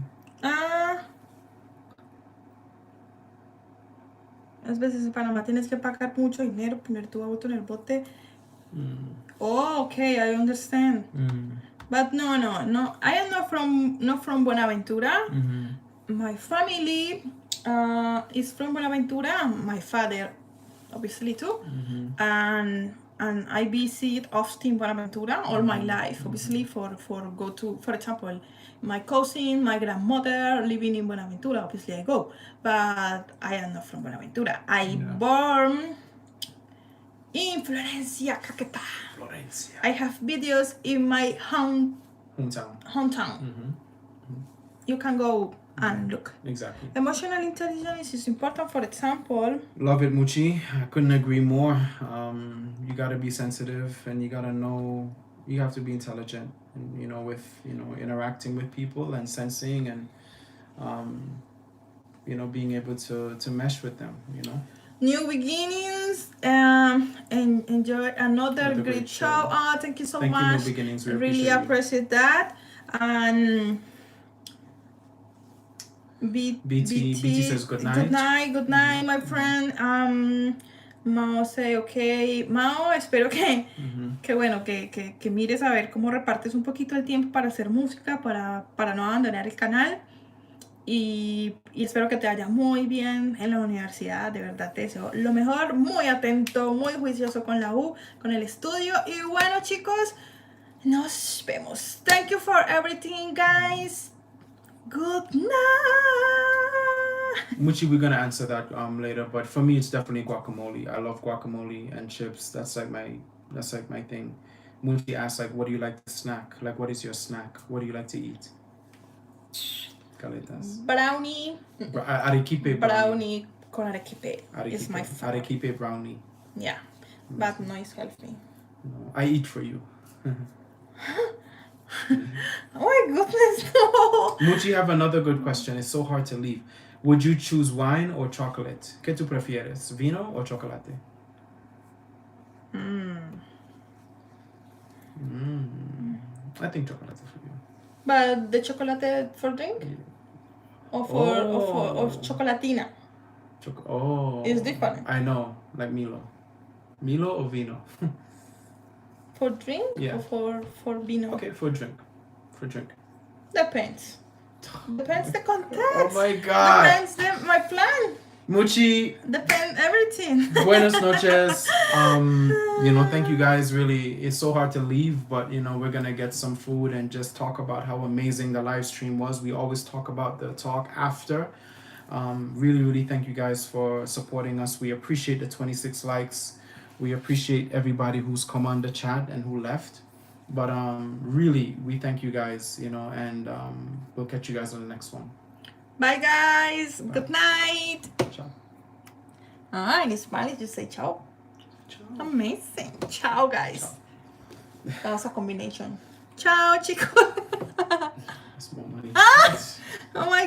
Speaker 1: A veces en Panamá tienes que pagar mucho dinero, poner tu auto en el bote. Oh, okay, I understand. But no. I am not from Buenaventura. My family is from Buenaventura. My father, obviously too. And I visit often Buenaventura all my life. Obviously for example, my cousin, my grandmother living in Buenaventura. Obviously I go, but I am not from Buenaventura. I born in Florencia, Caquetá. I have videos in my hometown. You can go and look.
Speaker 2: Exactly.
Speaker 1: Emotional intelligence is important. For example,
Speaker 2: love it, Muchi. I couldn't agree more. You gotta be sensitive, and you gotta know. You have to be intelligent, and, with interacting with people and sensing and being able to mesh with them.
Speaker 1: New beginnings, and enjoy another great show. Thank you so much.
Speaker 2: New beginnings. We
Speaker 1: really appreciate that. And BT
Speaker 2: says good night.
Speaker 1: Good night, my friend. Mao say okay. Mao, espero que mires a ver cómo repartes un poquito el tiempo para hacer música, para no abandonar el canal. Y espero que te vaya muy bien en la universidad. De verdad te deseo lo mejor. Muy atento, muy juicioso con la U, con el estudio. Y bueno, chicos, nos vemos. Thank you for everything, guys. Good night.
Speaker 2: Muchi, we're gonna answer that later, but for me it's definitely guacamole. I love guacamole and chips. That's like my thing. Muchi asks what do you like to snack? What is your snack? What do you like to eat? Caletas.
Speaker 1: Brownie.
Speaker 2: Arequipe
Speaker 1: brownie called arequipe. It's my favorite.
Speaker 2: Arequipe brownie.
Speaker 1: Yeah, but no, it's healthy.
Speaker 2: No, I eat for you.
Speaker 1: Oh my goodness, no.
Speaker 2: Muchi have another good question. It's so hard to leave. Would you choose wine or chocolate? ¿Qué tú prefieres? ¿Vino o chocolate? I think chocolate for you.
Speaker 1: But the chocolate for drink? Or or chocolatina? It's different.
Speaker 2: I know, like Milo. Milo or vino?
Speaker 1: For drink?
Speaker 2: Yeah.
Speaker 1: Or for vino?
Speaker 2: Okay, for drink. For drink.
Speaker 1: Depends. Depends the context.
Speaker 2: Oh my God.
Speaker 1: Depends my plan.
Speaker 2: Muchi.
Speaker 1: Depends everything.
Speaker 2: Buenas noches. Thank you guys. Really, it's so hard to leave, but we're gonna get some food and just talk about how amazing the live stream was. We always talk about the talk after. Really, really thank you guys for supporting us. We appreciate the 26 likes. We appreciate everybody who's come on the chat and who left. But really, we thank you guys, and we'll catch you guys on the next one.
Speaker 1: Bye, guys.
Speaker 2: Bye.
Speaker 1: Good night.
Speaker 2: Ciao.
Speaker 1: In Spanish, you say ciao.
Speaker 2: Ciao.
Speaker 1: Amazing. Ciao, guys.
Speaker 2: Ciao.
Speaker 1: That was a combination. Ciao, chicos.
Speaker 2: That's more money.
Speaker 1: Oh my